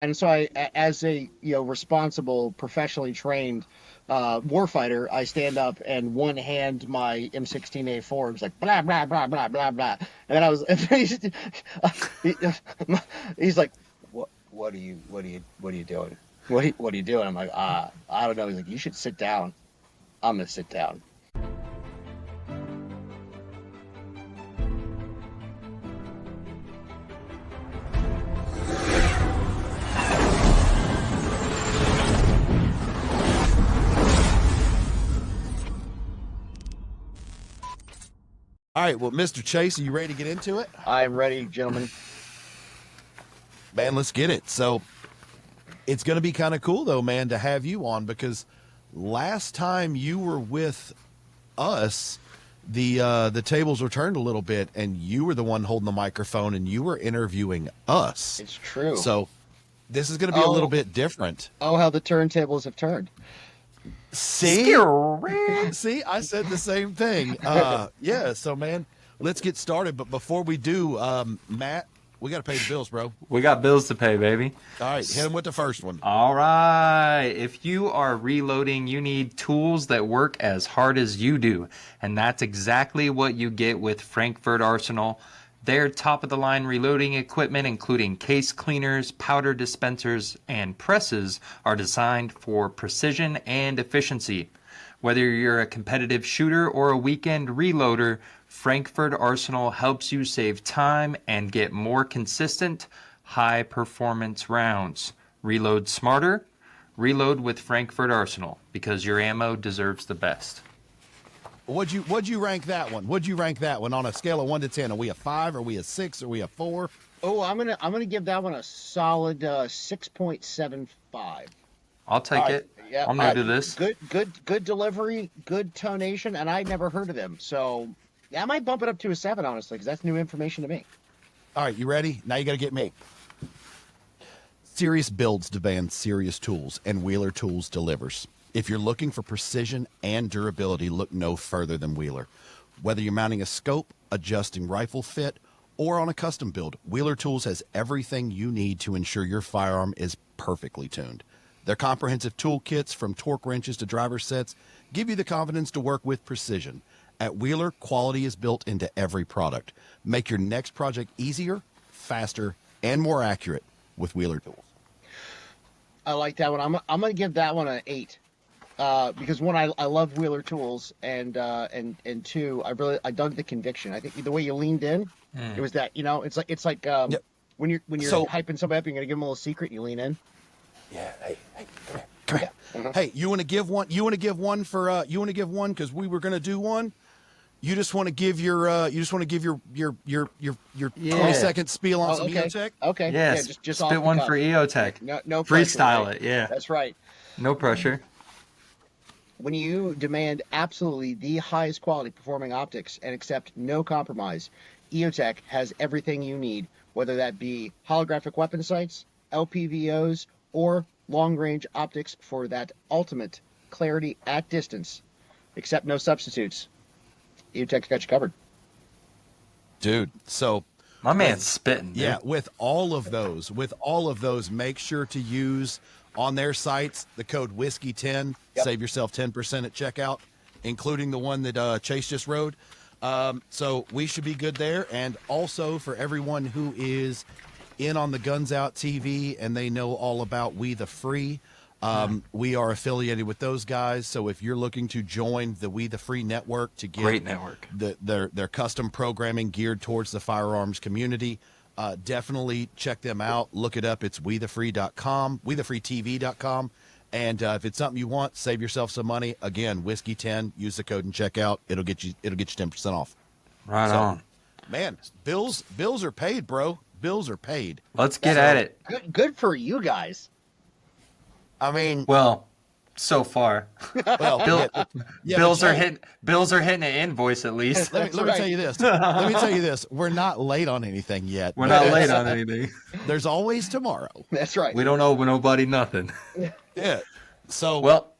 And so as a responsible, professionally trained warfighter, I stand up and one hand my M16A4. It's like blah blah blah blah blah blah, and then I was he- he's like, what are you doing? What are you doing? I'm like, I don't know. He's like, you should sit down. I'm gonna sit down. All right, well, Mr. Chase, are you ready to get into it? I'm ready, gentlemen. Man, let's get it. So it's going to be kind of cool, though, man, to have you on because last time you were with us, the tables were turned a little bit, and you were the one holding the microphone, and you were interviewing us. It's true. So this is going to be a little bit different. Oh, how the turntables have turned. See? See, I said the same thing. Yeah, so, man, let's get started. But before we do, Matt, we got to pay the bills, bro. We got bills to pay, baby. All right, hit him with the first one. All right. If you are reloading, you need tools that work as hard as you do. And that's exactly what you get with Frankfurt Arsenal. Their top-of-the-line reloading equipment, including case cleaners, powder dispensers, and presses, are designed for precision and efficiency. Whether you're a competitive shooter or a weekend reloader, Frankfurt Arsenal helps you save time and get more consistent, high-performance rounds. Reload smarter. Reload with Frankfurt Arsenal, because your ammo deserves the best. What'd you rank that one? What'd you rank that one on a scale of 1 to 10? Are we a 5? Are we a 6? Are we a 4? Oh, I'm gonna give that one a solid 6.75. I'll take it. Yeah, I'm gonna do this. Good delivery, good tonation, and I'd never heard of them. So I might bump it up to a 7, honestly, because that's new information to me. All right, you ready? Now you got to get me. Serious builds demand serious tools, and Wheeler Tools delivers. If you're looking for precision and durability, look no further than Wheeler. Whether you're mounting a scope, adjusting rifle fit, or on a custom build, Wheeler Tools has everything you need to ensure your firearm is perfectly tuned. Their comprehensive toolkits, from torque wrenches to driver sets, give you the confidence to work with precision. At Wheeler, quality is built into every product. Make your next project easier, faster, and more accurate with Wheeler Tools. I like that one. I'm gonna give that one an 8. Because one, I love Wheeler Tools, and two, I dug the conviction. I think the way you leaned in, it was that it's like Yep. when you're So- hyping somebody up, you're gonna give them a little secret, and you lean in. Yeah, come here. Hey, you want to give one? You want to give one for? You want to give one because we were going to do one. You just want to give your. You just want to give your 20-second spiel on some okay. EOTech. Okay. Yes. Yeah, just off spit the one cuff. for EOTech. No pressure, Freestyle right? it. Yeah. That's right. No pressure. When you demand absolutely the highest quality performing optics and accept no compromise, EOTech has everything you need, whether that be holographic weapon sights, LPVOs, or long-range optics for that ultimate clarity at distance. Accept no substitutes. EOTech's got you covered. Dude, so My man's spitting. Dude. yeah, with all of those, make sure to use on their sites the code whiskey10. Yep. Save yourself 10% at checkout, including the one that Chase just rode. So we should be good there. And also for everyone who is in on the Guns Out TV and they know all about We the Free, we are affiliated with those guys. So if you're looking to join the We the Free network to get Great network. their custom programming geared towards the firearms community, definitely check them out. Look it up. It's wethefree.com, wethefreetv.com. And if it's something you want, save yourself some money. Again, whiskey10. Use the code and check out. It'll get you 10% off. Right on. Man, bills are paid, bro. Bills are paid. Let's get at it. Good for you guys. I mean, Well, so far. well, Bills but are hey, hitting. Bills are hitting an invoice at least. Let me right. tell you this. Let me tell you this. We're not late on anything yet. We're not late on anything. There's always tomorrow. That's right. We don't owe nobody nothing. Yeah. So Well,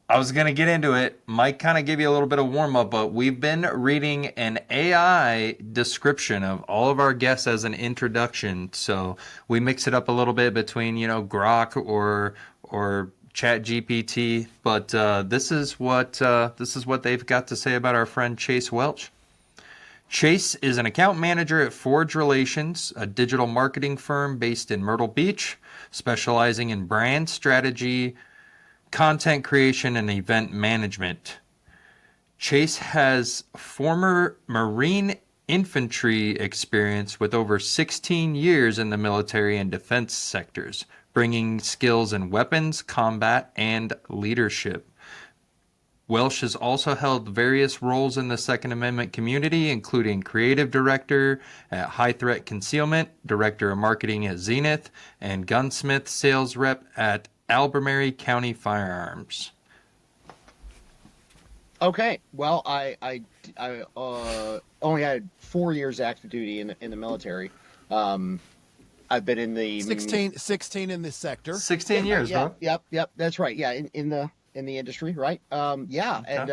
I was going to get into it. Mike kind of gave you a little bit of warm up, but we've been reading an AI description of all of our guests as an introduction. So we mix it up a little bit between, Grok or Chat GPT. But this is what they've got to say about our friend Chase Welch. Chase is an account manager at Forge Relations, a digital marketing firm based in Myrtle Beach, specializing in brand strategy, content creation, and event management. Chase has former Marine infantry experience with over 16 years in the military and defense sectors, bringing skills in weapons, combat, and leadership. Welsh has also held various roles in the Second Amendment community, including creative director at High Threat Concealment, director of marketing at Zenith, and gunsmith sales rep at Albemarle County Firearms. Okay, well, only had 4 years active duty in the military. I've been in the 16 in this sector. 16 years, yeah, bro. yep, that's right. Yeah, in the industry, right? Yeah, Okay. and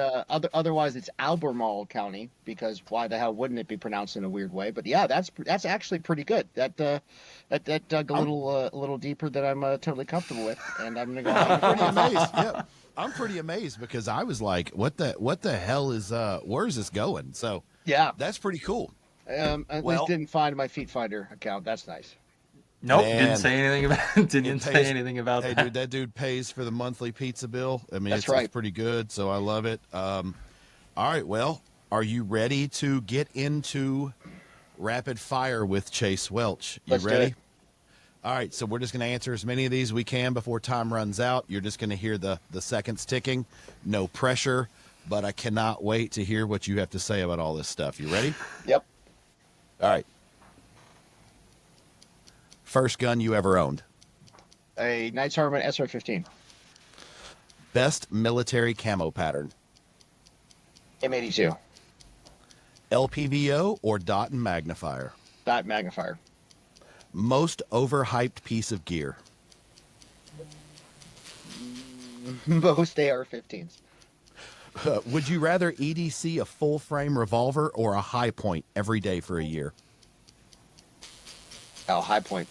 otherwise it's Albemarle County, because why the hell wouldn't it be pronounced in a weird way? But yeah, that's actually pretty good. That dug a little deeper than I'm totally comfortable with, and I'm gonna go. I'm pretty amazed. Yep. I'm pretty amazed because I was like, what the hell is where is this going? So Yeah, that's pretty cool. at Well- least didn't find my Feet Finder account. That's nice. Nope, Man. didn't say anything about didn't say pays- anything about Hey, that. dude, that dude pays for the monthly pizza bill. I mean, That's it's right. pretty good, so I love it. All right, well, are you ready to get into rapid fire with Chase Welch? You Let's do ready? it. All right, so we're just going to answer as many of these we can before time runs out. You're just going to hear the seconds ticking. No pressure, but I cannot wait to hear what you have to say about all this stuff. You ready? Yep. All right. First gun you ever owned. A Knights Harmon SR-15. Best military camo pattern. M82. LPVO or dot and magnifier. Dot magnifier. Most overhyped piece of gear. Most AR-15s. Would you rather EDC a full frame revolver or a high point every day for a year? Oh, high point.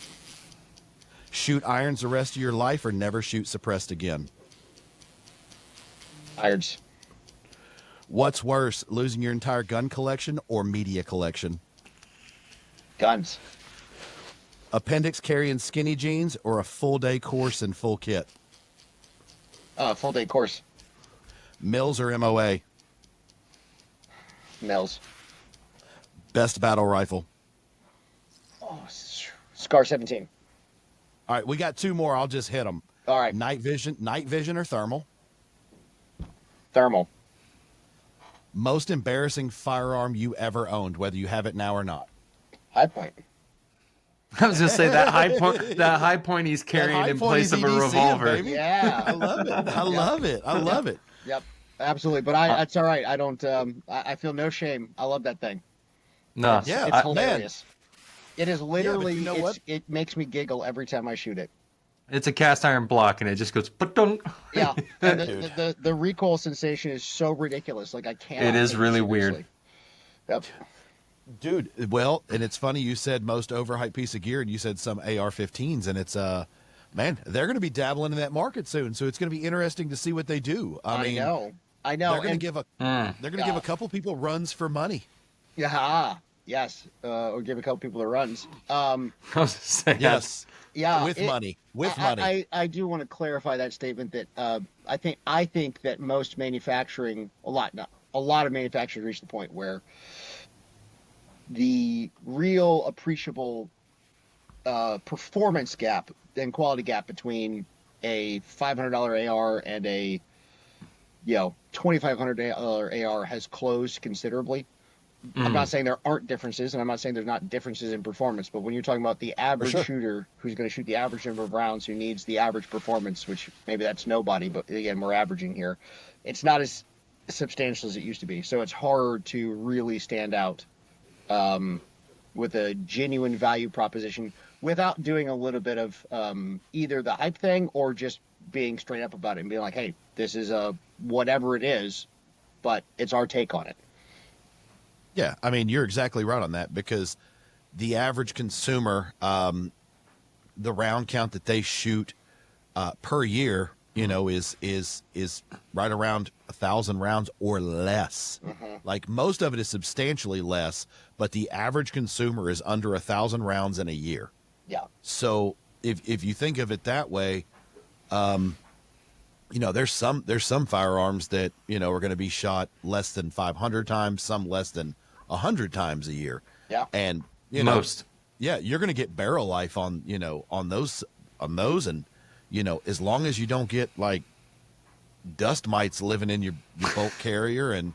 Shoot irons the rest of your life or never shoot suppressed again? Irons. What's worse, losing your entire gun collection or media collection? Guns. Appendix carrying skinny jeans or a full day course in full kit? Full day course. Mills or MOA? Mills. Best battle rifle. Oh, Scar 17. All right, we got two more. I'll just hit them. All right. Night vision or thermal? Thermal. Most embarrassing firearm you ever owned, whether you have it now or not? High point. I was just say that high point he's carrying high in point place is of a EDC, revolver. baby. I Yeah. love it. I love it. I love it. Yep. Absolutely. But it's all right. I don't. I feel no shame. I love that thing. No, Yeah, It's man. hilarious. It is literally. you know what? It makes me giggle every time I shoot it. it's a cast iron block and it just goes. Ba-dunk. Yeah. And Dude. the recoil sensation is so ridiculous. Like I can't. It is really weird. Yep. Dude, well, and it's funny you said most overhyped piece of gear and you said some AR-15s, and it's man, they're going to be dabbling in that market soon, so it's going to be interesting to see what they do. I mean, know. they're going to And, give Mm. give a couple people runs for money. yeah. Yes. Or give a couple people the runs. I was just saying, Yes. Yeah. With money. With money. I do want to clarify that statement that I think that most manufacturing, a lot of manufacturers reach the point where the real appreciable performance gap and quality gap between a $500 AR and a $2,500 AR has closed considerably. I'm not saying there aren't differences, and I'm not saying there's not differences in performance, but when you're talking about the average sure. shooter who's going to shoot the average number of rounds, who needs the average performance, which maybe that's nobody, but again, we're averaging here, it's not as substantial as it used to be. So it's hard to really stand out with a genuine value proposition without doing a little bit of either the hype thing or just being straight up about it and being like, hey, this is a whatever it is, but it's our take on it. Yeah, I mean, you're exactly right on that, because the average consumer, the round count that they shoot per year, is right around 1,000 rounds or less. Like, most of it is substantially less, but the average consumer is under 1,000 rounds in a year. Yeah. So if you think of it that way, there's some firearms that are going to be shot less than 500 times, some less than 100 times a year. Yeah. And Most. yeah, you're going to get barrel life on those, and as long as you don't get like dust mites living in your bolt carrier and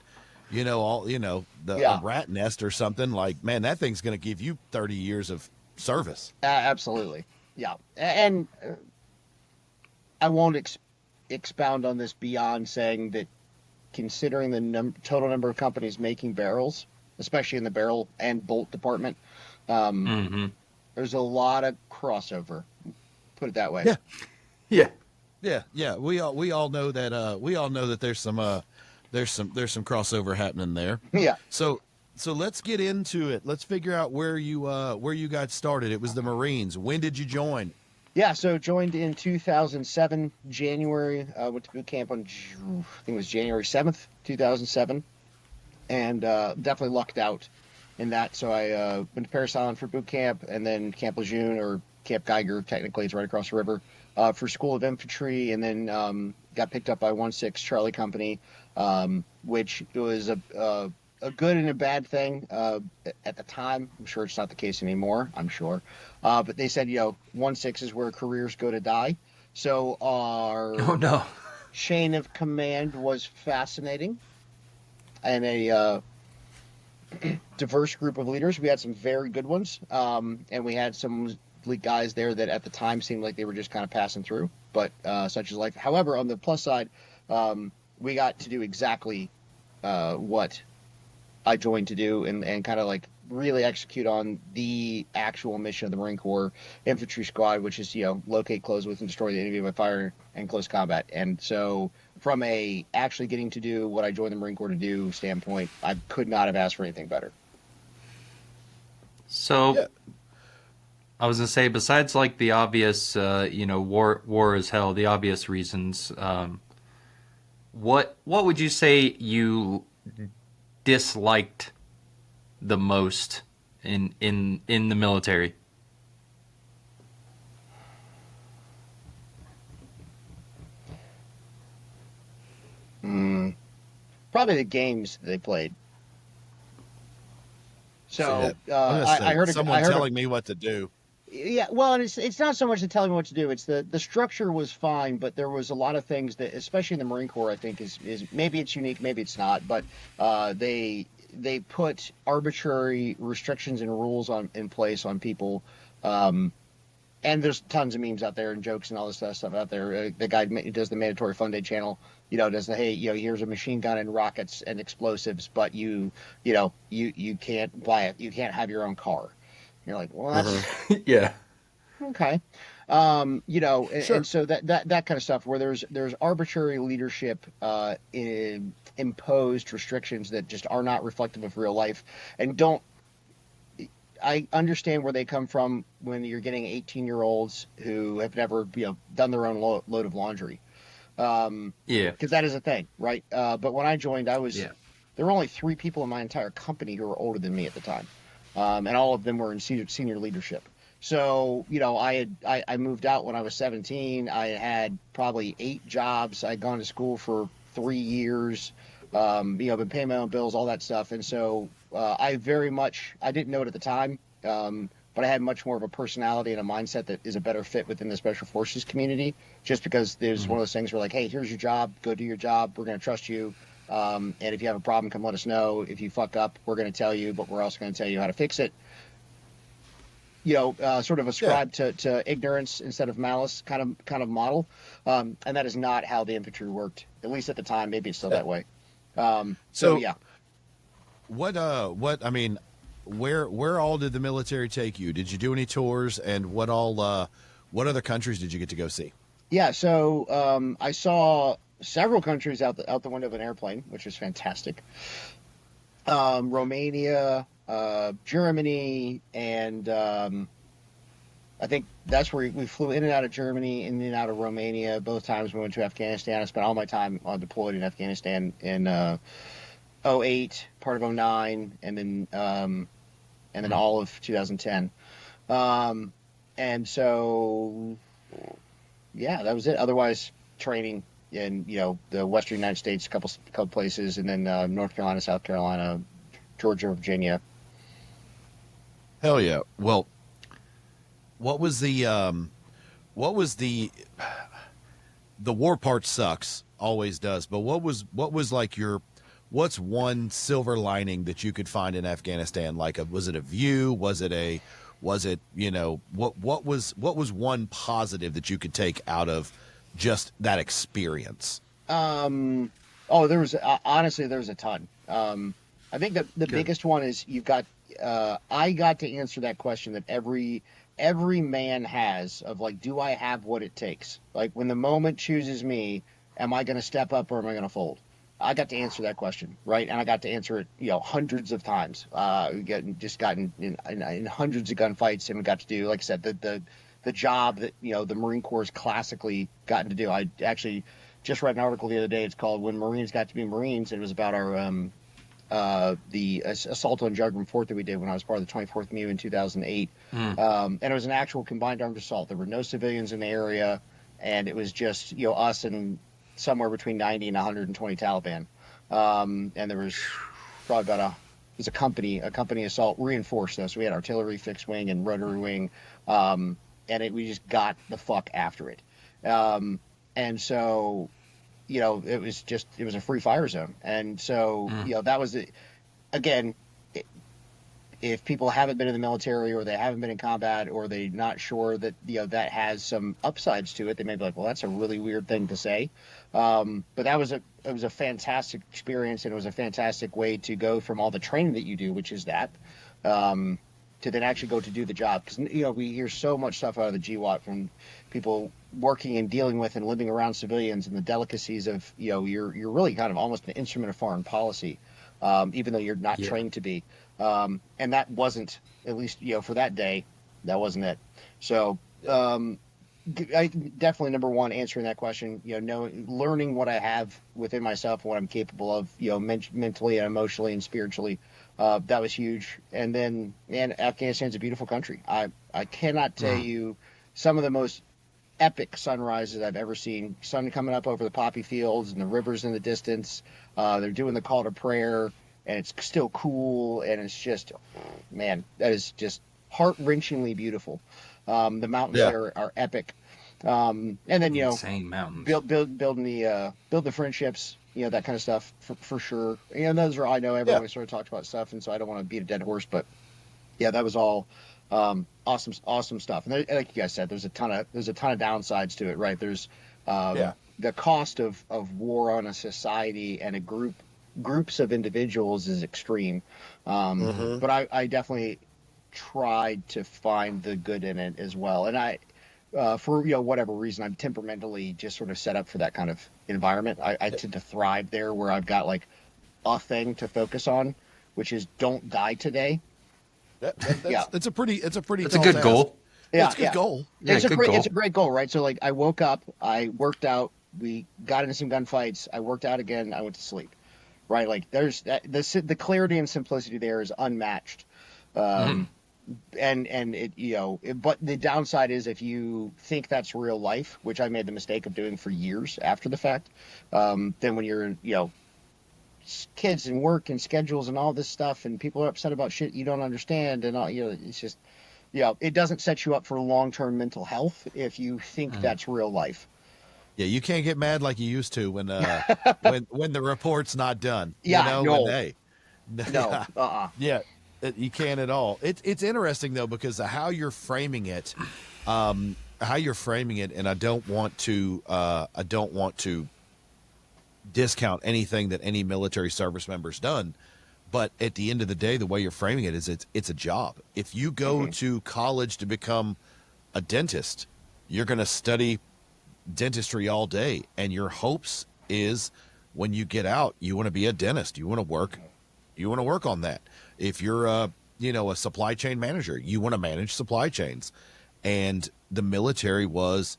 a rat nest or something, like, man, that thing's going to give you 30 years of service. Absolutely. Yeah. And I won't expound on this beyond saying that, considering the total number of companies making barrels, especially in the barrel and bolt department, there's a lot of crossover. Put it that way. Yeah. Yeah. We all know that there's some crossover happening there. Yeah. So let's get into it. Let's figure out where you got started. It was the Marines. When did you join? Yeah, so joined in 2007, January. Went to boot camp on, I think it was January 7th, 2007. And definitely lucked out in that. So I went to Paris Island for boot camp, and then Camp Lejeune, or Camp Geiger, technically it's right across the river, for School of Infantry, and then got picked up by 1/6 Charlie Company, which was a good and a bad thing at the time. I'm sure it's not the case anymore, I'm sure. But they said, 1/6 is where careers go to die. So our chain of command was fascinating, and a diverse group of leaders. We had some very good ones, and we had some guys there that at the time seemed like they were just kind of passing through, but such is life. However, on the plus side, we got to do exactly what I joined to do, and kind of like really execute on the actual mission of the Marine Corps Infantry Squad, which is, locate, close with, and destroy the enemy by fire and close combat. And so from a actually getting to do what I joined the Marine Corps to do standpoint, I could not have asked for anything better. So yeah. I was going to say, besides like the obvious, war is hell, the obvious reasons, what would you say you disliked the most in the military? Probably the games they played. So I heard someone telling me what to do. Yeah, well, and it's not so much the telling me what to do. It's the structure was fine, but there was a lot of things that, especially in the Marine Corps, I think is maybe it's unique, maybe it's not, but they put arbitrary restrictions and rules in place on people. And there's tons of memes out there and jokes and all this stuff out there. The guy who does the Mandatory Fun Day channel, does the, hey, here's a machine gun and rockets and explosives, but you can't buy it. You can't have your own car. You're like, well, that's yeah, okay. Sure. And so that kind of stuff where there's arbitrary leadership, imposed restrictions that just are not reflective of real life, and I understand where they come from when you're getting 18-year-olds who have never done their own load of laundry. Because that is a thing, right? But when I joined, there were only 3 people in my entire company who were older than me at the time. And all of them were in senior leadership. So, I moved out when I was 17. I had probably 8 jobs. I'd gone to school for 3 years, been paying my own bills, all that stuff. And so I didn't know it at the time, but I had much more of a personality and a mindset that is a better fit within the Special Forces community, just because there's one of those things where, like, hey, here's your job, go do your job, we're going to trust you. And if you have a problem, come let us know. If you fuck up, we're going to tell you, but we're also going to tell you how to fix it. Sort of ascribe to ignorance instead of malice kind of model. And that is not how the infantry worked, at least at the time. Maybe it's still that way. So yeah. What where all did the military take you? Did you do any tours, and what other countries did you get to go see? Yeah, so I saw several countries out the window of an airplane, which was fantastic. Romania, Germany, and I think that's where we flew in and out of Germany, in and out of Romania. Both times we went to Afghanistan. I spent all my time deployed in Afghanistan in '08, part of '09, and then all of 2010. Um, and so yeah, that was it. Otherwise, training in the Western United States, a couple places, and then North Carolina, South Carolina, Georgia, Virginia. Hell yeah. Well, what was what was the war part sucks, always does, but what was like what's one silver lining that you could find in Afghanistan? Like, was it a view? Was it, what was one positive that you could take out of just that experience? Um, oh, there was honestly there was a ton. I think that the Good. biggest one is you've got. I got to answer that question that every man has of like, do I have what it takes? Like when the moment chooses me, am I going to step up or am I going to fold? I got to answer that question, right? And I got to answer it, hundreds of times. Just gotten in hundreds of gunfights and we got to do, like I said, the job that the Marine Corps has classically gotten to do. I actually just read an article the other day. It's called "When Marines Got to Be Marines." And it was about our the assault on Juggernauts Fort that we did when I was part of the 24th MU in 2008. Mm. And it was an actual combined armed assault. There were no civilians in the area, and it was just us and somewhere between 90 and 120 Taliban. And there was probably it was a company assault reinforced though. So we had artillery, fixed wing, and rotary wing. And we just got the fuck after it. And so, it was a free fire zone. And so, that was again, if people haven't been in the military or they haven't been in combat or they're not sure that that has some upsides to it, they may be like, well, that's a really weird thing to say. But it was a fantastic experience, and it was a fantastic way to go from all the training that you do, which is that, to then actually go to do the job. Because we hear so much stuff out of the GWAT from people working and dealing with and living around civilians, and the delicacies of you're really kind of almost an instrument of foreign policy, even though you're not trained to be. And that wasn't, at least for that day, that wasn't it. So I definitely, number one, answering that question, learning what I have within myself and what I'm capable of, mentally and emotionally and spiritually. That was huge. And then, man, Afghanistan's a beautiful country. I cannot tell you some of the most epic sunrises I've ever seen. Sun coming up over the poppy fields and the rivers in the distance. They're doing the call to prayer, and it's still cool, and it's just, man, that is just heart-wrenchingly beautiful. The mountains there are epic. And then Insane mountains. building the friendships, that kind of stuff for sure. Those are, I know everyone always sort of talks about stuff, and so I don't want to beat a dead horse, but yeah, that was all awesome stuff. And like you guys said, there's a ton of downsides to it, right? There's the cost of war on a society and groups of individuals is extreme. But I definitely tried to find the good in it as well. And I, for whatever reason, I'm temperamentally just sort of set up for that kind of environment. I tend to thrive there, where I've got like a thing to focus on, which is don't die today. It's a pretty It's a tall good task. goal. Yeah, It's a good goal. Yeah, it's a good great goal. it's a great goal, right? So like I woke up, I worked out, we got into some gunfights, I worked out again, I went to sleep. Right? Like there's the clarity and simplicity there is unmatched. And but the downside is if you think that's real life, which I made the mistake of doing for years after the fact, then when you're kids and work and schedules and all this stuff, and people are upset about shit you don't understand, and all, it's just it doesn't set you up for long-term mental health if you think that's real life. Yeah, you can't get mad like you used to when when the report's not done. Yeah, no. No, Yeah, you can't at all. It's interesting though, because of how you're framing it, and I don't want to discount anything that any military service member's done, but at the end of the day, the way you're framing it is it's a job. If you go to college to become a dentist, you're going to study dentistry all day, and your hopes is when you get out, you want to be a dentist. You want to work on that. If you're a supply chain manager, you want to manage supply chains. And the military was,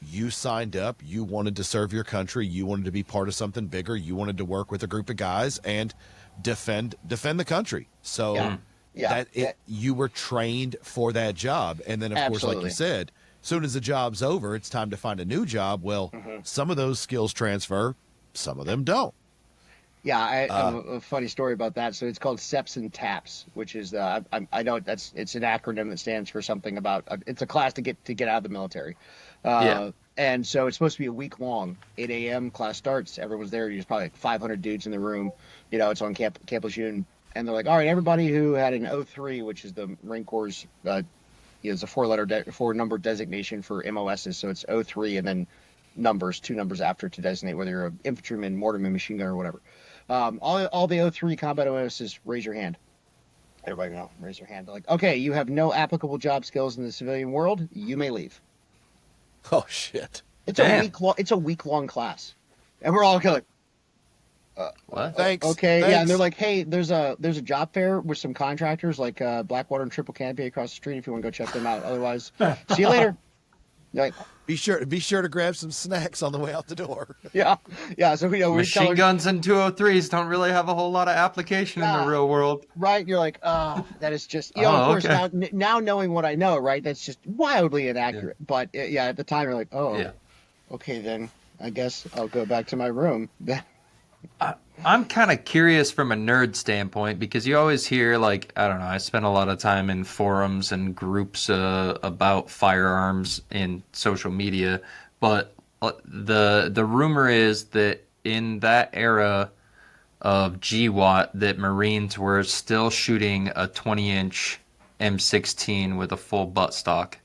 you signed up, you wanted to serve your country, you wanted to be part of something bigger, you wanted to work with a group of guys and defend the country. So you were trained for that job. And then, of course, like you said, as soon as the job's over, it's time to find a new job. Well, some of those skills transfer, some of them don't. Yeah, I have a funny story about that. So it's called SEPs and TAPS, which is I know it's an acronym that stands for something about it's a class to get out of the military. And so it's supposed to be a week long. 8 a.m. class starts. Everyone's there. There's probably like 500 dudes in the room. It's on Campus Union, and they're like, all right, everybody who had an 03, which is the Marine Corps', it's a four-number designation for MOSs. So it's 03 and then two numbers after to designate whether you're an infantryman, mortarman, machine gunner, or whatever. All the 03 combat MOSs, raise your hand. Everybody know, raise your hand. They're like, okay, you have no applicable job skills in the civilian world. You may leave. Oh shit! It's a week long class, and we're all kind of what? Thanks. Okay, Thanks. yeah, and they're like, hey, there's a job fair with some contractors like Blackwater and Triple Canopy across the street if you want to go check them out. Otherwise, see you later. Like, be sure to grab some snacks on the way out the door. Yeah. So machine guns and 203s don't really have a whole lot of application in the real world, right? And you're like, that is just of course now knowing what I know, right? That's just wildly inaccurate. Yeah. But at the time you're like, okay, then I guess I'll go back to my room. I'm kind of curious from a nerd standpoint because you always hear, like, I don't know, I spend a lot of time in forums and groups about firearms in social media, but the rumor is that in that era of GWAT that Marines were still shooting a 20-inch M16 with a full buttstock.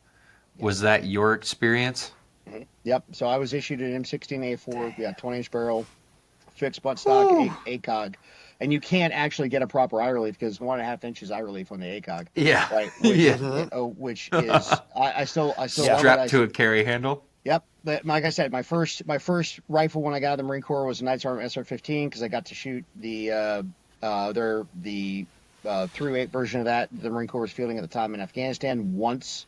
Was that your experience? Mm-hmm. Yep. So I was issued an M16A4, 20-inch barrel, fixed buttstock, ACOG, and you can't actually get a proper eye relief because 1.5 inches eye relief on the ACOG. Yeah, right. Which is I still strapped to a carry handle. Yep, but like I said, my first rifle when I got out of the Marine Corps was a Knights Army SR-15 because I got to shoot the 308 version of that the Marine Corps was fielding at the time in Afghanistan once.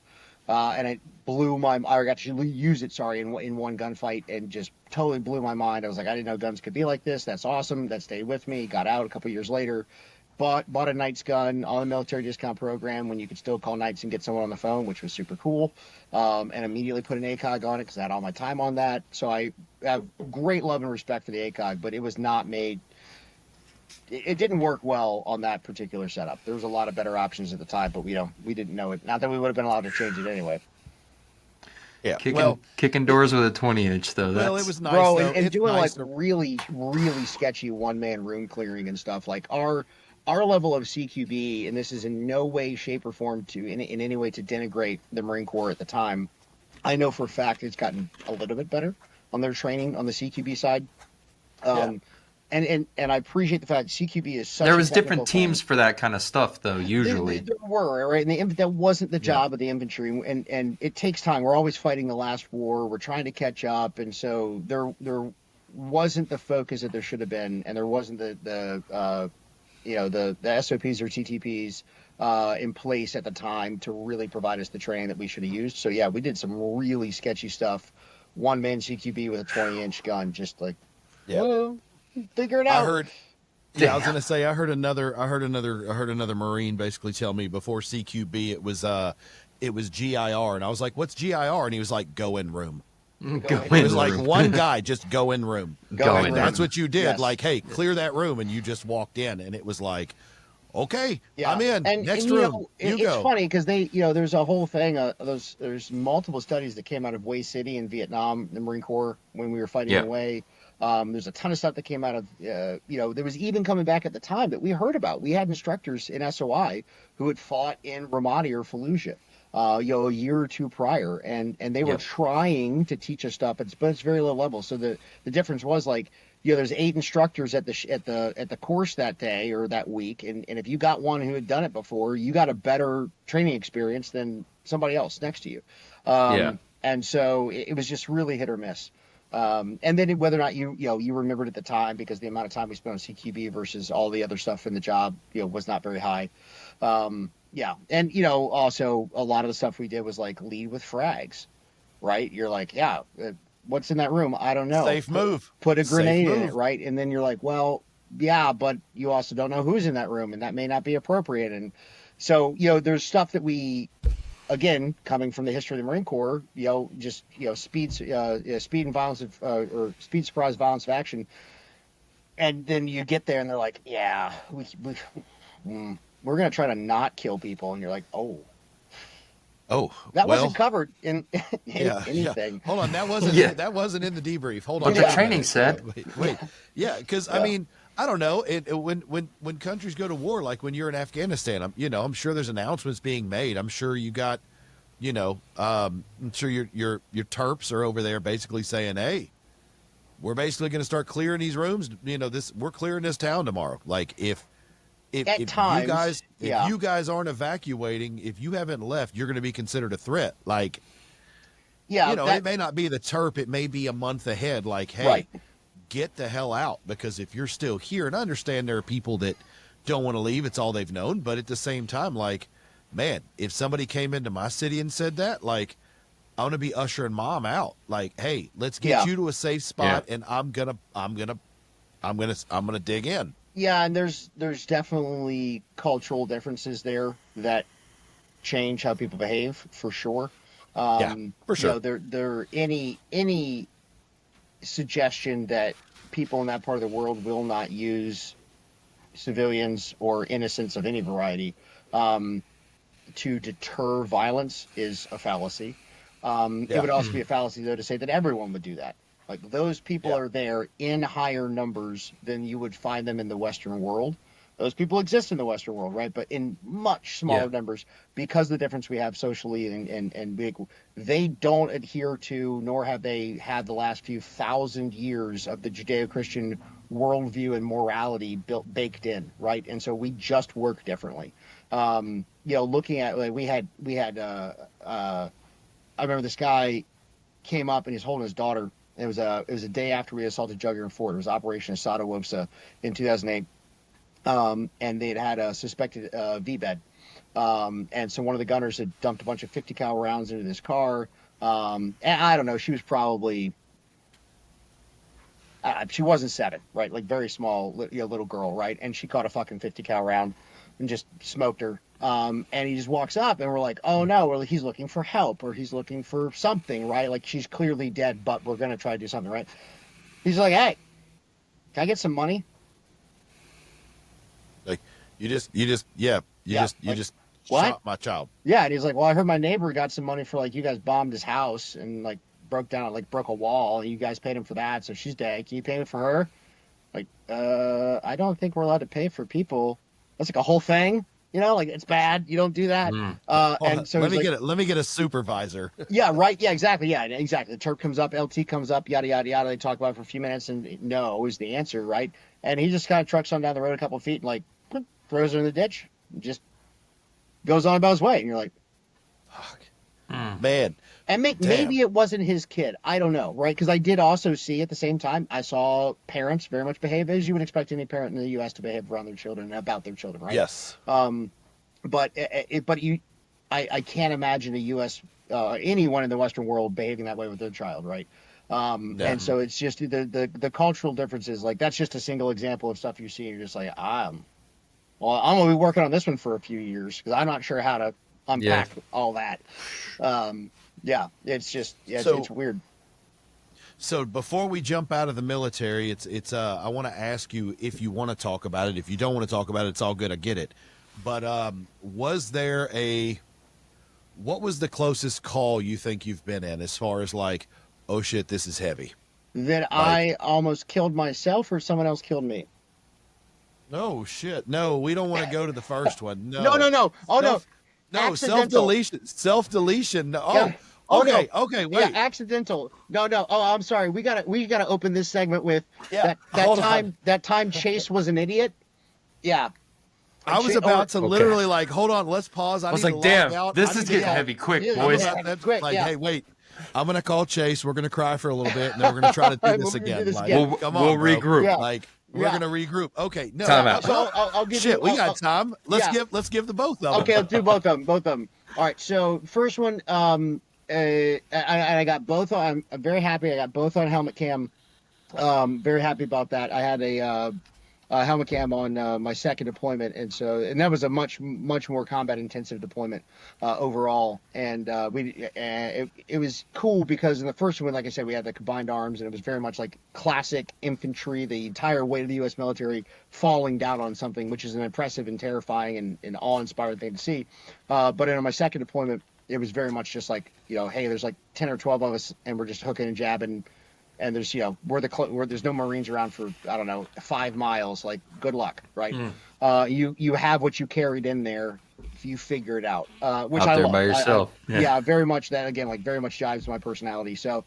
And it I got to use it, in one gunfight and just totally blew my mind. I was like, I didn't know guns could be like this. That's awesome. That stayed with me. Got out a couple years later, bought a Knights gun on the military discount program when you could still call Knights and get someone on the phone, which was super cool. And immediately put an ACOG on it because I had all my time on that. So I have great love and respect for the ACOG, but it was not made. It didn't work well on that particular setup. There was a lot of better options at the time, but we didn't know it. Not that we would have been allowed to change it anyway. Yeah, kicking doors with a 20-inch though. It was nice, bro, though. and doing nice, like really, really sketchy one-man room clearing and stuff. Like our level of CQB, and this is in no way, shape, or form in any way to denigrate the Marine Corps at the time. I know for a fact it's gotten a little bit better on their training on the CQB side. And I appreciate the fact CQB is such. There was different teams for that kind of stuff, though. Usually there were, right, and that wasn't the job of the infantry, and it takes time. We're always fighting the last war. We're trying to catch up, and so there wasn't the focus that there should have been, and there wasn't the SOPs or TTPs in place at the time to really provide us the training that we should have used. So yeah, we did some really sketchy stuff. One man CQB with a 20-inch gun, just like whoa. Figure it out. I was gonna say I heard another Marine basically tell me before CQB it was GIR, and I was like, what's GIR? And he was like, go in room. It was like one guy, just go in room. Go in room. That's what you did. Yes. Like, hey, clear that room, and you just walked in, and it was like, okay, yeah. I'm in. Next room, you go. It's funny because there's a whole thing. There's multiple studies that came out of Way City in Vietnam, the Marine Corps, when we were fighting away. There's a ton of stuff that came out of, there was even coming back at the time that we heard about. We had instructors in SOI who had fought in Ramadi or Fallujah, a year or two prior, and they were trying to teach us stuff, but it's very low level. So the difference was like, there's 8 instructors at the course that day or that week, and if you got one who had done it before, you got a better training experience than somebody else next to you. And so it was just really hit or miss. And then whether or not you remembered at the time, because the amount of time we spent on CQB versus all the other stuff in the job, was not very high. Yeah. And, also a lot of the stuff we did was like lead with frags, right? You're like, yeah, what's in that room? I don't know. Safe move. Put a grenade Safe in move. it, right? And then you're like, well, yeah, but you also don't know who's in that room, and that may not be appropriate. And so, there's stuff that we, again, coming from the history of the Marine Corps, just speed and violence or speed, surprise, violence of action, and then you get there and they're like, yeah, we're gonna try to not kill people, and you're like, oh, Oh, that well, wasn't covered in yeah. anything. Hold on, that wasn't Yeah. that wasn't in the debrief. Hold on. What the wait a training minute. said. Wait. Yeah, because I mean, I don't know. When countries go to war, like when you're in Afghanistan, I'm sure there's announcements being made. I'm sure you got, I'm sure your Terps are over there basically saying, hey, we're basically going to start clearing these rooms. We're clearing this town tomorrow. Like if At times, you guys aren't evacuating, if you haven't left, you're going to be considered a threat. Like, it may not be the Terp, it may be a month ahead. Like, hey, Right. get the hell out, because if you're still here, and I understand there are people that don't want to leave, it's all they've known, but at the same time, like, man, if somebody came into my city and said that, like, I'm gonna be ushering mom out. Like, hey, let's get you to a safe spot, and I'm gonna dig in. Yeah, and there's definitely cultural differences there that change how people behave, for sure. For sure. There any suggestion that people in that part of the world will not use civilians or innocents of any variety to deter violence is a fallacy. It would also be a fallacy, though, to say that everyone would do that. Like, those people are there in higher numbers than you would find them in the Western world. Those people exist in the Western world, right? But in much smaller numbers, because of the difference we have socially, and they don't adhere to, nor have they had the last few thousand years of the Judeo-Christian worldview and morality baked in, right? And so we just work differently. Looking at, like, we had I remember this guy came up and he's holding his daughter. It was a day after we assaulted Jugger and Ford. It was Operation Asada Wopsa in 2008. And they'd had a suspected V-bed. And so one of the gunners had dumped a bunch of 50 cal rounds into this car. And I don't know, she was probably, she wasn't 7, right? Like, very small, little girl, right? And she caught a fucking 50 cal round and just smoked her. And he just walks up and we're like, oh no, well, he's looking for help, or he's looking for something, right? Like, she's clearly dead, but we're going to try to do something, right? He's like, hey, can I get some money? Like, you just what? shot my child. Yeah. And he's like, well, I heard my neighbor got some money for, like, you guys bombed his house and, like, broke a wall, and you guys paid him for that, so she's dead. Can you pay me for her? Like, I don't think we're allowed to pay for people. That's like a whole thing. Like, it's bad. You don't do that. And so let me get a supervisor. Yeah, right. Yeah, exactly. Yeah, exactly. The Terp comes up, LT comes up, yada, yada, yada. They talk about it for a few minutes, and no is the answer, right? And he just kind of trucks on down the road a couple of feet and, like, throws her in the ditch, and just goes on about his way. And you're like, fuck. Man. And maybe it wasn't his kid. I don't know, right? Because I did also see at the same time, I saw parents very much behave as you would expect any parent in the U.S. to behave around their children and about their children, right? Yes. But I can't imagine a U.S. Anyone in the Western world behaving that way with their child, right? And so it's just the cultural differences. Like, that's just a single example of stuff you see, and you're just like, I'm gonna be working on this one for a few years, because I'm not sure how to unpack all that. It's just it's weird. So before we jump out of the military, it's I want to ask you if you want to talk about it. If you don't want to talk about it, it's all good. I get it. But what was the closest call you think you've been in, as far as, like, oh shit, this is heavy? That I almost killed myself, or someone else killed me? No shit. No, we don't want to go to the first one. No. No. Oh, no. No, Accidental. self-deletion. No. Yeah. Oh, no. okay, wait. Yeah, accidental. No. Oh, I'm sorry. We gotta open this segment with that time Chase was an idiot. Yeah. I was about to literally, like, hold on, let's pause. I was like, damn, this is getting heavy quick, boys. Quick, like, hey, wait. I'm gonna call Chase. We're gonna cry for a little bit, and then we're gonna try to do this We're gonna do again. this Like, again. come We'll on, bro. regroup. Yeah. Like, we're Yeah. gonna regroup. Okay, no, Time out. So I'll give shit, you. we got time. Yeah. Let's give the both of them. Okay, let's do both of them. Both of them. All right. So first one, I got both on. I'm very happy. I got both on helmet cam. Very happy about that. I had a helmet cam on my second deployment, and that was a much more combat intensive deployment overall. And it was cool because in the first one, like I said, we had the combined arms, and it was very much like classic infantry. The entire weight of the U.S. military falling down on something, which is an impressive and terrifying and awe-inspiring thing to see. But in my second deployment, it was very much just like, hey, there's like 10 or 12 of us, and we're just hooking and jabbing. And there's, where there's no Marines around for, I don't know, 5 miles. Like, good luck, right? You have what you carried in there if you figure it out, which Out I there love. by yourself. Yeah, very much that, again, like very much jives my personality. So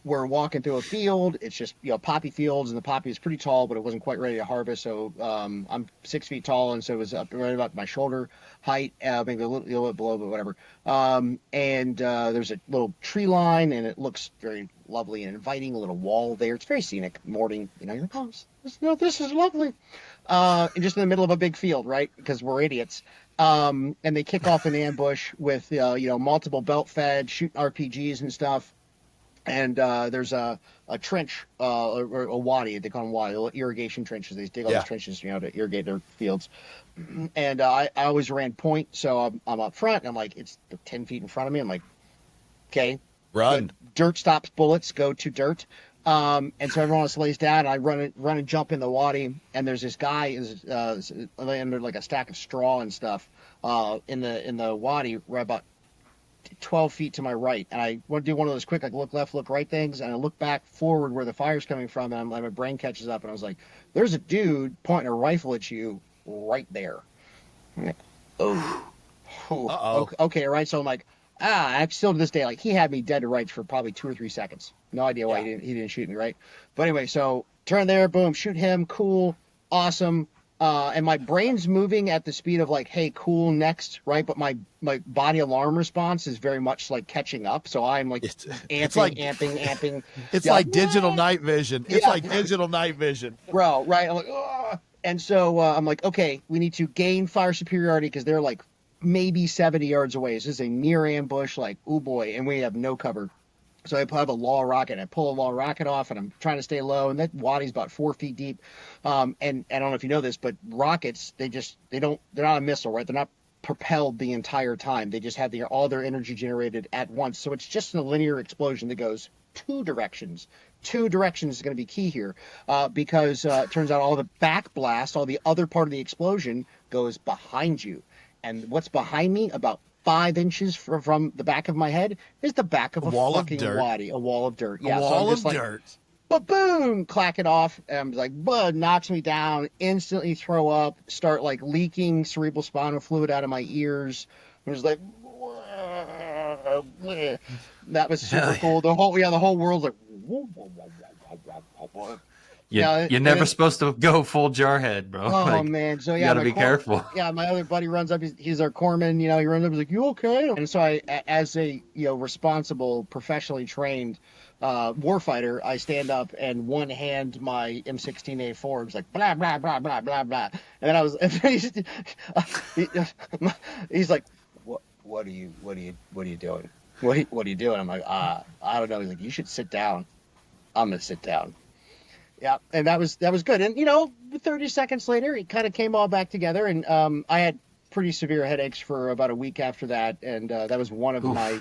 we're walking through a field. It's just, poppy fields, and the poppy is pretty tall, but it wasn't quite ready to harvest. So I'm 6 feet tall, and so it was up right about my shoulder height, maybe a little bit below, but whatever. And there's a little tree line, and it looks very lovely and inviting. A little wall there. It's very scenic. Morning, you're like, oh, this is lovely. And just in the middle of a big field, right? Because we're idiots. And they kick off an ambush with, multiple belt fed, shooting RPGs and stuff. And there's a trench, or a wadi, they call them wadi, little irrigation trenches. They dig all these trenches, to irrigate their fields. And I always ran point, so I'm up front, and I'm like, it's 10 feet in front of me. I'm like, okay, Run. Dirt stops bullets, go to dirt. And so everyone else lays down, and I run and jump in the wadi, and there's this guy under like a stack of straw and stuff in the wadi right about 12 feet to my right, and I want to do one of those quick, like look left, look right things, and I look back forward where the fire's coming from, and my brain catches up, and I was like, there's a dude pointing a rifle at you right there. I'm like, oh, okay, right. So I'm like, I'm still to this day, like, he had me dead to rights for probably 2 or 3 seconds. No idea why he didn't shoot me, right? But anyway, so turn there, boom, shoot him, cool, awesome. And my brain's moving at the speed of like, hey, cool, next, right? But my body alarm response is very much like catching up. So I'm like amping. It's like digital night vision. It's like digital night vision. Bro, right? I'm like, ugh. And so I'm like, okay, we need to gain fire superiority because they're like maybe 70 yards away. This is a near ambush, like, oh boy, and we have no cover. So I have a law rocket. I pull a law rocket off, and I'm trying to stay low. And that wadi's about 4 feet deep. And I don't know if you know this, but rockets, they're not a missile, right? They're not propelled the entire time. They just have all their energy generated at once. So it's just a linear explosion that goes 2 directions. 2 directions is going to be key here because it turns out all the back blast, all the other part of the explosion goes behind you. And what's behind me, about 5 inches from the back of my head, is the back of a fucking wadi, a wall of dirt. Yeah, a wall of dirt. But boom, clack it off, and I'm like, bud, knocks me down, instantly throw up, start like leaking cerebral spinal fluid out of my ears. I was like, that was super cool. The whole world's like, you're never supposed to go full jarhead, bro. Oh, man. So, you gotta be careful. Yeah, my other buddy runs up. He's our corpsman. He runs up. He's like, you okay? And so I, as a responsible, professionally trained warfighter, I stand up and one hand my M16A4. It's like, blah, blah, blah, blah, blah, blah. And then he's like, what are you doing? What are you doing? I'm like, I don't know. He's like, you should sit down. I'm going to sit down. Yeah, and that was good. And 30 seconds later, it kind of came all back together. And I had pretty severe headaches for about a week after that, and that was one of my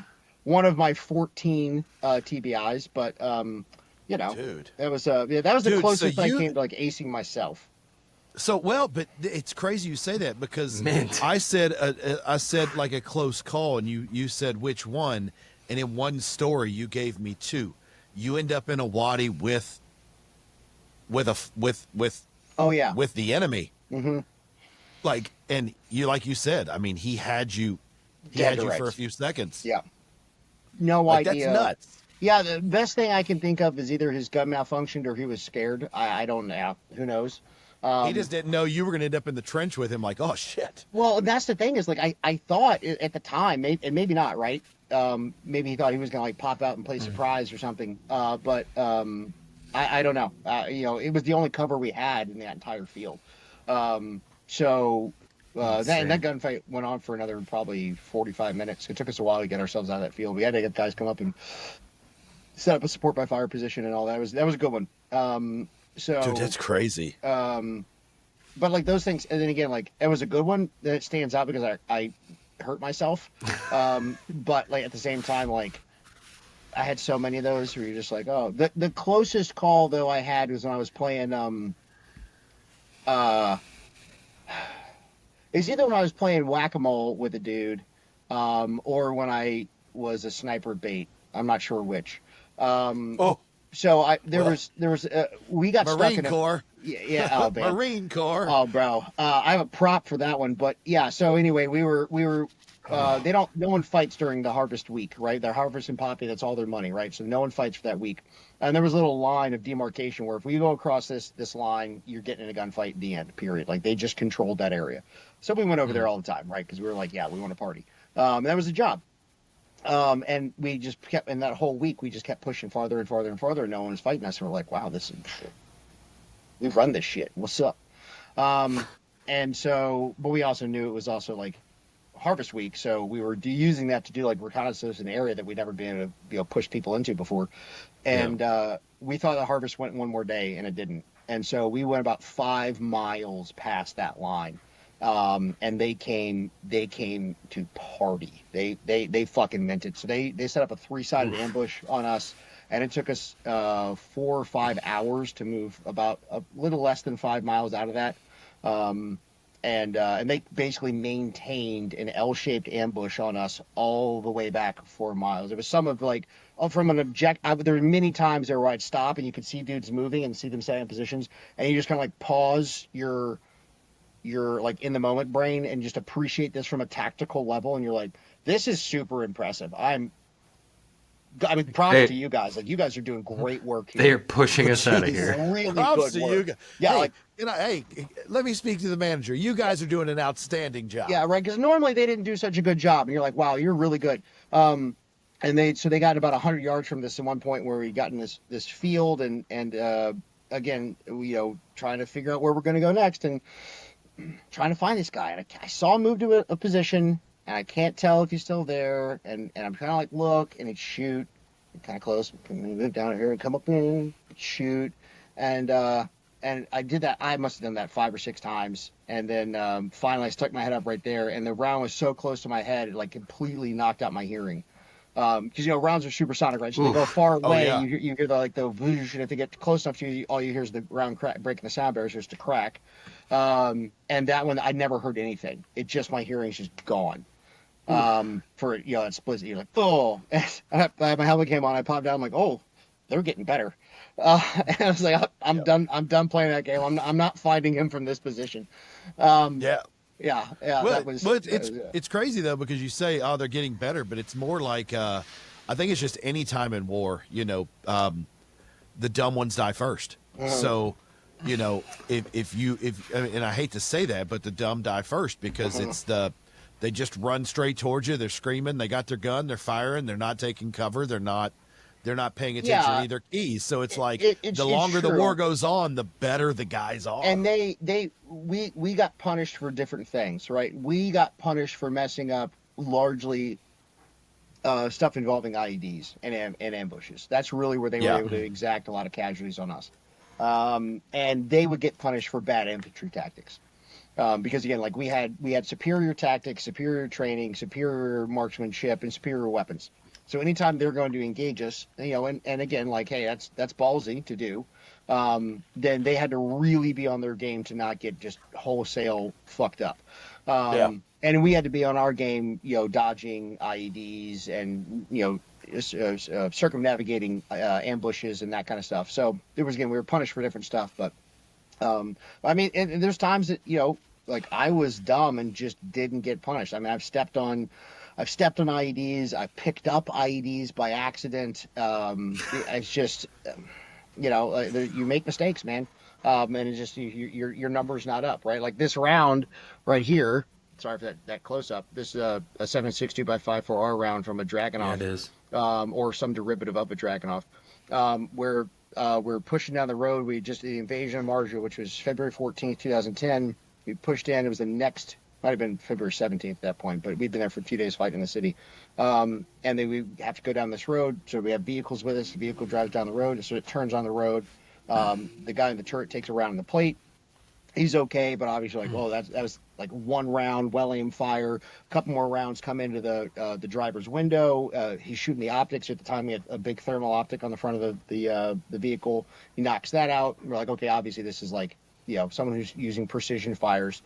14 TBIs. But dude, that was the closest so I came to like acing myself. So but it's crazy you say that because I said like a close call, and you said which one, and in one story you gave me 2. You end up in a wadi with the enemy. Mm-hmm. And you said, I mean, he had you for a few seconds. Yeah. No idea. That's nuts. Yeah. The best thing I can think of is either his gun malfunctioned or he was scared. I don't know. Who knows? He just didn't know you were going to end up in the trench with him. Like, oh shit. Well, that's the thing is like, I thought at the time, and maybe not, right? maybe he thought he was gonna like pop out and play surprise or something. But I don't know. It was the only cover we had in that entire field. So that gunfight went on for another probably 45 minutes. It took us a while to get ourselves out of that field. We had to get guys come up and set up a support by fire position and all that. Was a good one. Dude, that's crazy. But like those things, and then again, like it was a good one that it stands out because I hurt myself. But like at the same time, like I had so many of those where you're just like, oh, the closest call though I had was when I was playing it's either when I was playing whack-a-mole with a dude, or when I was a sniper bait. I'm not sure which. So we got stuck in Marine Corps. Yeah, oh, man. Marine Corps. Oh, bro. I have a prop for that one, but yeah. So anyway, we were. No one fights during the harvest week, right? They're harvesting poppy. That's all their money, right? So no one fights for that week. And there was a little line of demarcation where if we go across this line, you're getting in a gunfight at the end. Period. Like they just controlled that area. So we went over there all the time, right? Because we were like, yeah, we want to party. That was the job. And we just kept in that whole week. We just kept pushing farther and farther and farther. And no one was fighting us. And we're like, wow, we run this shit. What's up? And so, but we also knew it was also like harvest week, so we were using that to do like reconnaissance in an area that we'd never been able to push people into before. And we thought the harvest went one more day, and it didn't. And so we went about 5 miles past that line, and they came to party. They fucking meant it. So they set up a 3-sided ambush on us. And it took us 4 or 5 hours to move about a little less than 5 miles out of that. And they basically maintained an L-shaped ambush on us all the way back 4 miles. It was some of like, from an there were many times there where I'd stop and you could see dudes moving and see them setting in positions. And you just kind of like pause your like in the moment brain and just appreciate this from a tactical level. And you're like, this is super impressive. Props to you guys. Like, you guys are doing great work here. They're pushing us out of here. Really Props good to work. you guys. Yeah, hey, let me speak to the manager. You guys are doing an outstanding job. yeah, right. Because normally they didn't do such a good job, and you're like, wow, you're really good. And they got about 100 yards from this at one point where we got in this field, and again, trying to figure out where we're going to go next, and trying to find this guy. And I saw him move to a position. And I can't tell if he's still there. And I'm trying to like look and he'd shoot. Kind of close. Move down here and come up and shoot. And I did that. I must have done that 5 or 6 times. And then finally I stuck my head up right there. And the round was so close to my head, it like completely knocked out my hearing. Because rounds are supersonic, right? So they go far away. Oh, yeah. You hear the whoosh, and if they get close enough to you, all you hear is the round breaking the sound barriers just to crack. And that one, I never heard anything. It just, my hearing's just gone. For that split, you're like, oh, and my helmet came on. I popped out. I'm like, oh, they're getting better. And I was like, I'm done. I'm done playing that game. I'm not fighting him from this position. Yeah. Well, it's crazy though, because you say, oh, they're getting better, but it's more like I think it's just any time in war, the dumb ones die first. So, if and I hate to say that, but the dumb die first, because it's they just run straight towards you. They're screaming. They got their gun. They're firing. They're not taking cover. They're not paying attention to either keys. So it's like the longer the war goes on, the better the guys are. And we got punished for different things, right? We got punished for messing up largely stuff involving IEDs and ambushes. That's really where they were able to exact a lot of casualties on us. And they would get punished for bad infantry tactics. Because again, like we had superior tactics, superior training, superior marksmanship, and superior weapons. So anytime they're going to engage us, and again, like, hey, that's ballsy to do. Then they had to really be on their game to not get just wholesale fucked up. And we had to be on our game, dodging IEDs and circumnavigating ambushes and that kind of stuff. So we were punished for different stuff, but. And there's times that, like I was dumb and just didn't get punished. I mean, I've stepped on IEDs. I picked up IEDs by accident. It's just, you make mistakes, man. And it's just, your number's not up, right? Like this round right here, sorry for that close up. This is a 7.62 by 5.4R round from a Yeah, Dragunov, it is. or some derivative of a Dragunov. Where we're pushing down the road. We just did the invasion of Marja, which was February 14th, 2010. We pushed in. It was the next, might have been February 17th at that point, but we'd been there for 2 days fighting in the city. And then we have to go down this road. So we have vehicles with us. The vehicle drives down the road. So it turns on the road. The guy in the turret takes a round in the plate. He's okay, but obviously, like, well, that was like one round, well aimed fire. A couple more rounds come into the driver's window. He's shooting the optics. At the time, he had a big thermal optic on the front of the vehicle. He knocks that out. We're like, okay, obviously, this is like, someone who's using precision fires.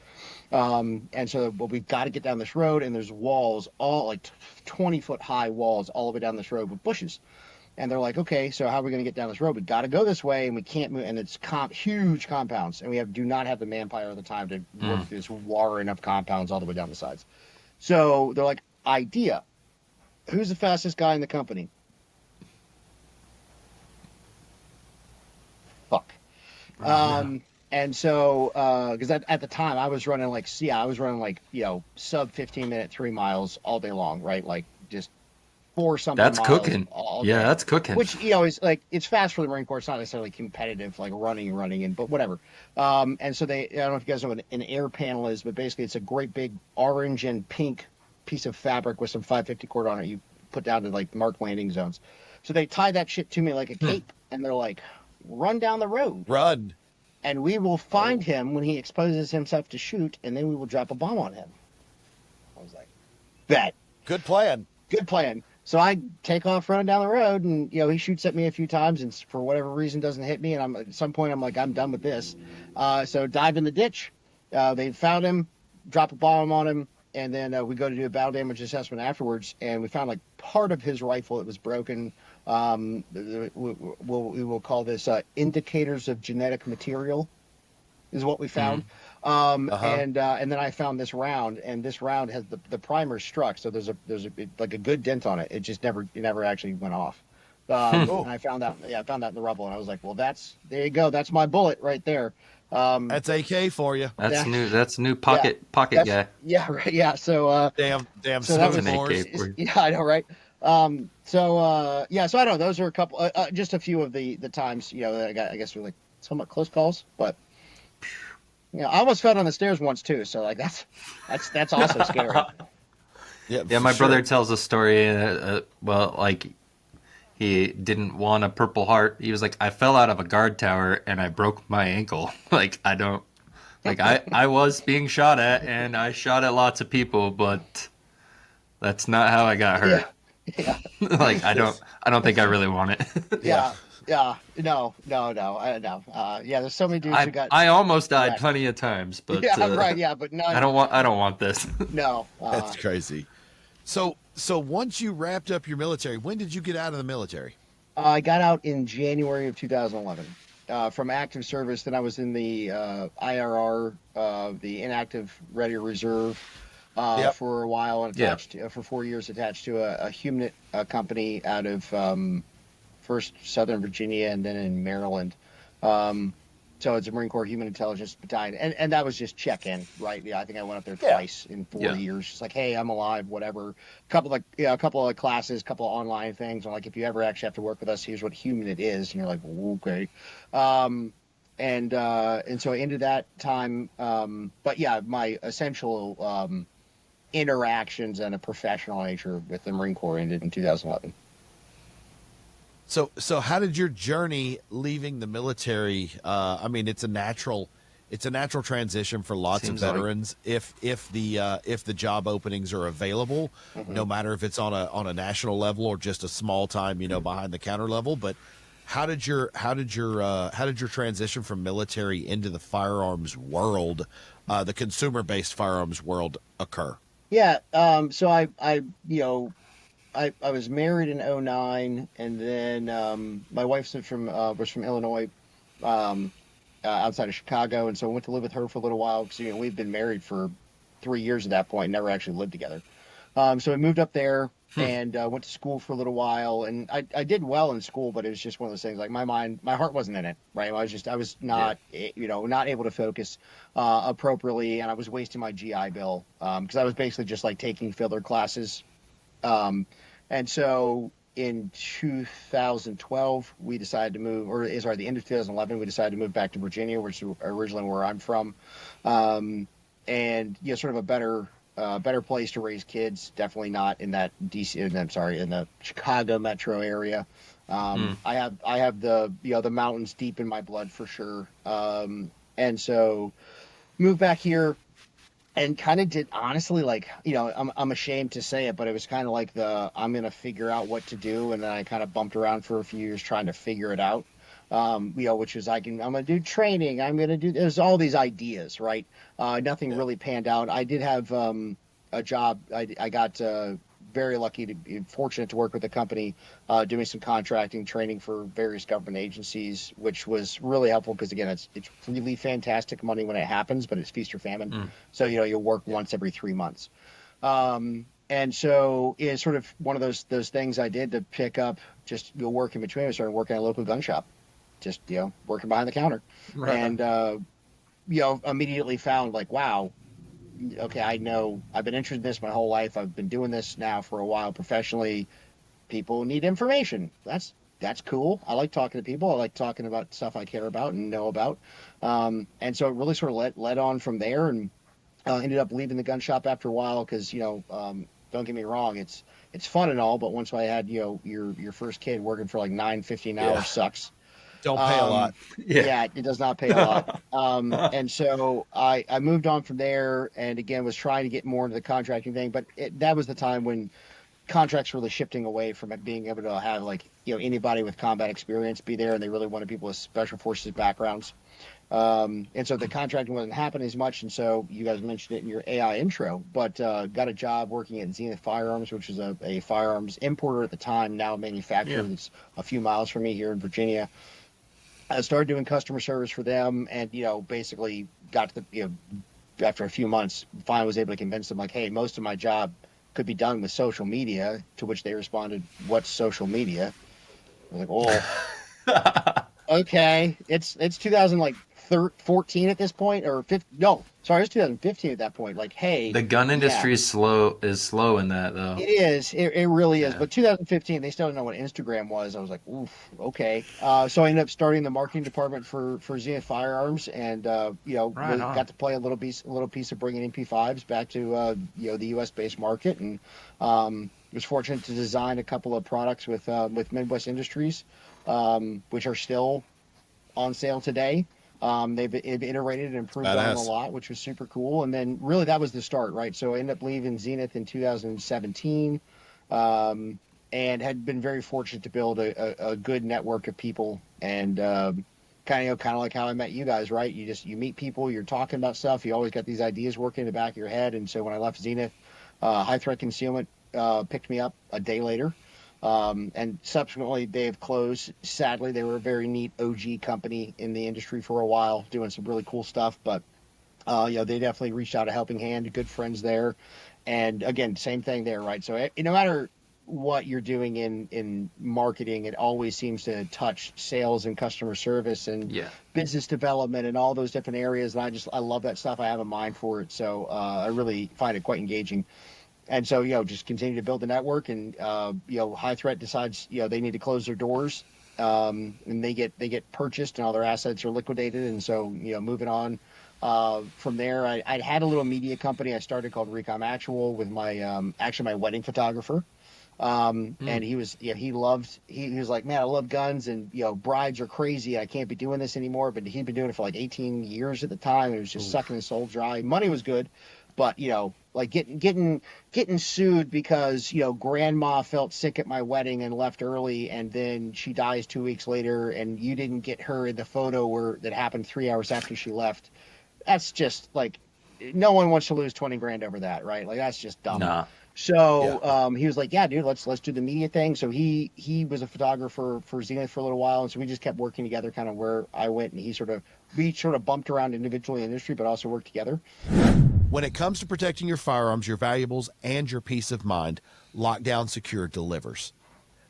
And so, well, we've got to get down this road, and there's walls, all like 20-foot high walls all the way down this road with bushes. And they're like, okay, so how are we going to get down this road? We got to go this way, and we can't move. And it's huge compounds, and we do not have the manpower at the time to work through this warring of compounds all the way down the sides. So they're like, idea. Who's the fastest guy in the company? Fuck. And so, because at the time I was running like sub 15-minute 3 miles all day long, right? Like just 4 something That's miles cooking. all Yeah, day. that's cooking. Which, is like, it's fast for the Marine Corps. It's not necessarily competitive, like running, but whatever. And so I don't know if you guys know what an air panel is, but basically it's a great big orange and pink piece of fabric with some 550 cord on it. You put down to like marked landing zones. So they tie that shit to me like a cape, and they're like, run down the road. Run. And we will find him when he exposes himself to shoot, and then we will drop a bomb on him. I was like, bet. Good plan. Good plan. So I take off running down the road, and he shoots at me a few times, and for whatever reason doesn't hit me. And at some point I'm like, I'm done with this. So dive in the ditch. They found him, drop a bomb on him, and then we go to do a battle damage assessment afterwards. And we found like part of his rifle that was broken. We will call this indicators of genetic material, is what we found. And then I found this round, and this round has the primer struck, so there's like a good dent on it. It just never actually went off. And I found that in the rubble, and I was like, well, there you go, that's my bullet right there. That's AK for you. That's new pocket guy. Yeah, right. Yeah. So Damn. so that was an AK for you. yeah, I know, right? So I don't know. Those are a couple, just a few of the times, that I guess were like somewhat close calls, but I almost fell down the stairs once too. So like that's also scary. Yeah, my brother tells a story. He didn't want a Purple Heart. He was like, I fell out of a guard tower and I broke my ankle. I was being shot at, and I shot at lots of people, but that's not how I got hurt. Yeah. I don't think I really want it. Yeah. No. I know. There's so many dudes who got. I almost died plenty of times, but right. Yeah, but no. I don't want this. No. That's crazy. So once you wrapped up your military, when did you get out of the military? I got out in January of 2011 from active service. Then I was in the IRR, the inactive ready reserve, for a while, and attached for 4 years, attached to a human company out of first Southern Virginia and then in Maryland. So it's a Marine Corps Human Intelligence Battalion, and that was just check-in, right? Yeah, I think I went up there twice in 4 years. It's like, hey, I'm alive, whatever. A couple of classes, a couple of online things. I'm like, if you ever actually have to work with us, here's what human it is, and you're like, okay. And so I ended that time. But yeah, my essential interactions on a professional nature with the Marine Corps ended in 2011. So how did your journey leaving the military? It's a natural transition for lots of veterans. If the job openings are available, no matter if it's on a national level or just a small time, behind the counter level. But how did your transition from military into the firearms world, the consumer based firearms world, occur? Yeah. So I was married in 2009, and then my wife was from Illinois, outside of Chicago, and so I went to live with her for a little while because we've been married for 3 years at that point, never actually lived together. So we moved up there, and went to school for a little while, and I did well in school, but it was just one of those things, like my heart wasn't in it, right? I was Yeah. not, not able to focus appropriately, and I was wasting my GI Bill, because I was basically just like taking filler classes. And so in 2012, we decided to move, sorry, the end of 2011, we decided to move back to Virginia, which is originally where I'm from. And sort of a better place to raise kids. Definitely not in that DC. I'm sorry, in the Chicago metro area. Mm. I have the mountains deep in my blood for sure. And so moved back here and kind of did, honestly, like, I'm ashamed to say it, but it was kind of like I'm gonna figure out what to do, and then I kind of bumped around for a few years trying to figure it out. Which was, I'm gonna do training, I'm gonna do, there's all these ideas, right? Nothing really panned out. I did have a job. I got very lucky to be fortunate to work with a company doing some contracting training for various government agencies, which was really helpful because, again, it's really fantastic money when it happens, but it's feast or famine. Mm. So you'll work once every 3 months. And so it's sort of one of those things I did to pick up, just work in between. I started working at a local gun shop, just working behind the counter, Right. and immediately found, like, wow, okay, I know I've been interested in this my whole life. I've been doing this now for a while professionally. People need information. That's cool. I like talking to people. I like talking about stuff I care about and know about. And so it really sort of led on from there, and ended up leaving the gun shop after a while because, don't get me wrong, it's fun and all, but once I had, your first kid, working for like 9, 15 hours sucks. Don't pay a lot. Yeah, it does not pay a lot. And so I moved on from there, and again was trying to get more into the contracting thing, but that was the time when contracts were really shifting away from it being able to have, like, anybody with combat experience be there, and they really wanted people with special forces backgrounds. And so the contracting wasn't happening as much, and so you guys mentioned it in your AI intro, but got a job working at Zenith Firearms, which is a firearms importer at the time, now a manufacturer that's a few miles from me here in Virginia. I started doing customer service for them, and basically got to the after a few months, finally was able to convince them, like, hey, most of my job could be done with social media. To which they responded, "What's social media?" I was like, "Oh, okay." It's 2014 at this point, or 15, no, sorry, it's 2015 at that point. Like, hey, The gun industry is slow in that though. it is. It really is. Yeah. But 2015, they still didn't know what Instagram was. I was like, oof, okay. So I ended up starting the marketing department for Zenith Firearms, and Right on. got to play a little piece of bringing MP5s back to the U.S. based market, and was fortunate to design a couple of products with Midwest Industries, which are still on sale today. They've iterated and improved on them a Badass. lot, which was super cool. And then really that was the start, right? So I ended up leaving Zenith in 2017, and had been very fortunate to build a good network of people, and kind of like how I met you guys, right? You meet people, you're talking about stuff, you always got these ideas working in the back of your head. And so when I left Zenith, High Threat Concealment picked me up a day later. And subsequently they've closed. Sadly, they were a very neat OG company in the industry for a while, doing some really cool stuff. But they definitely reached out a helping hand. Good friends there, and again, same thing there, right? So no matter what you're doing in marketing, it always seems to touch sales and customer service and Yeah. business development and all those different areas. And I love that stuff. I have a mind for it, so I really find it quite engaging. And so, just continue to build the network, and High Threat decides they need to close their doors, and they get purchased, and all their assets are liquidated. And so, moving on from there, I had a little media company I started called Recom Actual with my actually my wedding photographer. And he was he was like, man, I love guns, and brides are crazy. I can't be doing this anymore. But he'd been doing it for like 18 years at the time. It was just sucking his soul dry. Money was good, but like getting sued because grandma felt sick at my wedding and left early, and then she dies 2 weeks later, and you didn't get her in the photo that happened 3 hours after she left. That's just like, no one wants to lose 20 grand over that, right? Like, that's just dumb. Nah. So he was like, yeah, dude, let's do the media thing. So he was a photographer for Zenith for a little while, and so we just kept working together, kind of where I went, and we sort of bumped around individually in the industry, but also worked together. When it comes to protecting your firearms, your valuables, and your peace of mind, Lockdown Secure delivers.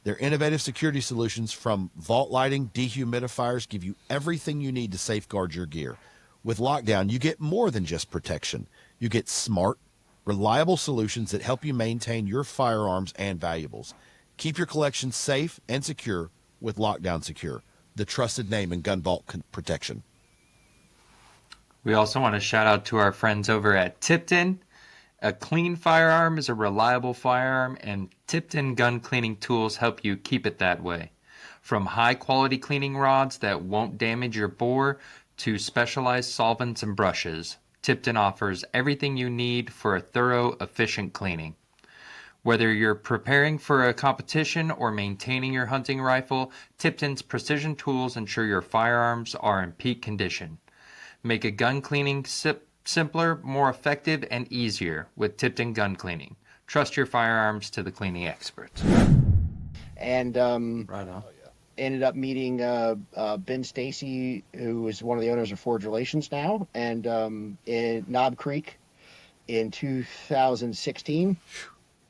Their innovative security solutions from vault lighting, dehumidifiers give you everything you need to safeguard your gear. With Lockdown, you get more than just protection. You get smart, reliable solutions that help you maintain your firearms and valuables. Keep your collection safe and secure with Lockdown Secure, the trusted name in gun vault protection. We also want to shout out to our friends over at Tipton. A clean firearm is a reliable firearm, and Tipton gun cleaning tools help you keep it that way. From high-quality cleaning rods that won't damage your bore to specialized solvents and brushes, Tipton offers everything you need for a thorough, efficient cleaning. Whether you're preparing for a competition or maintaining your hunting rifle, Tipton's precision tools ensure your firearms are in peak condition. Make a gun cleaning simpler, more effective, and easier with Tipton gun cleaning. Trust your firearms to the cleaning experts. And Right on. ended up meeting Ben Stacy, who is one of the owners of Forge Relations now, and in Knob Creek in 2016.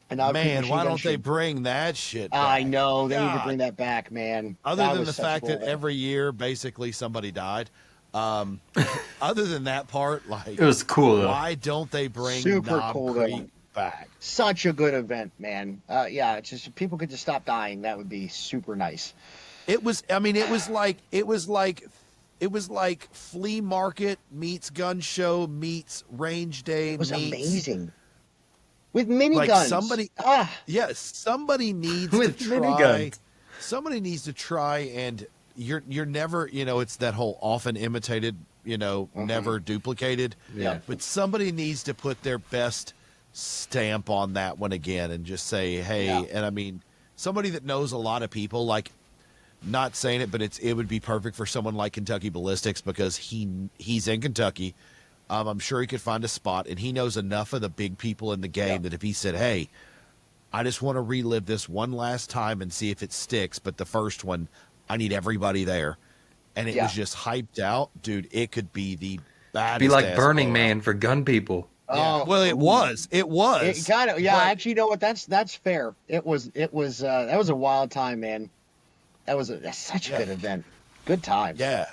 And Knob Creek Man, Machine why Gun don't they Show. bring that shit back? I know they need to God. bring that back, man. Other That than was the such a fact cool that event. every year, basically, somebody died. Other than that part, like, It was cool, though. why don't they bring Super Knob cool, Creek though. back? Such a good event, man. Yeah, it's just if people could just stop dying. That would be super nice. It was. I mean, it was like flea market meets gun show meets range day. It was meets, amazing. With miniguns. Like somebody, Ah, yes, somebody needs to With try. miniguns. Somebody needs to try, and you're never, it's that whole often imitated, never duplicated. Yeah. But somebody needs to put their best stamp on that one again and just say, hey, Yeah. and I mean, somebody that knows a lot of people, like, not saying it, but it would be perfect for someone like Kentucky Ballistics because he's in Kentucky. I'm sure he could find a spot, and he knows enough of the big people in the game that if he said, hey, I just want to relive this one last time and see if it sticks, but the first one, I need everybody there. And it was just hyped out. Dude, it could be the baddest. Be like ass Burning blowout. Man for gun people. Yeah. Oh, Well, it was. It was. it kind of. Yeah, But- actually, you know what? That's fair. It was. That was a wild time, man. That's such a good event. Good times. Yeah.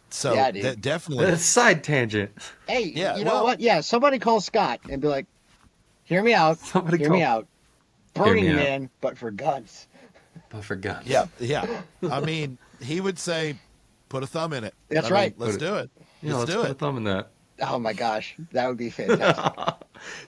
So Yeah, dude. that definitely. That's a side tangent. Hey, Yeah, you know well- what? Yeah, somebody call Scott and be like, "Hear me out. Somebody Hear me call- out. Burning me out. Man, but for guns." But for guns. Yeah. I mean, he would say, put a thumb in it. That's I mean, right. let's do it. Yeah, Let's let's do put a it. thumb in that. Oh my gosh, that would be fantastic.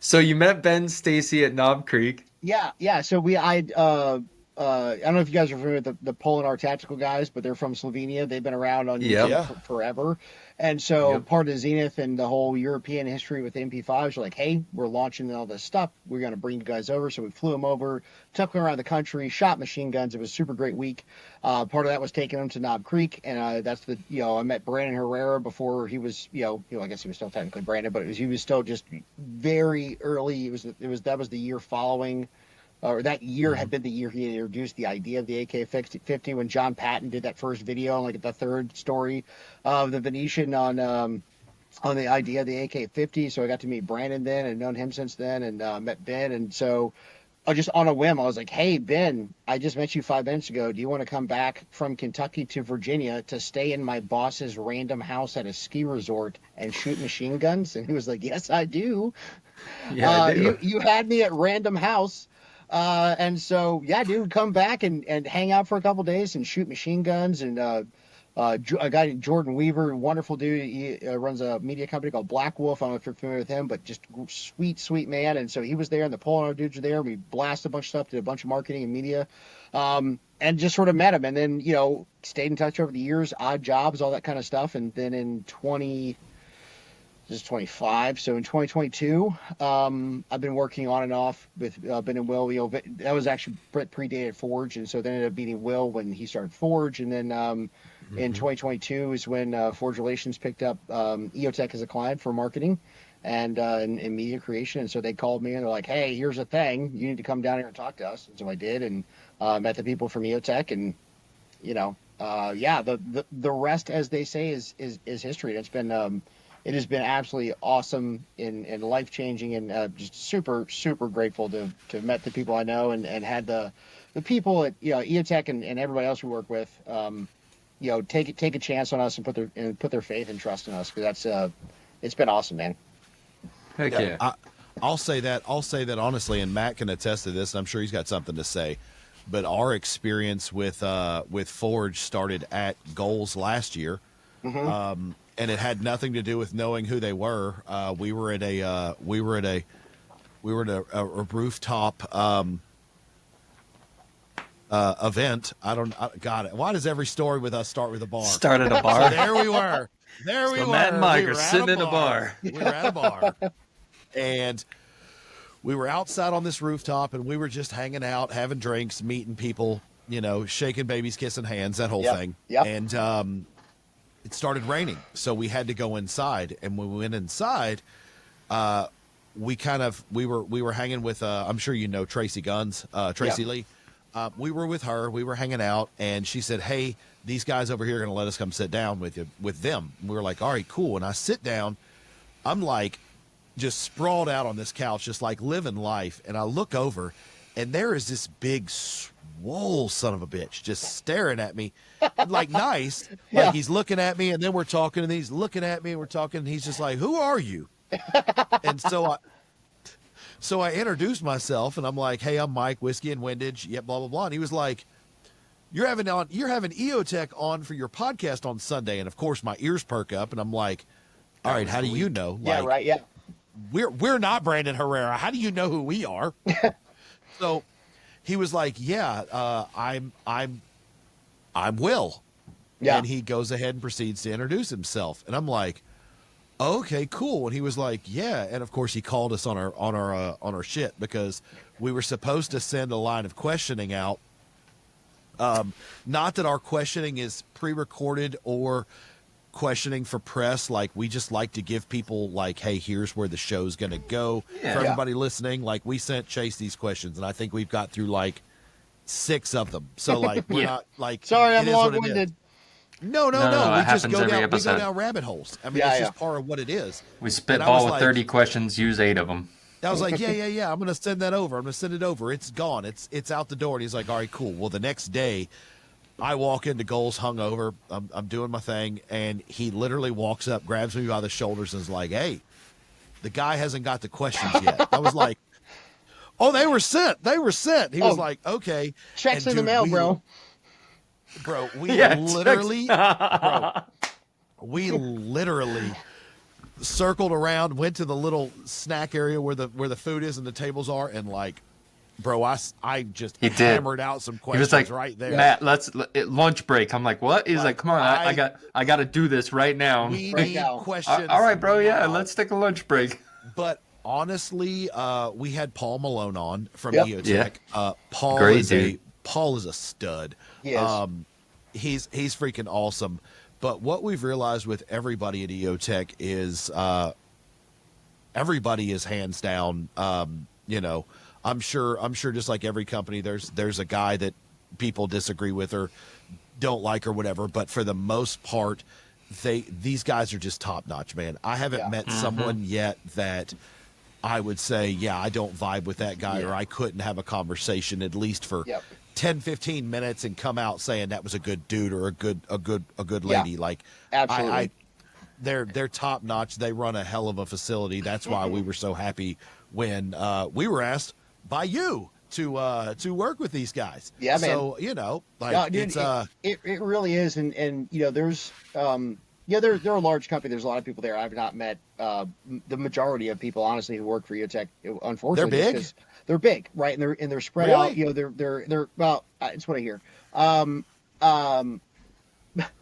So you met Ben Stacy at Knob Creek. Yeah. So I don't know if you guys are familiar with the Polinar Tactical guys, but they're from Slovenia. They've been around on Yep. YouTube Yeah. forever. And so Yep. part of Zenith and the whole European history with MP5s are like, hey, we're launching all this stuff. We're going to bring you guys over. So we flew them over, took them around the country, shot machine guns. It was a super great week. Part of that was taking them to Knob Creek. And that's I met Brandon Herrera before he was, I guess he was still technically Brandon, but he was still just very early. That was the year following. Or that year had been the year he introduced the idea of the AK-50 when John Patton did that first video, like the third story of the Venetian on the idea of the AK-50. So I got to meet Brandon then and known him since then, and met Ben. And so just on a whim, I was like, hey, Ben, I just met you 5 minutes ago. Do you want to come back from Kentucky to Virginia to stay in my boss's random house at a ski resort and shoot machine guns? And he was like, yes, I do. Yeah, I do. You had me at random house. And so, yeah, dude, come back and hang out for a couple days and shoot machine guns. And a guy named Jordan Weaver, wonderful dude. He runs a media company called Black Wolf. I don't know if you're familiar with him, but just sweet man. And so he was there, and the Polar dudes were there. We blasted a bunch of stuff, did a bunch of marketing and media, and just sort of met him. And then, stayed in touch over the years, odd jobs, all that kind of stuff. And then in 25. So in 2022, I've been working on and off with Ben and Will. That was actually predated Forge, and so then ended up meeting Will when he started Forge, and then in 2022 is when Forge Relations picked up EOTech as a client for marketing and in media creation, and so they called me and they're like, "Hey, here's a thing. You need to come down here and talk to us." And so I did, and met the people from EOTech, and the rest, as they say, is history. And it has been absolutely awesome and life changing, and just super super grateful to have met the people I know, and had the people at EOTech and everybody else we work with, take a chance on us and put their faith and trust in us, because that's it's been awesome, man. Heck yeah. I'll say that honestly, and Matt can attest to this. And I'm sure he's got something to say. But our experience with Forge started at Goals last year, and it had nothing to do with knowing who they were. We were at a rooftop event. Got it. Why does every story with us start with a bar? Start at a bar. So there we were. So Matt and Mike are sitting in a bar. We were at a bar. And we were outside on this rooftop, and we were just hanging out, having drinks, meeting people, shaking babies, kissing hands, that whole thing. Yep. And it started raining, so we had to go inside. And when we went inside, we were hanging with I'm sure you know Tracy Guns, Tracy Lee. We were with her. We were hanging out, and she said, "Hey, these guys over here are going to let us come sit down with them." And we were like, "All right, cool." And I sit down. I'm like, just sprawled out on this couch, just like living life. And I look over, and there is this big swole son of a bitch just staring at me, like nice, like he's looking at me, and then we're talking, and he's looking at me, and we're talking, and he's just like, "Who are you?" And so I introduced myself, and I'm like, "Hey, I'm Mike, Whiskey and Windage, yeah, blah blah blah." And he was like, "You're having EOTech on for your podcast on Sunday," and of course my ears perk up, and I'm like, "All right, how do you know?" Yeah, like, right, yeah. We're not Brandon Herrera. How do you know who we are? So he was like, "Yeah, I'm Will." Yeah. And he goes ahead and proceeds to introduce himself, and I'm like, "Okay, cool." And he was like, "Yeah," and of course he called us on our shit, because we were supposed to send a line of questioning out. Not that our questioning is pre-recorded or questioning for press. Like, we just like to give people, like, hey, here's where the show's going to go for everybody listening. Like, we sent Chase these questions, and I think we've got through like 6 of them. So like, we're not like, sorry, I'm long-winded. No. We just go down rabbit holes. I mean, it's just part of what it is. We spitball with 30 questions, use 8 of them. I was like, yeah. I'm going to send that over. I'm going to send it over. It's gone. It's out the door. And he's like, all right, cool. Well, the next day I walk into Goals hungover. I'm doing my thing. And he literally walks up, grabs me by the shoulders, and is like, hey, the guy hasn't got the questions yet. I was like, oh, they were sent. He was like, okay. Checks in the mail, bro. Bro, we literally circled around, went to the little snack area where the food is and the tables are, and like, bro, I just hammered out some questions. He was like, right there. Matt, let's lunch break. I'm like, what? He's like, come on, I got to do this right now. We need questions. All right, bro. Yeah, let's take a lunch break. But honestly, we had Paul Malone on from EOTech. Yeah. Paul is a stud. He is. He's freaking awesome. But what we've realized with everybody at EOTech is everybody is hands down. I'm sure just like every company, there's a guy that people disagree with or don't like or whatever. But for the most part, these guys are just top notch, man. I haven't met someone yet that I would say, yeah, I don't vibe with that guy, or I couldn't have a conversation at least for 10, 15 minutes and come out saying that was a good dude or a good lady. Yeah, like, absolutely. They're top notch. They run a hell of a facility. That's why we were so happy when we were asked by you to work with these guys. Yeah, man. So, like, dude, it really is. And there's, they're a large company. There's a lot of people there. I've not met the majority of people, honestly, who work for EOTech. Unfortunately, they're big. They're big, right? And they're spread out. They're well. It's what I hear.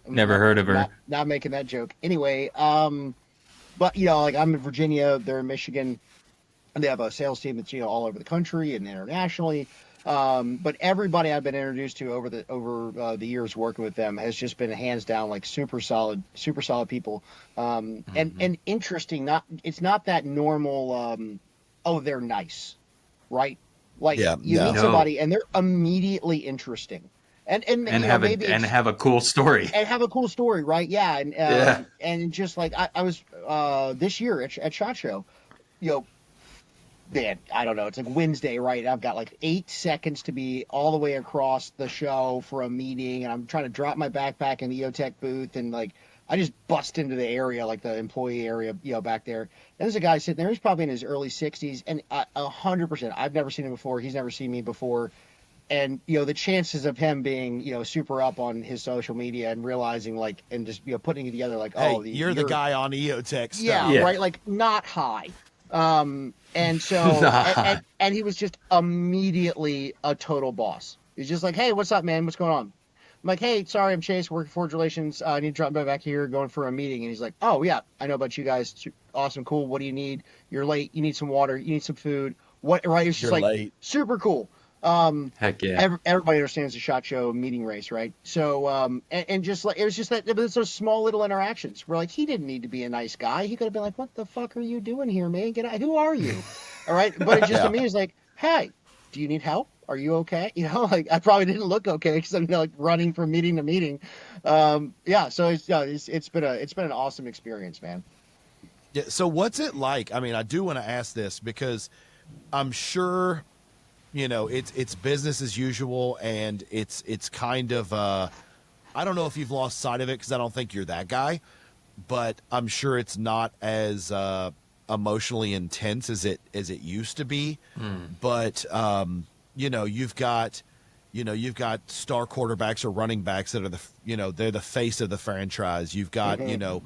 Never heard of her. Not making that joke. Anyway, but like, I'm in Virginia. They're in Michigan, and they have a sales team that's all over the country and internationally. But everybody I've been introduced to over the years working with them has just been hands down like super solid people. And interesting. It's not that normal. Oh, they're nice, right? Like, you meet somebody and they're immediately interesting. and you know, maybe it's have a cool story. and have a cool story, right? Yeah, Yeah. and just like I was this year at SHOT Show, you know, man, I don't know. It's like Wednesday, right? I've got like 8 seconds to be all the way across the show for a meeting, and I'm trying to drop my backpack in the EOTech booth, and like I just bust into the area, like the employee area, you know, back there. And there's a guy sitting there. He's probably in his early 60s, and 100%. I've never seen him before. He's never seen me before. And you know, the chances of him being, you know, super up on his social media and realizing like, and just, you know, putting it together like, Hey, oh, you're the guy on EOTech stuff. yeah, Yeah. right, like not high. And so Nah. and he was just immediately a total boss. He's just like, hey, what's up, man? What's going on? I'm like, hey, sorry, I'm Chase, working for Forge Relations. I need to drop by back here, going for a meeting. And he's like, oh yeah, I know about you guys. Awesome, cool. What do you need? You're late. You need some water. You need some food. What? Right? It's just You're like late. super cool. Heck yeah. Everybody understands the SHOT Show meeting race, right? So, and just like, it was just that, it was those small little interactions where like, he didn't need to be a nice guy. He could have been like, what the fuck are you doing here, man? Get out. Who are you? All right. But it just, to me, is like, hey, do you need help? Are you okay? You know, like I probably didn't look okay because I'm like running from meeting to meeting. Yeah. So it's been an awesome experience, man. Yeah. So what's it like? I mean, I do want to ask this because I'm sure, you know, it's business as usual, and it's kind of I don't know if you've lost sight of it because I don't think you're that guy, but I'm sure it's not as emotionally intense as it used to be. But you know, you've got star quarterbacks or running backs that are they're the face of the franchise. You've got you know,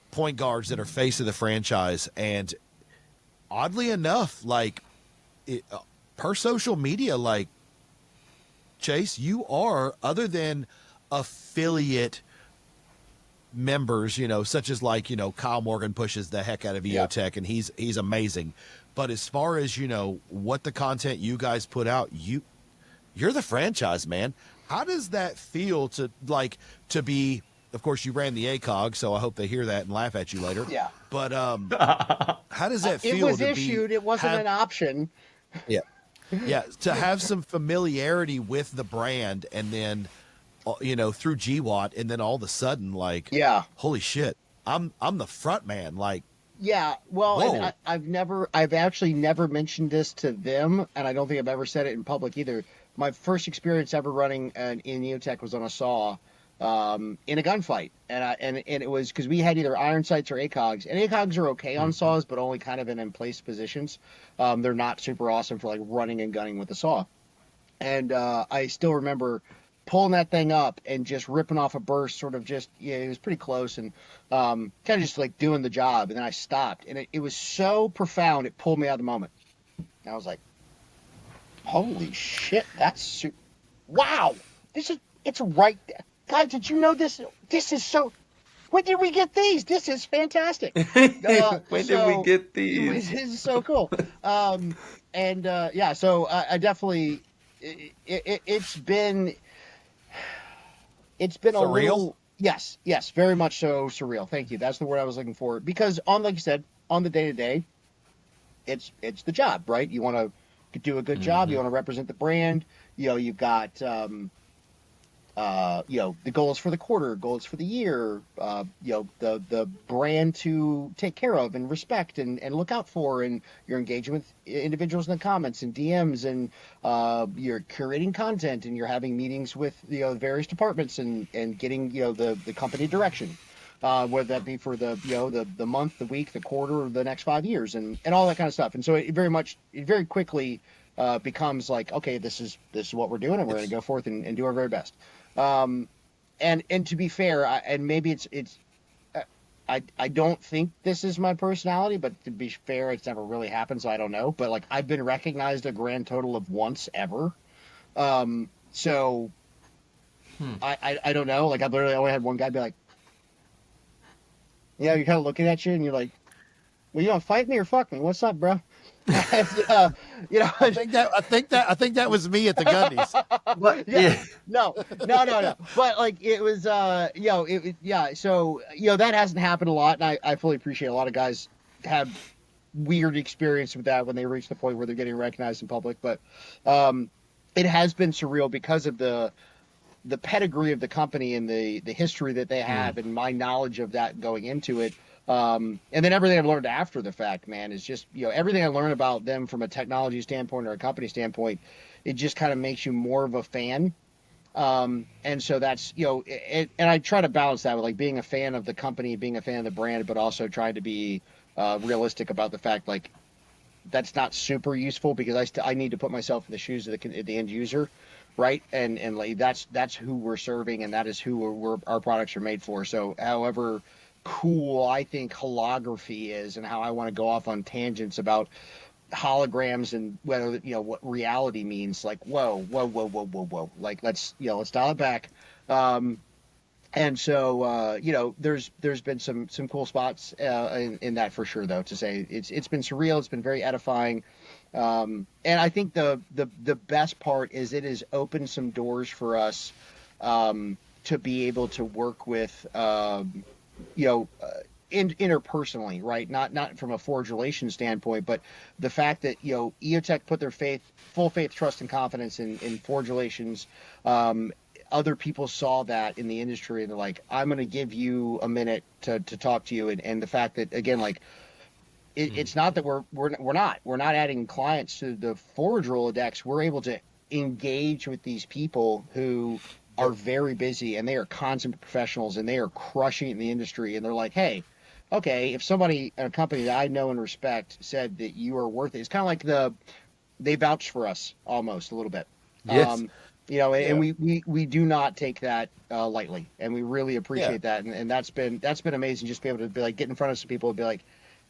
point guards that are face of the franchise, and oddly enough, like per social media, like Chase, you are, other than affiliate members, you know, such as like, you know, Kyle Morgan pushes the heck out of EOTech, and he's amazing. But as far as, you know, what the content you guys put out, you're the franchise, man. How does that feel to be, of course, you ran the ACOG, so I hope they hear that and laugh at you later. Yeah. But how does that feel? It was issued. It wasn't an option. Yeah. Yeah, to have some familiarity with the brand, and then, you know, through GWAT, and then all of a sudden, like, Yeah. holy shit, I'm the front man. Like, Yeah, well, Whoa. and I've actually never mentioned this to them, and I don't think I've ever said it in public either. My first experience ever running in EOTech was on a saw, in a gunfight, and it was because we had either iron sights or ACOGs, and ACOGs are okay on saws, but only kind of in place positions. They're not super awesome for like running and gunning with a saw. And I still remember pulling that thing up and just ripping off a burst, sort of just, yeah, it was pretty close, and kind of just like doing the job. And then I stopped, and it was so profound, it pulled me out of the moment. And I was like, holy shit, wow, it's right there. Guys, did you know this? This is so, when did we get these? This is fantastic. When did we get these? This is so cool. Yeah, so I definitely, it's been a Surreal? little, yes, very much so surreal. Thank you. That's the word I was looking for. Because like you said, on the day to day, it's the job, right? You want to do a good job. You want to represent the brand. You know, you've got, you know, the goals for the quarter, goals for the year, you know, the brand to take care of and respect and look out for, and you're engaging with individuals in the comments and DMs, and you're curating content, and you're having meetings with, you know, various departments, and getting, you know, the company direction, whether that be for the, you know, the month, the week, the quarter, or the next 5 years, and all that kind of stuff. And so it very quickly becomes like, okay, this is what we're doing, and we're going to go forth and do our very best. And to be fair, and maybe I don't think this is my personality, but to be fair, it's never really happened, so I don't know. But like, I've been recognized a grand total of once ever. So I don't know. Like, I literally only had one guy be like, yeah, you're kind of looking at you, and you're like, well, you gonna fight me or fuck me? What's up, bro? And, you know, I think that was me at the Gundies. What? yeah. No. But like, it was, you know, yeah. So, you know, that hasn't happened a lot, and I fully appreciate a lot of guys have weird experience with that when they reach the point where they're getting recognized in public. But it has been surreal because of the the pedigree of the company and the history that they have and my knowledge of that going into it. And then everything I've learned after the fact, man, is just, everything I learned about them from a technology standpoint or a company standpoint, it just kind of makes you more of a fan. And so that's, and I try to balance that with like being a fan of the company, being a fan of the brand, but also trying to be realistic about the fact, like, that's not super useful because I need to put myself in the shoes of the end user, right? And like that's who we're serving, and that is who our products are made for. So, however cool I think holography is, and how I want to go off on tangents about holograms and whether what reality means, like whoa, like let's dial it back. And so, there's been some cool spots in that for sure, though, to say it's been surreal. It's been very edifying. And I think the best part is it has opened some doors for us to be able to work with, interpersonally, right? Not from a forged relation standpoint, but the fact that, EOTech put their full faith, trust, and confidence in forged relations. Other people saw that in the industry, and they're like, I'm going to give you a minute to talk to you. And the fact that, again, like, it's not that we're not adding clients to the Forge Rolodex. We're able to engage with these people who are very busy, and they are consummate professionals, and they are crushing it in the industry. And they're like, hey, okay, if somebody at a company that I know and respect said that you are worth it, it's kind of like they vouch for us almost a little bit. Yes. And we do not take that lightly, and we really appreciate that, and that's been amazing, just to be able to be like, get in front of some people and be like,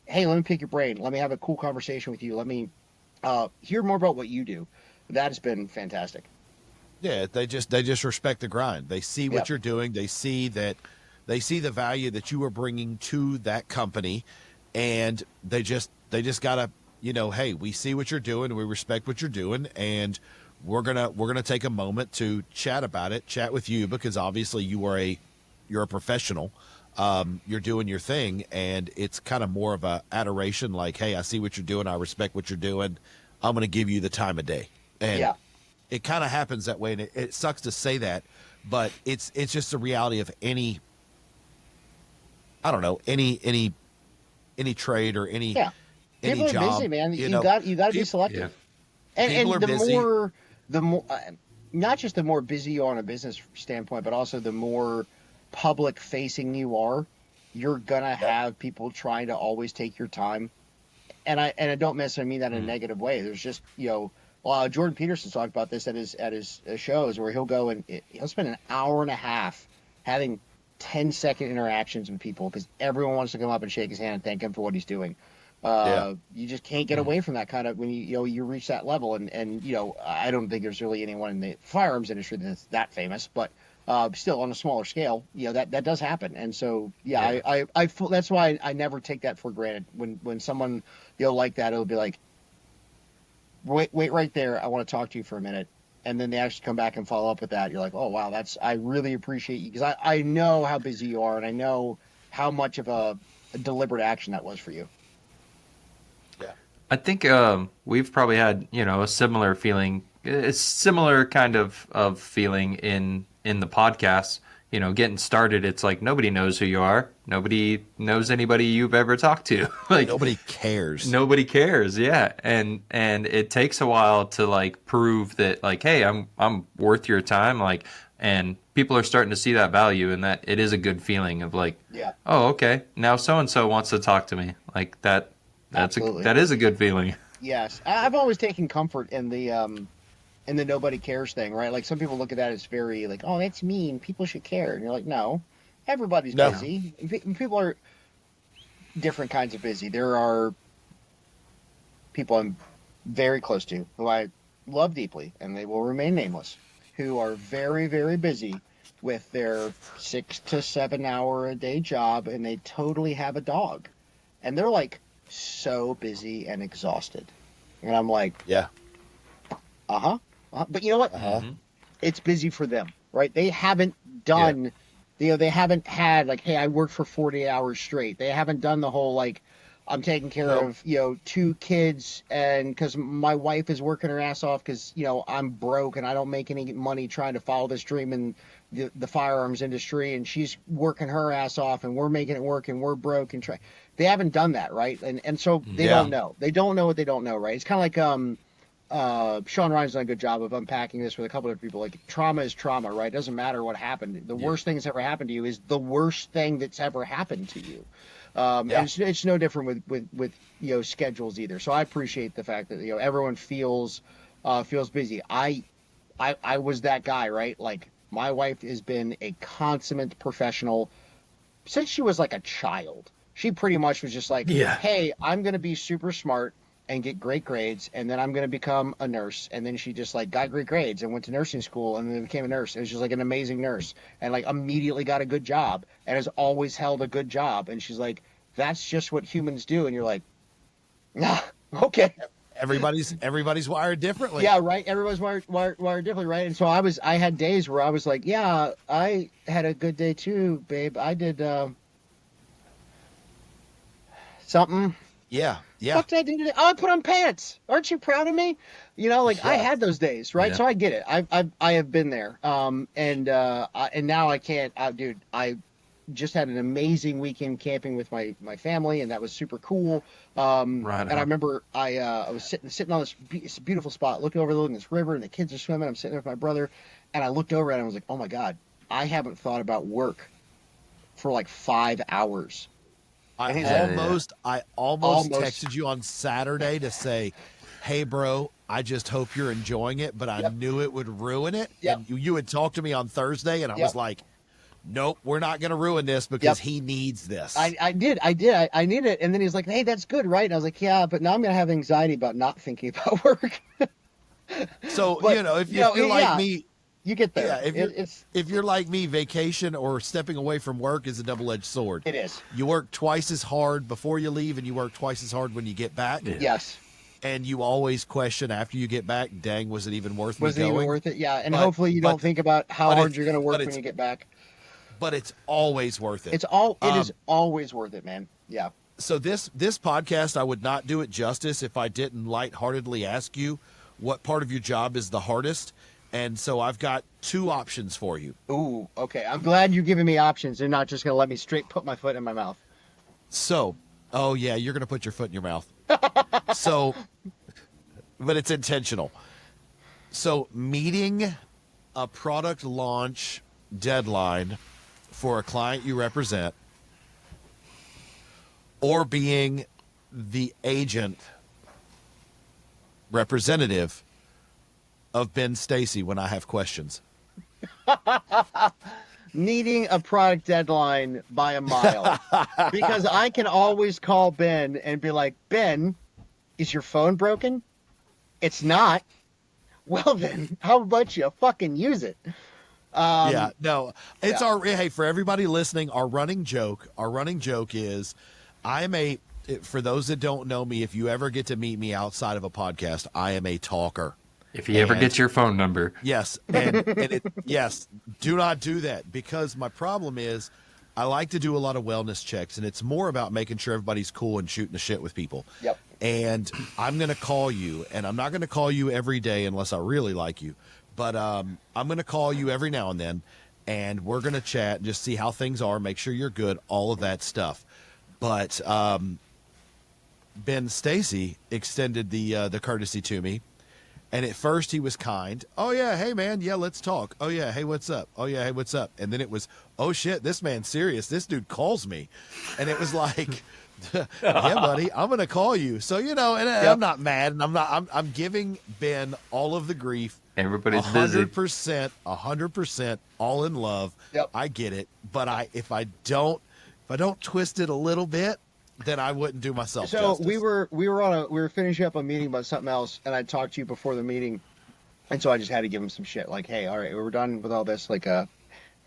hey, let me pick your brain, let me have a cool conversation with you, let me hear more about what you do. That has been fantastic. Yeah, they just respect the grind. They see what you're doing. They see the value that you are bringing to that company, and they just gotta, hey, we see what you're doing, we respect what you're doing, and we're gonna take a moment to chat about it, chat with you, because obviously you're a professional. You're doing your thing, and it's kind of more of a adoration, like, hey, I see what you're doing, I respect what you're doing, I'm gonna give you the time of day. And it kind of happens that way, and it sucks to say that, but it's just the reality of any, I don't know, any trade or any people job. Are busy, man. You got to be selective. And the more not just the more busy you are on a business standpoint, but also the more public facing you are, you're gonna have people trying to always take your time. And I don't necessarily mean that in a negative way. There's just, Jordan Peterson talked about this at his shows, where he'll go and he'll spend an hour and a half having 10-second interactions with people because everyone wants to come up and shake his hand and thank him for what he's doing. You just can't get away from that kind of when you reach that level, and I don't think there's really anyone in the firearms industry that's that famous, but still on a smaller scale, that does happen. And so I that's why I never take that for granted. When someone like that, it'll be like, wait right there, I want to talk to you for a minute, and then they actually come back and follow up with that. You're like, oh wow, I really appreciate you, because I know how busy you are, and I know how much of a deliberate action that was for you. I think we've probably had a similar feeling, a similar kind of feeling in the podcast. Getting started, it's like nobody knows who you are. Nobody knows anybody you've ever talked to. Like nobody cares. Nobody cares. Yeah, and it takes a while to like prove that, like, hey, I'm worth your time. Like, and people are starting to see that value, and that it is a good feeling of like, oh, okay, now so and so wants to talk to me. Like that. That is a good feeling. Yes, I've always taken comfort in the nobody cares thing, right? Like some people look at that as very like, oh, that's mean, people should care, and you're like, no, everybody's busy. People are different kinds of busy. There are people I'm very close to who I love deeply, and they will remain nameless, who are very, very busy with their 6 to 7 hour a day job, and they totally have a dog, and they're like so busy and exhausted, and I'm like, but you know what, it's busy for them, right? They haven't done they haven't had like, hey, I worked for 40 hours straight. They haven't done the whole like, I'm taking care Well- of, 2 kids, and because my wife is working her ass off because, I'm broke and I don't make any money trying to follow this dream in the firearms industry, and she's working her ass off and we're making it work and we're broke and they haven't done that, right? And so they Yeah. don't know. They don't know what they don't know, right? It's kind of like Sean Ryan's done a good job of unpacking this with a couple of people. Like, trauma is trauma, right? It doesn't matter what happened. The worst thing that's ever happened to you is the worst thing that's ever happened to you. And it's no different with schedules either. So I appreciate the fact that everyone feels busy. I was that guy, right? Like, my wife has been a consummate professional since she was like a child. She pretty much was just like, hey, I'm gonna be super smart and get great grades, and then I'm gonna become a nurse. And then she just like got great grades and went to nursing school and then became a nurse. It was just like an amazing nurse, and like immediately got a good job and has always held a good job. And she's like, that's just what humans do. And you're like, nah, okay. Everybody's wired differently. Yeah, right. Everybody's wired differently, right? And so I had days where I was like, yeah, I had a good day too, babe. I did something. Yeah. What did I do today? Oh, I put on pants. Aren't you proud of me? I had those days, right? Yeah. So I get it. I have been there. And now I can't. Dude, I just had an amazing weekend camping with my family, and that was super cool. Right And on. I remember I was sitting on this beautiful spot, looking overlooking this river, and the kids are swimming. I'm sitting there with my brother, and I looked over at him and I was like, oh my God, I haven't thought about work for like 5 hours. I almost texted you on Saturday to say, hey, bro, I just hope you're enjoying it, but I knew it would ruin it. Yep. And you had talked to me on Thursday, and I was like, nope, we're not going to ruin this because he needs this. I did. I need it. And then he's like, hey, that's good, right? And I was like, yeah, but now I'm going to have anxiety about not thinking about work. So, But, if you're like me, you get there. Yeah, if you're like me, vacation or stepping away from work is a double-edged sword. It is. You work twice as hard before you leave, and you work twice as hard when you get back. Yeah. Yes. And you always question after you get back, dang, was it even worth Was me it going? even worth it? Yeah. And But- hopefully you but- don't think about how but hard it's- you're going to work but when it's- you get back. But it's always worth it. It is always worth it, man. Yeah. So this podcast, I would not do it justice if I didn't lightheartedly ask you what part of your job is the hardest. And so I've got 2 options for you. Ooh, okay. I'm glad you're giving me options. They're not just going to let me straight put my foot in my mouth. So, oh yeah, you're going to put your foot in your mouth. So, but it's intentional. So meeting a product launch deadline for a client you represent, or being the agent representative of Ben Stacy when I have questions. Needing a product deadline by a mile. Because I can always call Ben and be like, Ben, is your phone broken? It's not. Well then, how about you fucking use it? No, it's hey, for everybody listening, our running joke is for those that don't know me, if you ever get to meet me outside of a podcast, I am a talker. If he ever gets your phone number. Yes. Yes, do not do that, because my problem is I like to do a lot of wellness checks, and it's more about making sure everybody's cool and shooting the shit with people. Yep. And I'm going to call you, and I'm not going to call you every day unless I really like you. But I'm going to call you every now and then, and we're going to chat and just see how things are, make sure you're good, all of that stuff. But Ben Stacy extended the courtesy to me, and at first he was kind. Oh, yeah, hey, man, yeah, let's talk. Oh, yeah, hey, what's up? Oh, yeah, hey, what's up? And then it was, oh, shit, this man's serious. This dude calls me. And it was like, yeah, buddy, I'm going to call you. So, and I'm not mad, and I'm giving Ben all of the grief. Everybody's busy. 100% all in love. Yep. I get it. But if I don't twist it a little bit, then I wouldn't do myself So justice. we were finishing up a meeting about something else, and I talked to you before the meeting, and so I just had to give him some shit. Like, hey, all right, we're done with all this. Like, hey,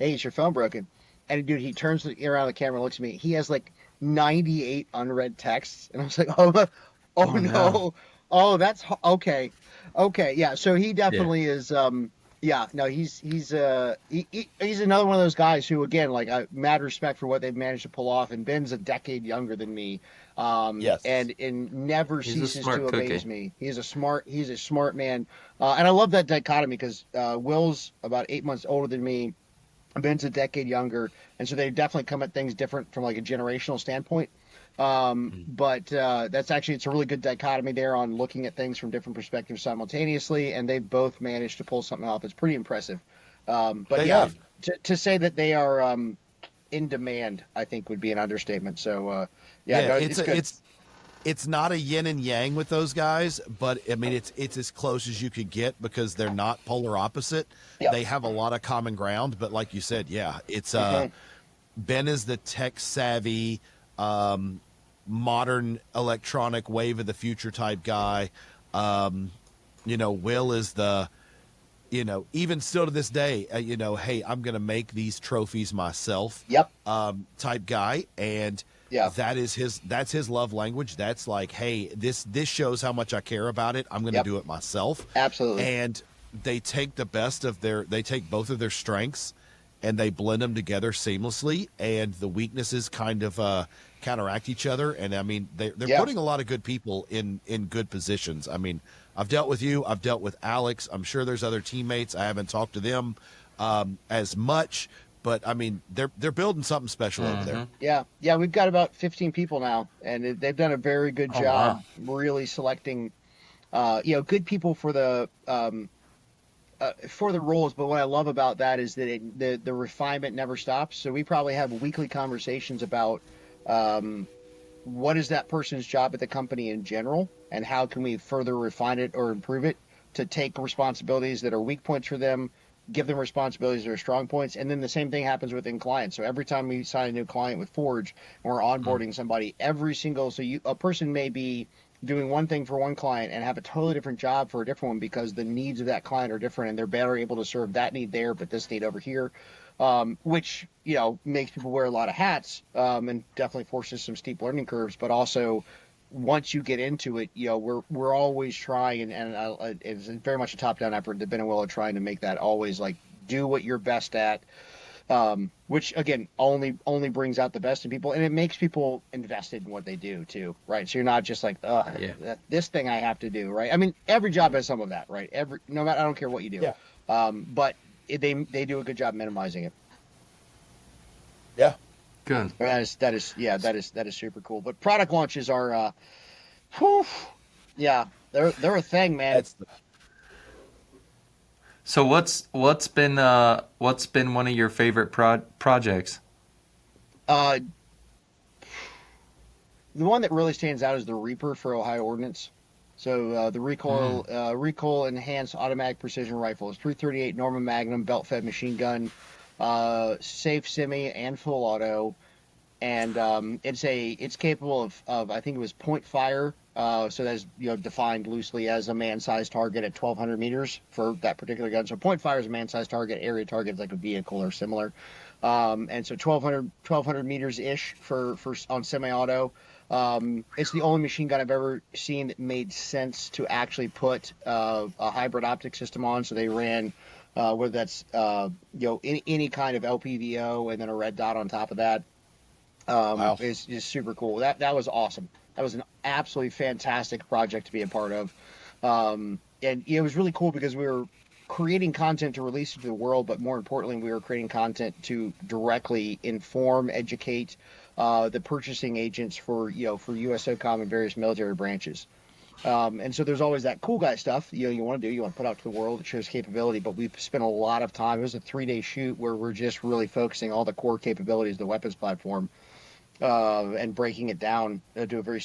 is your phone broken? And dude, he turns around the camera, and looks at me. He has like 98 unread texts, and I was like, oh no, oh that's okay, yeah. So he definitely is. Yeah, no, he's another one of those guys who, again, like, mad respect for what they've managed to pull off. And Ben's a decade younger than me, Yes. and never He's a ceases to smart amaze cookie. me. He's a smart man, and I love that dichotomy because Will's about 8 months older than me. Ben's a decade younger, and so they definitely come at things different from like a generational standpoint. But that's actually it's a really good dichotomy there on looking at things from different perspectives simultaneously, and they've both managed to pull something off. It's pretty impressive. But They yeah, have. to say that they are in demand, I think would be an understatement. So yeah, Yeah, no, it's it's good. it's not a yin and yang with those guys, but I mean it's as close as you could get because they're not polar opposite. Yep. They have a lot of common ground, but like you said, yeah, it's Mhm. Ben is the tech savvy, modern electronic wave of the future type guy. Will is the, even still to this day, hey, I'm going to make these trophies myself, Yep. type guy. And Yeah. that's his love language. That's like, hey, this shows how much I care about it. I'm going to Yep. do it myself. Absolutely. And they take they take both of their strengths and they blend them together seamlessly, and the weaknesses kind of counteract each other. And I mean, they're Yeah. putting a lot of good people in good positions. I mean, I've dealt with you, I've dealt with Alex. I'm sure there's other teammates. I haven't talked to them as much, but I mean, they're building something special over there. Yeah, yeah, we've got about 15 people now, and they've done a very good Oh job wow. really selecting, good people for the roles. But what I love about that is that the refinement never stops. So we probably have weekly conversations about um, what is that person's job at the company in general, and how can we further refine it or improve it to take responsibilities that are weak points for them, give them responsibilities that are strong points. And then the same thing happens within clients. So every time we sign a new client with Forge and we're onboarding somebody, a person may be doing one thing for one client and have a totally different job for a different one because the needs of that client are different and they're better able to serve that need there, but this need over here, which makes people wear a lot of hats, and definitely forces some steep learning curves. But also, once you get into it, we're always trying, and it's very much a top down effort that Ben and Will are trying to make that always like do what you're best at, which again only brings out the best in people, and it makes people invested in what they do too, right? So you're not just like, Yeah. this thing I have to do, right? I mean, every job has some of that, right? No matter, I don't care what you do, Yeah. but they do a good job minimizing it. Yeah. Good. That is super cool. But product launches are, whew, yeah, they're a thing, man. That's So what's been one of your favorite projects? Uh, the one that really stands out is the Reaper for Ohio Ordnance. So the recoil enhanced automatic precision rifle is 338 Norman Magnum belt fed machine gun, safe semi and full auto, and it's capable of I think it was point fire. So that's defined loosely as a man-sized target at 1,200 meters for that particular gun. So point fire is a man-sized target. Area target is like a vehicle or similar. And so 1,200 meters ish for on semi-auto. It's the only machine gun I've ever seen that made sense to actually put a hybrid optic system on. So they ran whether that's any kind of LPVO and then a red dot on top of that. wow. Is super cool. That was awesome. That was an absolutely fantastic project to be a part of. And it was really cool because we were creating content to release it to the world, but more importantly, we were creating content to directly inform, educate the purchasing agents for USOCOM and various military branches. And so there's always that cool guy stuff you want to do, you want to put out to the world. It shows capability, but we've spent a lot of time. It was a 3-day shoot where we're just really focusing all the core capabilities of the weapons platform, and breaking it down to a very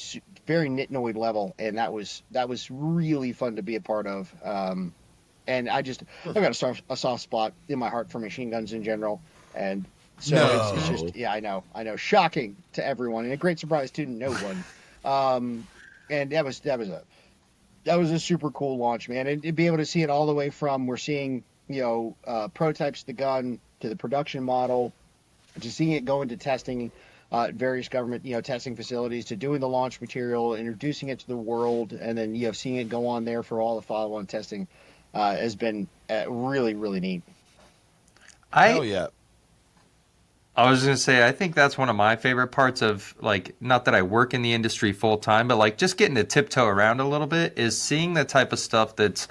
nitnoid level, and that was really fun to be a part of. And I've got a soft spot in my heart for machine guns in general, and so it's No. just I know, shocking to everyone, and a great surprise to no one. And that was a super cool launch, man, and to be able to see it all the way from we're seeing prototypes of the gun to the production model to seeing it go into testing at various government testing facilities to doing the launch material, introducing it to the world, and then seeing it go on there for all the follow-on testing. has been really, really neat. Hell I yeah. I was gonna say, I think that's one of my favorite parts of, like, not that I work in the industry full time, but like just getting to tiptoe around a little bit is seeing the type of stuff that's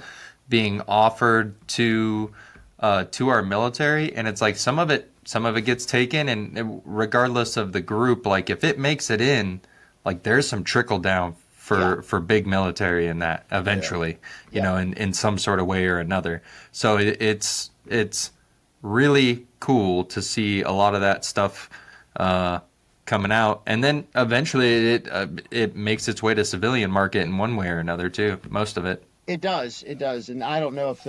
being offered to our military, and it's like some of it gets taken, and regardless of the group, like if it makes it in, like there's some trickle down Yeah. for big military in that Yeah. eventually, you Yeah. know, in some sort of way or another. So it's really cool to see a lot of that stuff uh, coming out, and then eventually it makes its way to civilian market in one way or another too. Most of it. It does, and I don't know if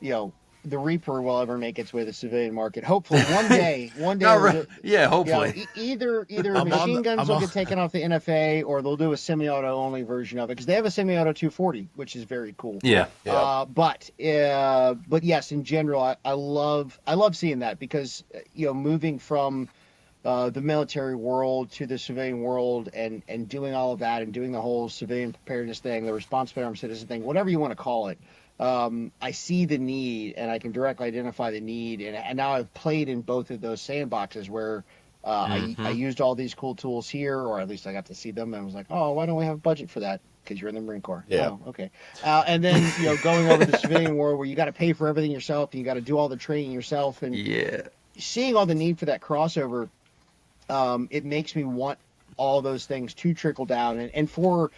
you know, the Reaper will ever make its way to the civilian market. Hopefully, one day, Not we'll right. Yeah, hopefully. either I'm on machine the, guns I'm will on, get taken off the NFA, or they'll do a semi-auto only version of it because they have a semi-auto 240, which is very cool. Yeah. yeah. But yes, in general, I love seeing that because moving from the military world to the civilian world and doing all of that and doing the whole civilian preparedness thing, the responsible armed citizen thing, whatever you want to call it. I see the need and I can directly identify the need. And now I've played in both of those sandboxes where I used all these cool tools here, or at least I got to see them and I was like, oh, why don't we have a budget for that? Because you're in the Marine Corps. Yeah. Oh, okay. And then, going over to the civilian world where you got to pay for everything yourself and you got to do all the training yourself, and Yeah. seeing all the need for that crossover, it makes me want all those things to trickle down and for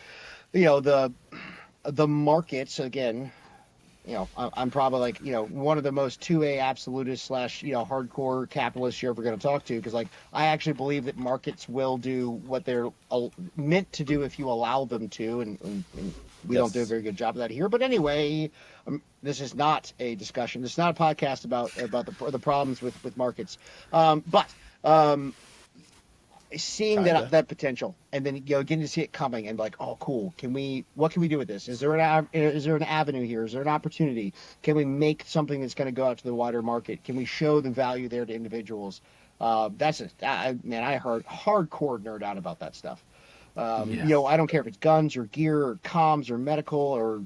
the markets again. I'm probably like one of the most 2A absolutist / hardcore capitalists you're ever going to talk to, because like I actually believe that markets will do what they're meant to do if you allow them to, and we don't do a very good job of that here. But anyway, this is not a discussion. This is not a podcast about the problems with markets, but seeing that potential, and then getting to see it coming, and like, oh, cool. What can we do with this? Is there an avenue here? Is there an opportunity? Can we make something that's going to go out to the wider market? Can we show the value there to individuals? I hardcore nerd out about that stuff. I don't care if it's guns or gear or comms or medical or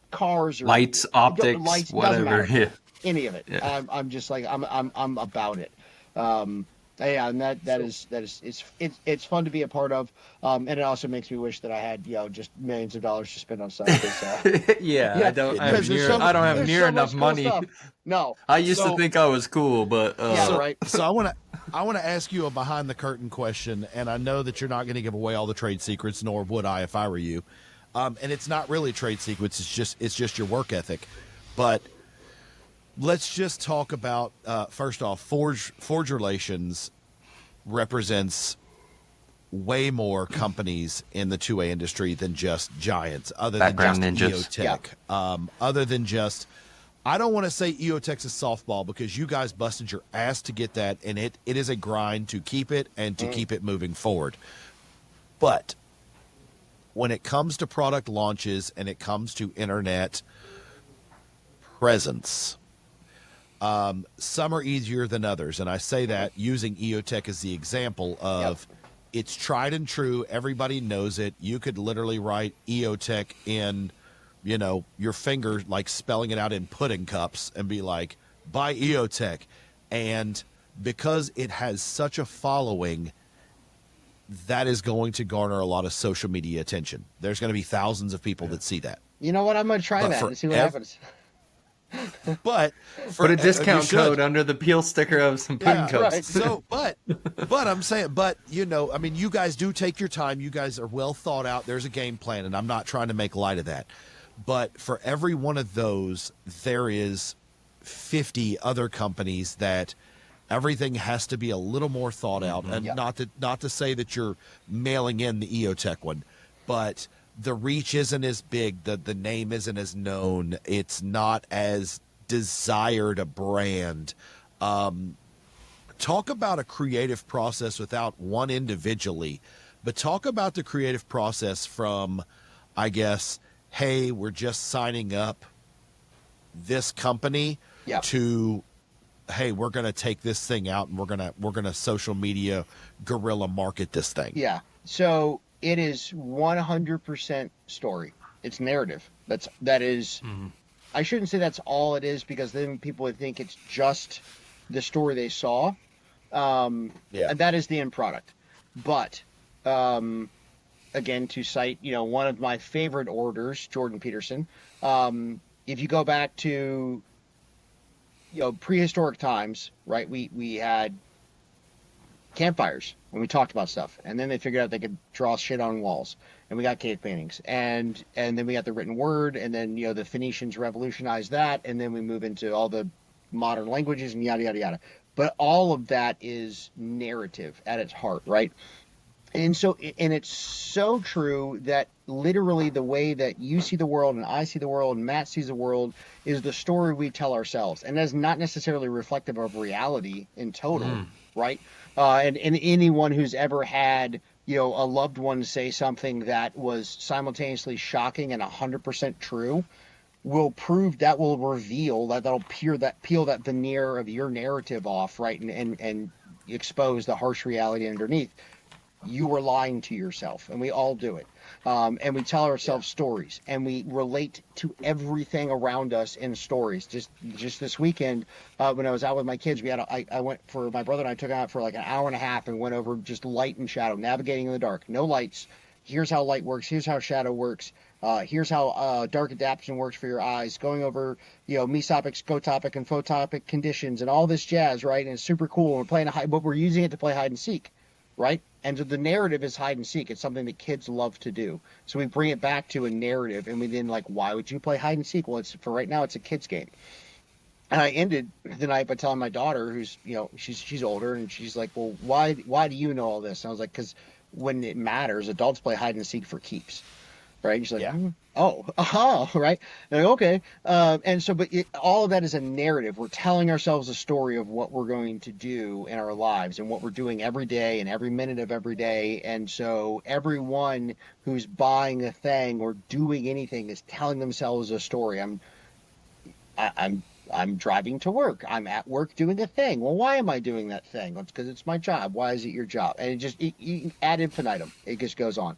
cars or Lights, optics, lights, whatever. Yeah. any of it. Yeah. I'm just like I'm about it. Yeah, and it's fun to be a part of, and it also makes me wish that I had just millions of dollars to spend on stuff. Yeah, I don't have there's near so enough much cool money. stuff. No, I used to think I was cool, but yeah, right. So I want to ask you a behind the curtain question, and I know that you're not going to give away all the trade secrets, nor would I if I were you. And it's not really trade secrets; it's just your work ethic. But let's just talk about first off, Forge Relations represents way more companies in the 2A industry than just giants, other Background than just ninjas. EOTech. Other than just, I don't want to say EOTech's a softball because you guys busted your ass to get that, and it is a grind to keep it and to keep it moving forward. But when it comes to product launches and it comes to internet presence, some are easier than others. And I say that using EOTech as the example of it's tried and true. Everybody knows it. You could literally write EOTech in, your finger, like spelling it out in pudding cups and be like, buy EOTech. And because it has such a following, that is going to garner a lot of social media attention. There's going to be thousands of people that see that. You know what? I'm going to try that and see what happens. But put a discount code under the peel sticker of some pudding cups. Right. So, but I'm saying, you guys do take your time. You guys are well thought out. There's a game plan, and I'm not trying to make light of that. But for every one of those, there is 50 other companies that everything has to be a little more thought out. And not to say that you're mailing in the EOTech one, but the reach isn't as big. The name isn't as known. It's not as desired a brand. Talk about a creative process without one individually, but talk about the creative process from, I guess, hey, we're just signing up this company to, hey, we're going to take this thing out and we're going to social media guerrilla market this thing. Yeah. So it is 100% story. It's narrative. That is I shouldn't say that's all it is, because then people would think it's just the story they saw. Yeah. And that is the end product. But um, again, to cite, one of my favorite orators, Jordan Peterson, if you go back to, prehistoric times, right? We had campfires and we talked about stuff, and then they figured out they could draw shit on walls, and we got cave paintings, and then we got the written word, and then the Phoenicians revolutionized that, and then we move into all the modern languages and yada yada yada. But all of that is narrative at its heart, right? And it's so true that literally the way that you see the world and I see the world and Matt sees the world is the story we tell ourselves, and that's not necessarily reflective of reality in total, right? And anyone who's ever had a loved one say something that was simultaneously shocking and 100% true will reveal that'll peel that veneer of your narrative off, right? And expose the harsh reality underneath. You were lying to yourself, and we all do it. And we tell ourselves stories, and we relate to everything around us in stories. Just this weekend, when I was out with my kids, I went for my brother and I took out for like an hour and a half and went over just light and shadow, navigating in the dark, no lights. Here's how light works. Here's how shadow works. Here's how dark adaptation works for your eyes. Going over, mesopic, scotopic, and photopic conditions and all this jazz, right? And it's super cool. We're playing but we're using it to play hide and seek, right? And so the narrative is hide and seek. It's something that kids love to do. So we bring it back to a narrative, and we then why would you play hide and seek? Well, it's for right now, it's a kid's game. And I ended the night by telling my daughter, who's she's older, and she's like, well, why do you know all this? And I was like, because when it matters, adults play hide and seek for keeps, right? And she's like, Yeah. oh, aha, right? And like, okay. And so, but all of that is a narrative. We're telling ourselves a story of what we're going to do in our lives and what we're doing every day and every minute of every day. And so everyone who's buying a thing or doing anything is telling themselves a story. I'm driving to work. I'm at work doing a thing. Well, why am I doing that thing? Well, it's because it's my job. Why is it your job? And it just, ad infinitum. It just goes on.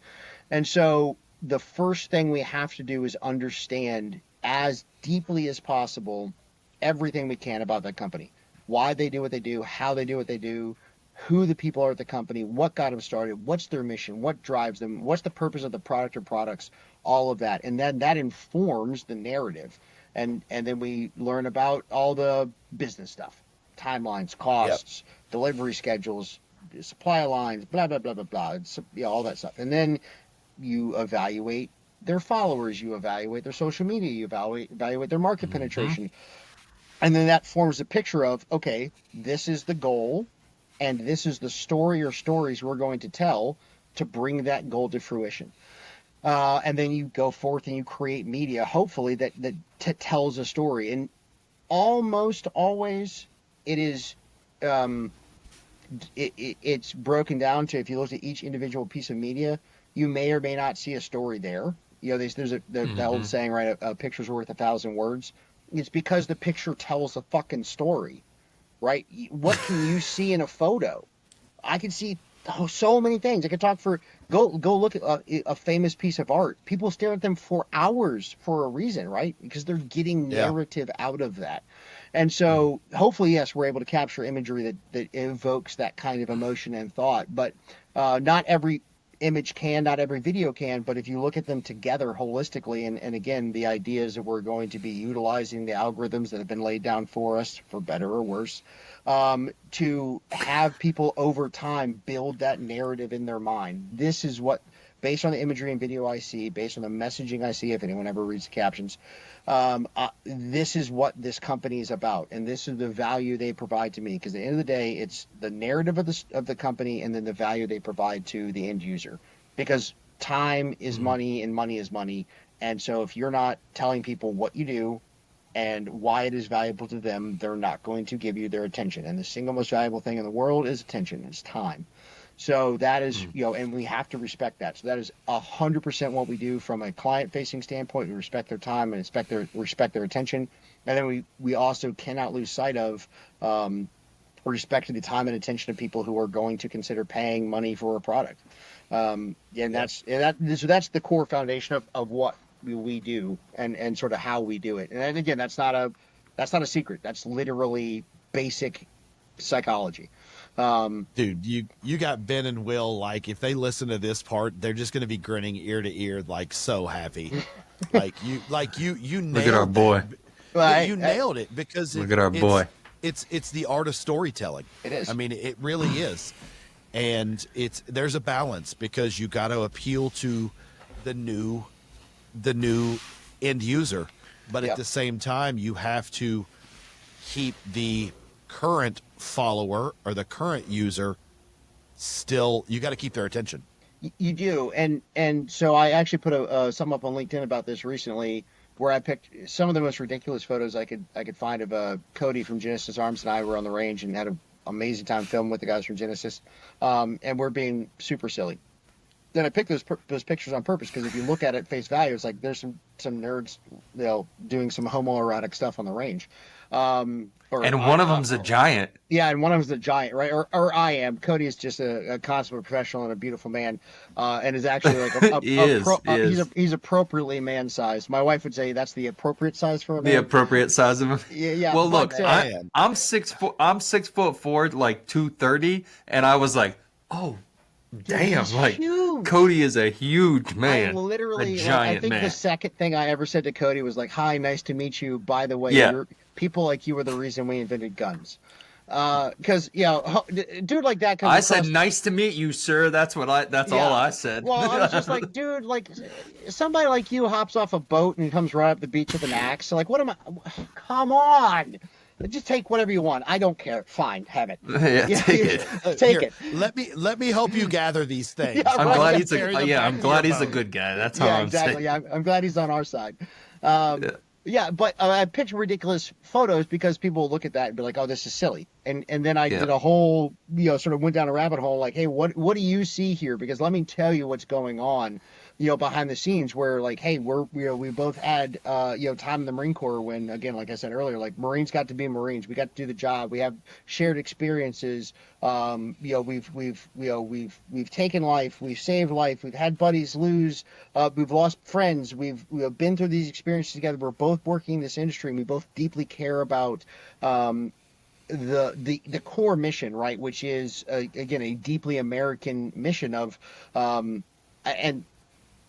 And so the first thing we have to do is understand as deeply as possible everything we can about that company. Why they do what they do, how they do what they do, who the people are at the company, what got them started, what's their mission, what drives them, what's the purpose of the product or products, all of that. And then that informs the narrative. And then we learn about all the business stuff, timelines, costs, delivery schedules, supply lines, blah, blah, blah, blah, blah. All that stuff. And then you evaluate their followers, you evaluate their social media, you evaluate their market penetration. And then that forms a picture of, okay, this is the goal, and this is the story or stories we're going to tell to bring that goal to fruition. And then you go forth and you create media, hopefully that tells a story. And almost always it is, it's broken down to, if you look at each individual piece of media, you may or may not see a story there. There's the old saying, right? A picture's worth 1,000 words. It's because the picture tells a fucking story, right? What can you see in a photo? I can see so many things. I could talk go look at a famous piece of art. People stare at them for hours for a reason, right? Because they're getting narrative out of that. And so hopefully, yes, we're able to capture imagery that evokes that kind of emotion and thought. But not every image can, not every video can, but if you look at them together holistically, and again, the idea is that we're going to be utilizing the algorithms that have been laid down for us, for better or worse, to have people over time build that narrative in their mind. This is what, based on the imagery and video I see, based on the messaging I see, if anyone ever reads the captions, this is what this company is about, and this is the value they provide to me. Because at the end of the day, it's the narrative of the company, and then the value they provide to the end user. Because time is money, and money is money. And so if you're not telling people what you do and why it is valuable to them, they're not going to give you their attention. And the single most valuable thing in the world is attention, is time. So that is, and we have to respect that. So that is 100% what we do from a client-facing standpoint. We respect their time and respect their attention. And then we also cannot lose sight of respecting the time and attention of people who are going to consider paying money for a product. So that's the core foundation of what we do and sort of how we do it. And again, that's not a secret. That's literally basic psychology. Dude, you got Ben and Will, like, if they listen to this part, they're just going to be grinning ear to ear, like, so happy. you nailed Look at our boy. Well, you nailed it, because Look at our boy. It's the art of storytelling. It is. I mean, it really is. And there's a balance, because you got to appeal to the new end user, but Yep. at the same time, you have to keep the current follower or the current user still. You got to keep their attention. You do, and so I actually put something up on LinkedIn about this recently, where I picked some of the most ridiculous photos I could find of Cody from Genesis Arms and I were on the range and had an amazing time filming with the guys from Genesis, and we're being super silly. Then I picked those pictures on purpose, because if you look at it face value, it's like there's some nerds, doing some homoerotic stuff on the range. And one of them's a giant. Yeah, and one of them's a giant, right? Or I am. Cody is just a consummate professional and a beautiful man, and is actually like he's appropriately man sized. My wife would say that's the appropriate size for a man. The appropriate size of him. Yeah. Well, look, but, I'm 6'4", like 230, and I was like, oh, damn! he's Like huge. Cody is a huge man, I literally, a giant I think man. the second thing I ever said to Cody was like, "Hi, nice to meet you. By the way, Yeah. people like you were the reason we invented guns." Because dude like that. I said, "Nice to meet you, sir." That's all I said. Well, I was just like, dude, like somebody like you hops off a boat and comes right up the beach with an axe. So like, what am I? Come on. Just take whatever you want. I don't care. Fine, have it. Yeah, take it. Take Here, it. let me help you gather these things. Yeah, I'm right. glad Carry them back to your he's a boat. good guy. That's all Yeah, I'm exactly. saying. Yeah, I'm glad he's on our side. Yeah. Yeah, but I picked ridiculous photos because people look at that and be like, "Oh, this is silly," and then I did a whole, sort of went down a rabbit hole, like, "Hey, what do you see here?" Because let me tell you what's going on, behind the scenes. Where like, hey, we both had time in the Marine Corps when, again, like I said earlier, like Marines got to be Marines. We got to do the job. We have shared experiences. We've taken life. We've saved life. We've had buddies lose. We've lost friends. We've been through these experiences together. We're both working in this industry, and we both deeply care about the core mission, right? Which is again a deeply American mission of and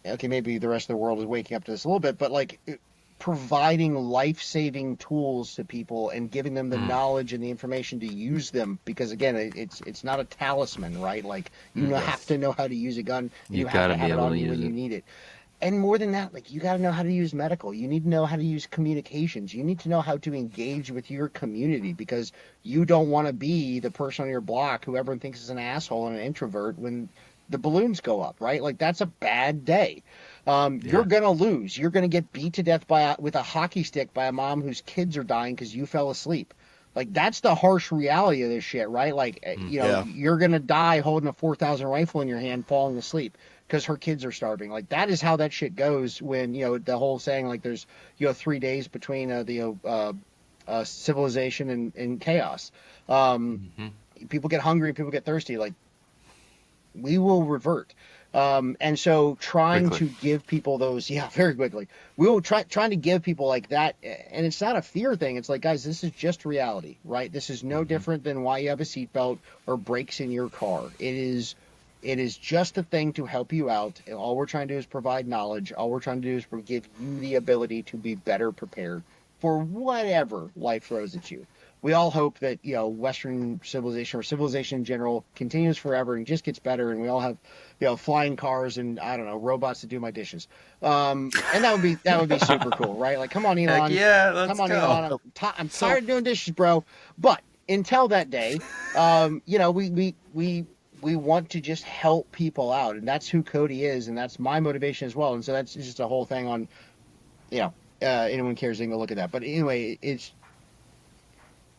okay, maybe the rest of the world is waking up to this a little bit, but like providing life-saving tools to people and giving them the knowledge and the information to use them, because again, it's not a talisman, right? Like have to know how to use a gun. You have gotta to be have it able on to you use when you it. need it. And more than that, like you got to know how to use medical. You need to know how to use communications. You need to know how to engage with your community, because you don't want to be the person on your block who everyone thinks is an asshole and an introvert when the balloons go up, right? Like that's a bad day. You're gonna lose. You're gonna get beat to death with a hockey stick by a mom whose kids are dying because you fell asleep. Like that's the harsh reality of this shit, right? Like you're gonna die holding a 4,000 rifle in your hand, falling asleep because her kids are starving. Like that is how that shit goes when the whole saying like there's 3 days between civilization and chaos. People get hungry, people get thirsty. Like we will revert. And so trying to give people those, very quickly, we will trying to give people like that. And it's not a fear thing. It's like, guys, this is just reality, right? This is no different than why you have a seatbelt or brakes in your car. It is just a thing to help you out. And all we're trying to do is provide knowledge. All we're trying to do is give you the ability to be better prepared for whatever life throws at you. We all hope that, Western civilization or civilization in general continues forever and just gets better, and we all have, flying cars and, I don't know, robots to do my dishes. And that would be super cool, right? Like, come on, Elon. Heck yeah, let's come on, go. Elon. I'm tired of doing dishes, bro. But until that day, we want to just help people out, and that's who Cody is, and that's my motivation as well. And so that's just a whole thing on, anyone cares, they can go look at that. But anyway,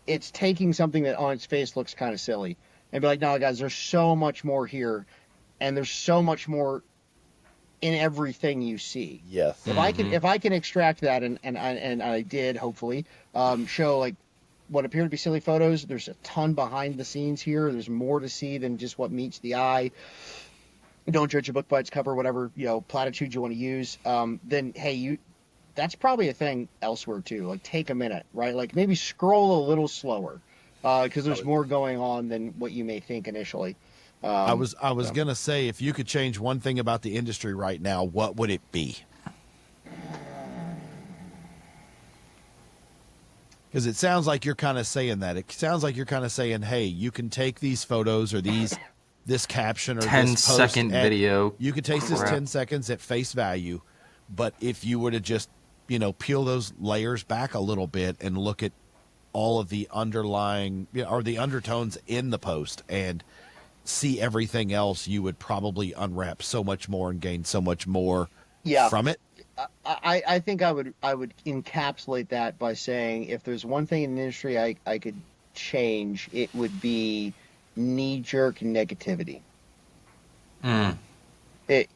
it's taking something that on its face looks kind of silly and be like, no, guys, there's so much more here, and there's so much more in everything you see. Yes. If I can extract that, and I did hopefully show like what appear to be silly photos. There's a ton behind the scenes here. There's more to see than just what meets the eye. don't judge a book by its cover, whatever, platitude you want to use, then hey, that's probably a thing elsewhere too. Like take a minute, right? Like maybe scroll a little slower, because there's more going on than what you may think initially. I was So. gonna say, if you could change one thing about the industry right now, what would it be? Because it sounds like you're kind of saying that. It sounds like you're kind of saying, hey, you can take these photos or this caption or 10 this post second video. you could take this crap. 10 seconds at face value, but if you were to just, peel those layers back a little bit and look at all of the underlying or the undertones in the post and see everything else, you would probably unwrap so much more and gain so much more Yeah, from it. I think I would encapsulate that by saying if there's one thing in the industry I could change, it would be knee-jerk negativity. Mm. It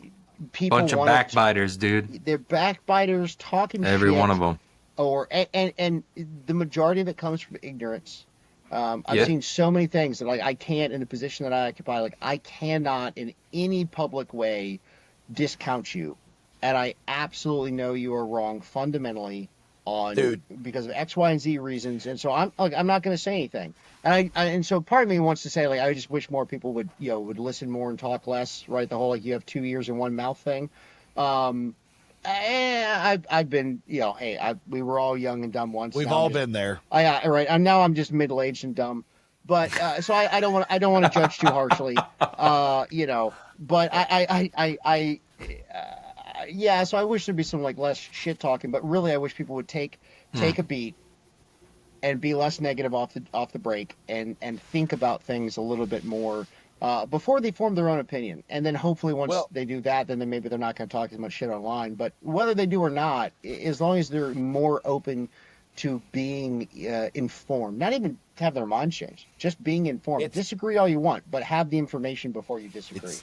People Bunch of want backbiters, dude. they're backbiters talking Every shit, one of them. or and the majority of it comes from ignorance. I've Yeah. seen so many things that like I can't, in the position that I occupy, like I cannot in any public way discount you, and I absolutely know you are wrong fundamentally on Dude. because of X, Y, and Z reasons, and so I'm not going to say anything. And so part of me wants to say like I just wish more people would listen more and talk less, right? The whole like you have two ears and one mouth thing. Um, I've been, hey, we were all young and dumb once. We've Now all been there. right. And now I'm just middle aged and dumb. But so I don't want to judge too harshly. But yeah. So I wish there'd be some like less shit talking. But really, I wish people would take a beat and be less negative off the break and think about things a little bit more before they form their own opinion. And then hopefully once they do that, then maybe they're not going to talk as much shit online. But whether they do or not, as long as they're more open to being informed, not even to have their mind changed, just being informed. Disagree all you want, but have the information before you disagree.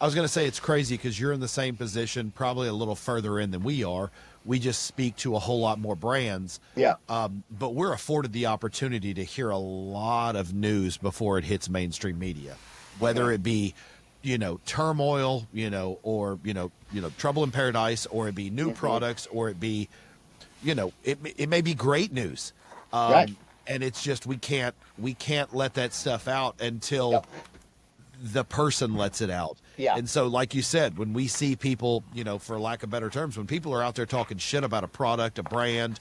I was going to say it's crazy because you're in the same position, probably a little further in than we are. We just speak to a whole lot more brands. Yeah. But we're afforded the opportunity to hear a lot of news before it hits mainstream media, whether it be, turmoil, or, trouble in paradise, or it be new products, or it be, it may be great news. Right. And it's just, we can't let that stuff out until the person lets it out. Yeah. And so, like you said, when we see people, for lack of better terms, when people are out there talking shit about a product, a brand,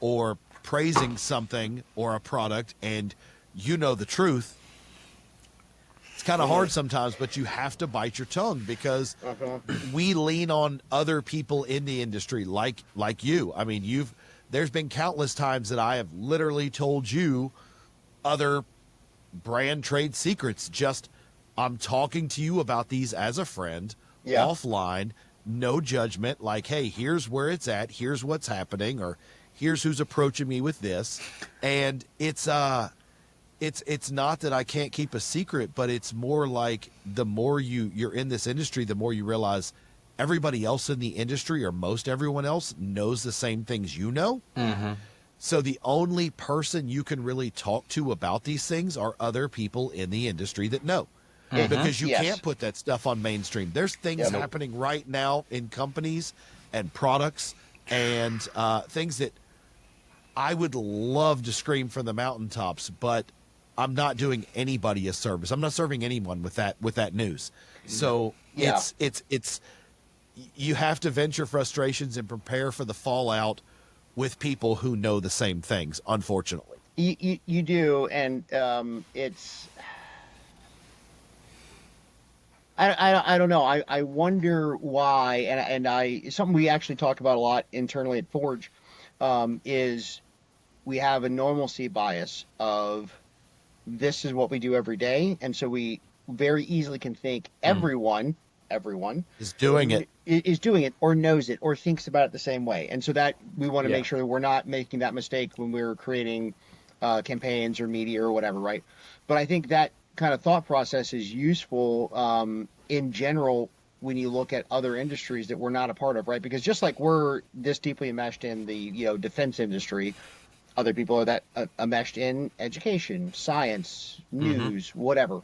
or praising something or a product, and the truth, it's kind of hard sometimes, but you have to bite your tongue because we lean on other people in the industry like you. I mean, there's been countless times that I have literally told you other brand trade secrets. Just, I'm talking to you about these as a friend, offline, no judgment. Like, hey, here's where it's at. Here's what's happening, or here's who's approaching me with this. And it's not that I can't keep a secret, but it's more like the more you're in this industry, the more you realize everybody else in the industry, or most everyone else, knows the same things you know. Mm-hmm. So the only person you can really talk to about these things are other people in the industry that know. Because you can't put that stuff on mainstream. There's things happening right now in companies and products and things that I would love to scream from the mountaintops, but I'm not doing anybody a service. I'm not serving anyone with that news. So it's you have to vent your frustrations and prepare for the fallout with people who know the same things, unfortunately. You do, and it's. I don't know. I wonder why, and something we actually talk about a lot internally at Forge is we have a normalcy bias of this is what we do every day, and so we very easily can think everyone Is doing it. is doing it or knows it or thinks about it the same way, and so that we want to make sure that we're not making that mistake when we're creating campaigns or media or whatever, right? But I think that kind of thought process is useful in general when you look at other industries that we're not a part of, right? Because just like we're this deeply enmeshed in the defense industry, other people are that enmeshed in education, science, news, whatever.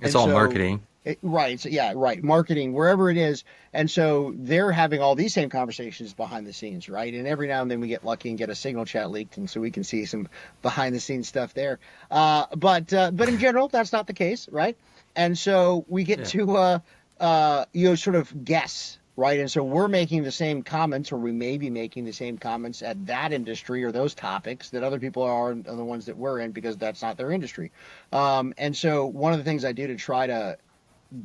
It's all marketing. Right. So yeah, right. Marketing, wherever it is. And so they're having all these same conversations behind the scenes, right? And every now and then we get lucky and get a signal chat leaked, and so we can see some behind the scenes stuff there. But in general, that's not the case, right? And so we get Yeah. to sort of guess, right? And so we're making the same comments, or we may be making the same comments at that industry or those topics that other people are the ones that we're in, because that's not their industry. And so one of the things I do to try to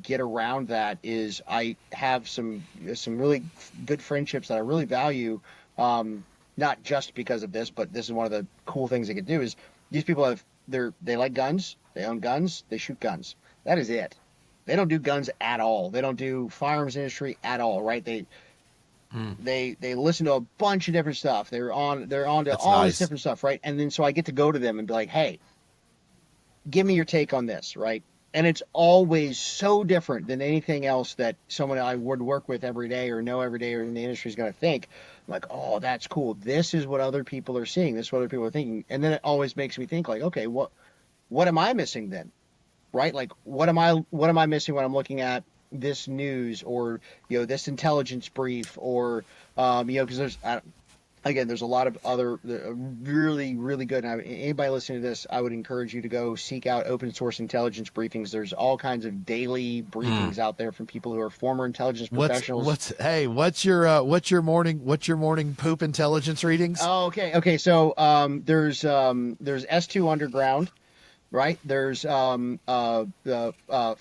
get around that is I have some really good friendships that I really value, not just because of this, but this is one of the cool things they could do is these people they like guns, they own guns, they shoot guns. That is it. They don't do guns at all. They don't do firearms industry at all, right? They listen to a bunch of different stuff. They're on to That's all this nice. different stuff, right? And then so I get to go to them and be like, hey, give me your take on this, right? And it's always so different than anything else that someone I would work with every day or know every day or in the industry is going to think. I'm like, oh, that's cool. This is what other people are seeing. This is what other people are thinking. And then it always makes me think like, okay, what am I missing then? Right? Like, what am I missing when I'm looking at this news or this intelligence brief or because there's a lot of other really, really good. And anybody listening to this, I would encourage you to go seek out open source intelligence briefings. There's all kinds of daily briefings out there from people who are former intelligence professionals. What's your morning poop intelligence readings? Oh, okay. So there's S2 Underground, right? There's the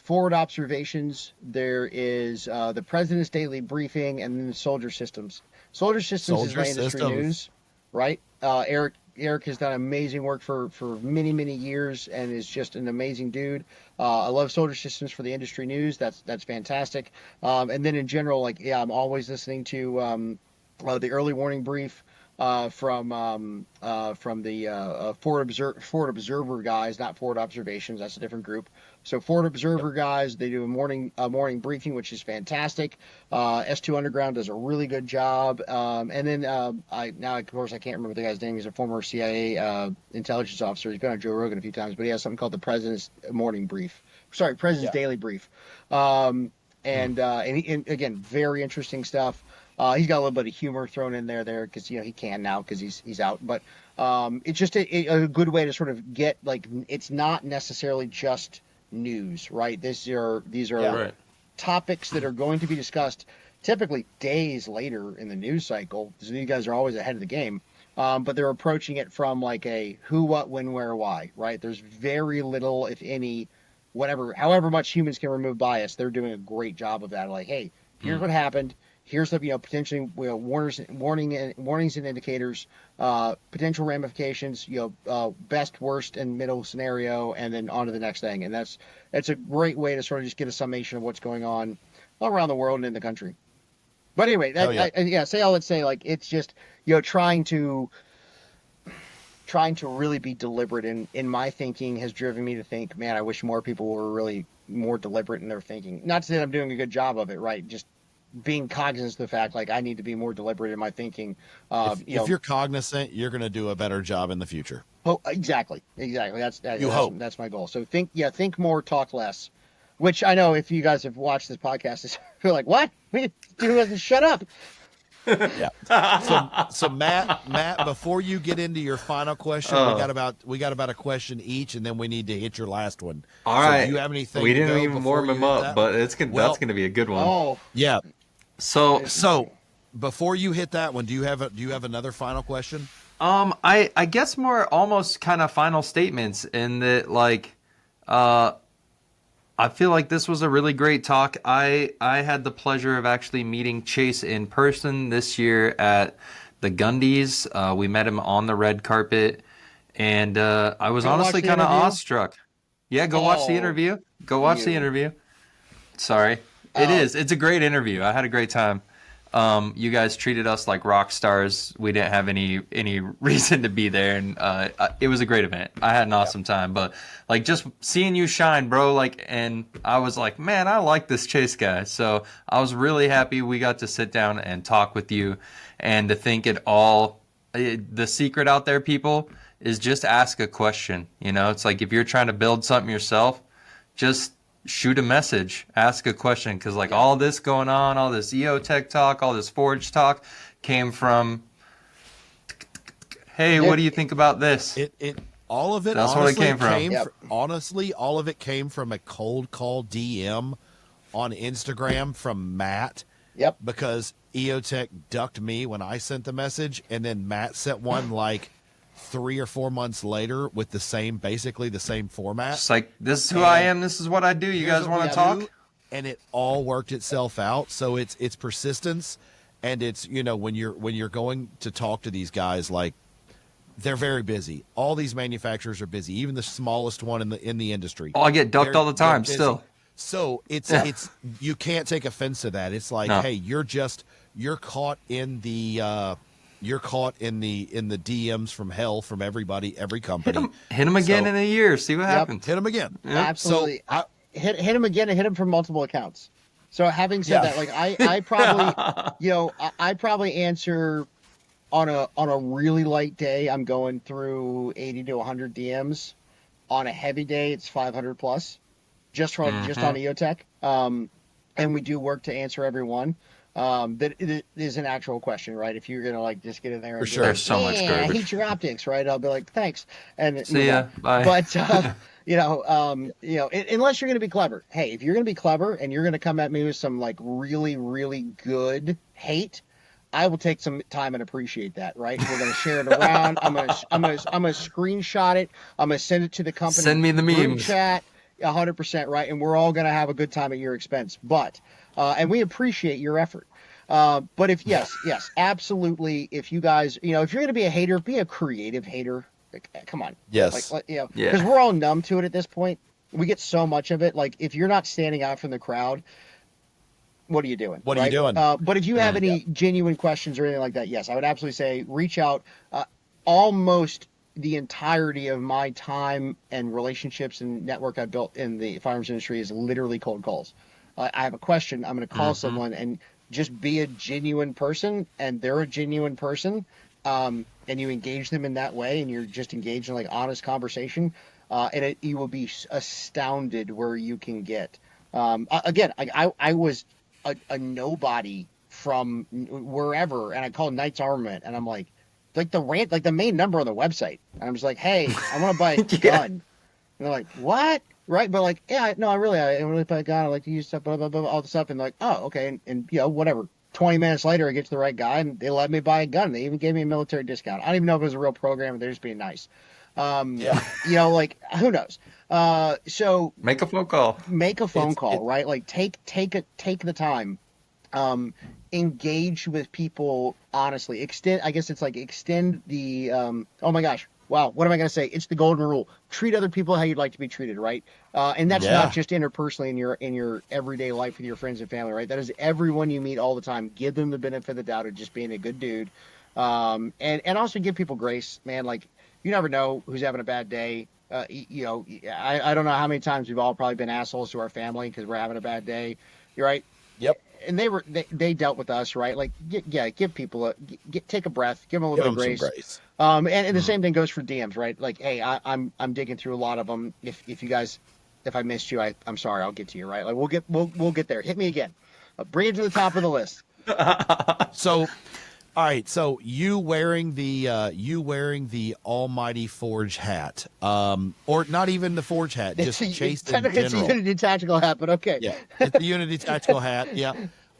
forward observations. There is the President's Daily Briefing, and then the Soldier Systems. Soldier Systems is my industry news, right? Eric has done amazing work for many, many years and is just an amazing dude. I love Soldier Systems for the industry news. That's fantastic. And then in general, like, yeah, I'm always listening to the early warning brief from the Forward Observer guys, not Forward Observations. That's a different group. So Forward Observer guys, they do a morning briefing, which is fantastic. S2 Underground does a really good job. And then of course I can't remember the guy's name. He's a former CIA intelligence officer. He's been on Joe Rogan a few times, but he has something called the President's Morning Brief. Sorry, President's Daily Brief. And again, very interesting stuff. He's got a little bit of humor thrown in there because he can now because he's out. But it's just a good way to sort of get, like, it's not necessarily just news, right? These are Right. topics that are going to be discussed typically days later in the news cycle. So these guys are always ahead of the game. But they're approaching it from like a who, what, when, where, why, right? There's very little, if any, however much humans can remove bias. They're doing a great job of that. Like, hey, here's what happened. Here's the potentially warnings and indicators, potential ramifications, best, worst, and middle scenario, and then on to the next thing. And that's a great way to sort of just get a summation of what's going on around the world and in the country. But anyway, let's say like it's just trying to really be deliberate in my thinking has driven me to think, man, I wish more people were really more deliberate in their thinking. Not to say that I'm doing a good job of it, right? Just being cognizant of the fact, like, I need to be more deliberate in my thinking. If you're cognizant, you're going to do a better job in the future. Oh, exactly. That's my goal. So think more, talk less. Which I know if you guys have watched this podcast, you're like, what? Dude doesn't shut up. Yeah. So Matt, before you get into your final question, we got about a question each, and then we need to hit your last one. All right. Do you have anything? We to didn't go even before warm you him hit up, that? but that's gonna be a good one. Oh, Yeah. So Before you hit that one, do you have another final question? I guess more almost kind of final statements in that, like, I feel like this was a really great talk. I had the pleasure of actually meeting Chase in person this year at the Gundies. We met him on the red carpet, and I was honestly kind of awestruck. Yeah, go watch the interview. Go watch the interview. Sorry. It's a great interview. I had a great time. You guys treated us like rock stars. We didn't have any reason to be there, and it was a great event. I had an awesome time, but like just seeing you shine, bro, like, and I was like, man, I like this Chase guy. So I was really happy we got to sit down and talk with you, and to think the secret out there, people, is just ask a question. It's like if you're trying to build something yourself, just shoot a message, ask a question, because like all this going on, all this EOTech talk, all this Forge talk came from, hey, what do you think about this? It all of it That's what it honestly came from. Yep. honestly, all of it came from a cold call DM on Instagram from Matt. Yep. Because EOTech ducked me when I sent the message, and then Matt sent one like 3 or 4 months later with basically the same format. It's like, this is who I am, this is what I do. You guys want to talk? And it all worked itself out. So it's persistence, and it's, you know, when you're going to talk to these guys, like, they're very busy. All these manufacturers are busy, even the smallest one in the industry. Oh, I get ducked all the time busy. still. So it's you can't take offense to that. It's like, No. hey, you're caught in the DMs from hell from everybody, every company. Hit them again So- in a year. See what happens. Hit them again. Absolutely. So hit him again and hit him from multiple accounts. So having said Yeah. that, like I probably, you know, I probably answer on a really light day, I'm going through 80 to 100 DMs. On a heavy day, it's 500 plus, just on EOTech. And we do work to answer every one. That it is an actual question, right? If you're gonna like just get in there and For be sure. like, There's so much I garbage. hate your optics, right? I'll be like, thanks, and See ya. Bye. But unless you're gonna be clever. Hey, if you're gonna be clever and you're gonna come at me with some like really, really good hate, I will take some time and appreciate that, right? We're gonna share it around. I'm gonna screenshot it. I'm gonna send it to the company. Send me the group memes. chat. 100% right, and we're all gonna have a good time at your expense. But and we appreciate your effort. But if yes, absolutely. If you guys, if you're gonna be a hater, be a creative hater. Like, come on. Yes. Because Yeah. we're all numb to it at this point. We get so much of it. Like, if you're not standing out from the crowd, what are you doing? What are you doing? But if you have any genuine questions or anything like that, yes, I would absolutely say reach out. Almost the entirety of my time and relationships and network I built in the firearms industry is literally cold calls. I have a question. I'm going to call someone and just be a genuine person, and they're a genuine person. And you engage them in that way, and you're just engaged in like honest conversation. And you will be astounded where you can get. Again, I was a nobody from wherever, and I called Knight's Armament, and I'm like the main number on the website. And I'm just like, hey, I want to buy a gun. And they're like, what? Right? But like, yeah, no, I really buy a gun. I like to use stuff, blah, blah, blah, all the stuff. And like, oh, okay. And whatever. 20 minutes later, I get to the right guy, and they let me buy a gun. They even gave me a military discount. I don't even know if it was a real program, they're just being nice. Like, who knows? So Make a phone call. make a phone call, right? Like take the time, engage with people honestly. Extend the oh my gosh, wow, what am I going to say? It's the golden rule. Treat other people how you'd like to be treated, right? And that's not just interpersonally in your everyday life with your friends and family, right? That is everyone you meet all the time. Give them the benefit of the doubt of just being a good dude. And also give people grace, man. Like, you never know who's having a bad day. I don't know how many times we've all probably been assholes to our family because we're having a bad day. You're right. Yep. And they dealt with us, right? Like, give people take a breath, give them a little bit of grace. Some grace. And the same thing goes for DMs, right? Like, hey, I'm digging through a lot of them. If you guys, if I missed you, I'm sorry. I'll get to you, right? Like, we'll get there. Hit me again. Bring it to the top of the list. So, all right. So you wearing the almighty Forge hat, or not even the Forge hat, just Chase in general. It's a Unity tactical hat, but okay. Yeah, it's the Unity tactical hat. Yeah,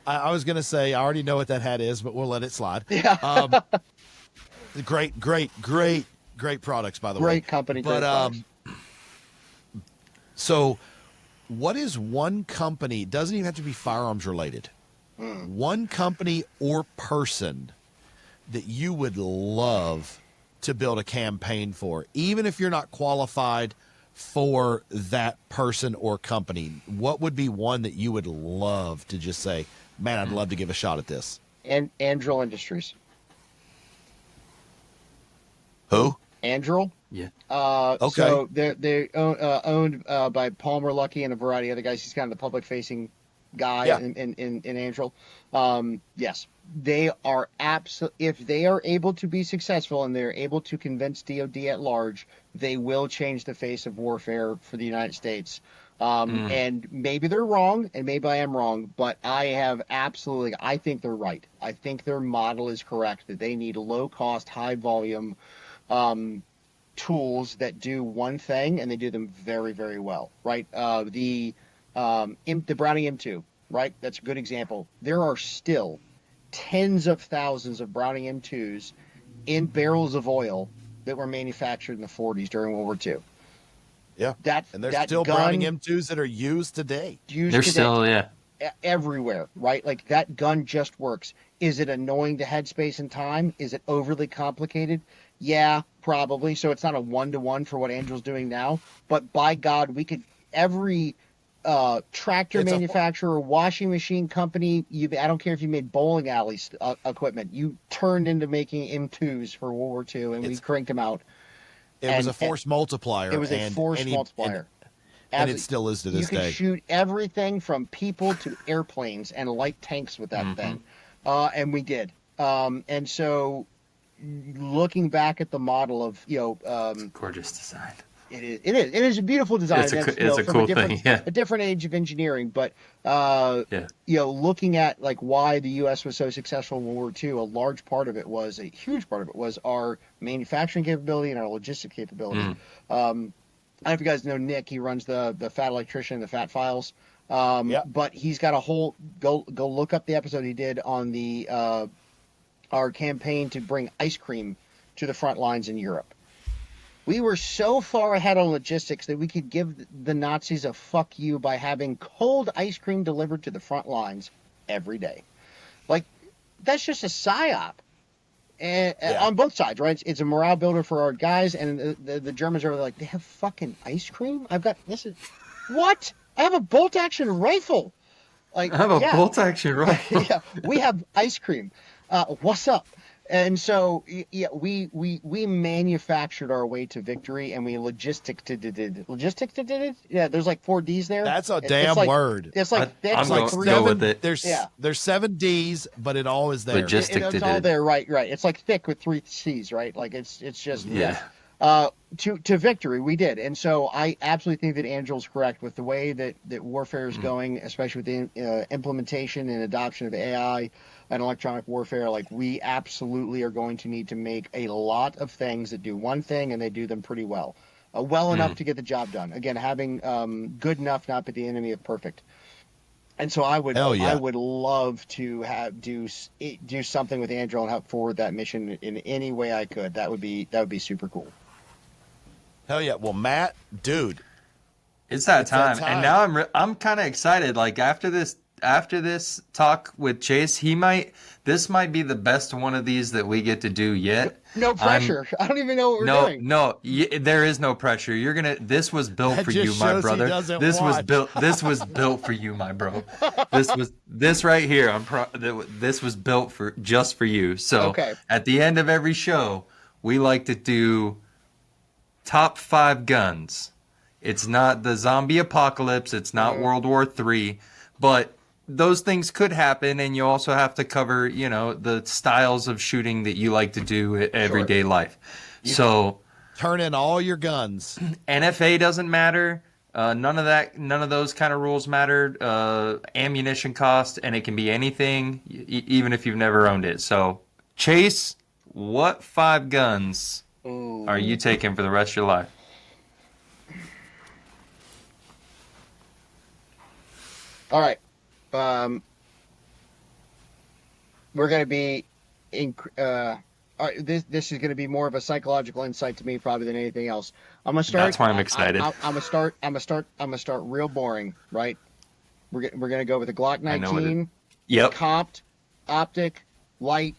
I was gonna say I already know what that hat is, but we'll let it slide. Yeah. Great products, by the way. Great company. But great products. So, what is one company? Doesn't even have to be firearms related. One company or person that you would love to build a campaign for, even if you're not qualified for that person or company. What would be one that you would love to just say, man, I'd love to give a shot at this? And Andril Industries. Who? Andril. Yeah. Okay. Okay. So they're owned by Palmer Luckey and a variety of other guys. He's kind of the public facing guy in Andril. Yes, they are if they are able to be successful and they're able to convince DoD at large, they will change the face of warfare for the United States. And maybe they're wrong, and maybe I am wrong, but I think they're right. I think their model is correct, that they need low cost, high volume tools that do one thing, and they do them very, very well, right? The Browning M2, right? That's a good example. There are still tens of thousands of Browning M2s in barrels of oil that were manufactured in the 40s during World War II. Yeah, and there's that still gun Browning M2s that are used today. They're still, everywhere, right? Like, that gun just works. Is it annoying to headspace and time? Is it overly complicated? Yeah, probably. So it's not a one-to-one for what Angel's doing now. But by God, every tractor manufacturer, washing machine company, I don't care if you made bowling alley equipment, you turned into making M2s for World War II, and we cranked them out. It was a force multiplier. It was a force multiplier. And it still is to this day. You can shoot everything from people to airplanes and light tanks with that thing. And we did. And so, looking back at the model of, gorgeous design. It is a beautiful design. It's a cool thing. Yeah. A different age of engineering, but looking at like why the U.S. was so successful in World War II, a huge part of it was our manufacturing capability and our logistic capability. I don't know if you guys know Nick. He runs the Fat Electrician and the Fat Files. But he's got a whole go look up the episode he did on the our campaign to bring ice cream to the front lines in Europe. We were so far ahead on logistics that we could give the Nazis a fuck you by having cold ice cream delivered to the front lines every day. Like, that's just a psyop. And on both sides, right? It's a morale builder for our guys, and the Germans are like, they have fucking ice cream? What? I have a bolt-action rifle. Like, I have a bolt-action rifle. Yeah, we have ice cream. What's up? And so, we manufactured our way to victory, and we logistics did it. Yeah, there's like 4 D's there. That's a damn word. It's like I'm going to go with it. There's 7 D's, but it all is there. It's all there, right. It's like thick with 3 C's, right? Like it's just to victory, we did. And so I absolutely think that Angel's correct with the way that warfare is going, especially with the implementation and adoption of AI and electronic warfare. Like, we absolutely are going to need to make a lot of things that do one thing, and they do them pretty well. Enough to get the job done. Again, having good enough, not be the enemy of perfect. And so I would love to do something with Angel and help forward that mission in any way I could. That would be super cool. Hell yeah. Well, Matt, dude, it's that time. And now I'm kind of excited. Like, after this talk with Chase, this might be the best one of these that we get to do yet. No pressure. I don't even know what we're doing. No, there is no pressure. This was built for you, my brother. This was built for you, my bro. This right here. This was built just for you. So at the end of every show, we like to do top 5 guns. It's not the zombie apocalypse. It's not World War III, but those things could happen, and you also have to cover, the styles of shooting that you like to do in everyday life. So turn in all your guns. NFA doesn't matter. None of those kind of rules matter. Ammunition cost, and it can be anything, even if you've never owned it. So, Chase, what 5 guns are you taking for the rest of your life? All right. We're going to be this is going to be more of a psychological insight to me probably than anything else. I'm going to start. That's why I'm excited. I'm going to start real boring, right? We're going to go with the Glock 19. Comped, optic, light.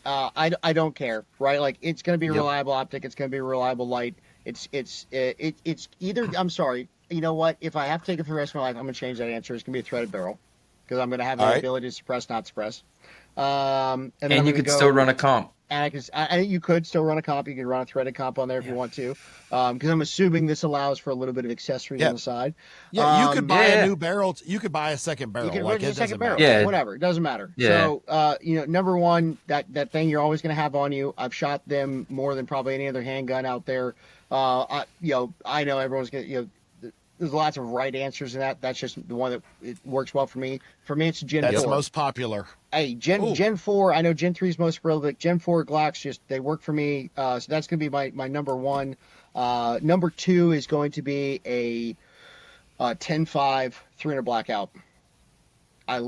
I don't care, right? Like, it's going to be a reliable optic. It's going to be a reliable light. It's either. I'm sorry. You know what? If I have to take it for the rest of my life, I'm going to change that answer. It's going to be a threaded barrel, because I'm going to have the ability to suppress, not suppress. And you could still run a comp. And you could still run a comp. You could run a threaded comp on there if you want to, because I'm assuming this allows for a little bit of accessories on the side. Yeah, you could buy a new barrel. You could buy a second barrel. You can run a second barrel. Yeah. Whatever. It doesn't matter. Yeah. So, number one, that thing you're always going to have on you. I've shot them more than probably any other handgun out there. I know everyone's going to, there's lots of right answers in that. That's just the one that it works well for me. For me, it's Gen That's 4. the most popular. Hey, Gen 4, I know Gen 3 is most relevant. Gen 4 Glocks, just they work for me. So that's going to be my number one. Number two is going to be a 10.5 300 blackout. I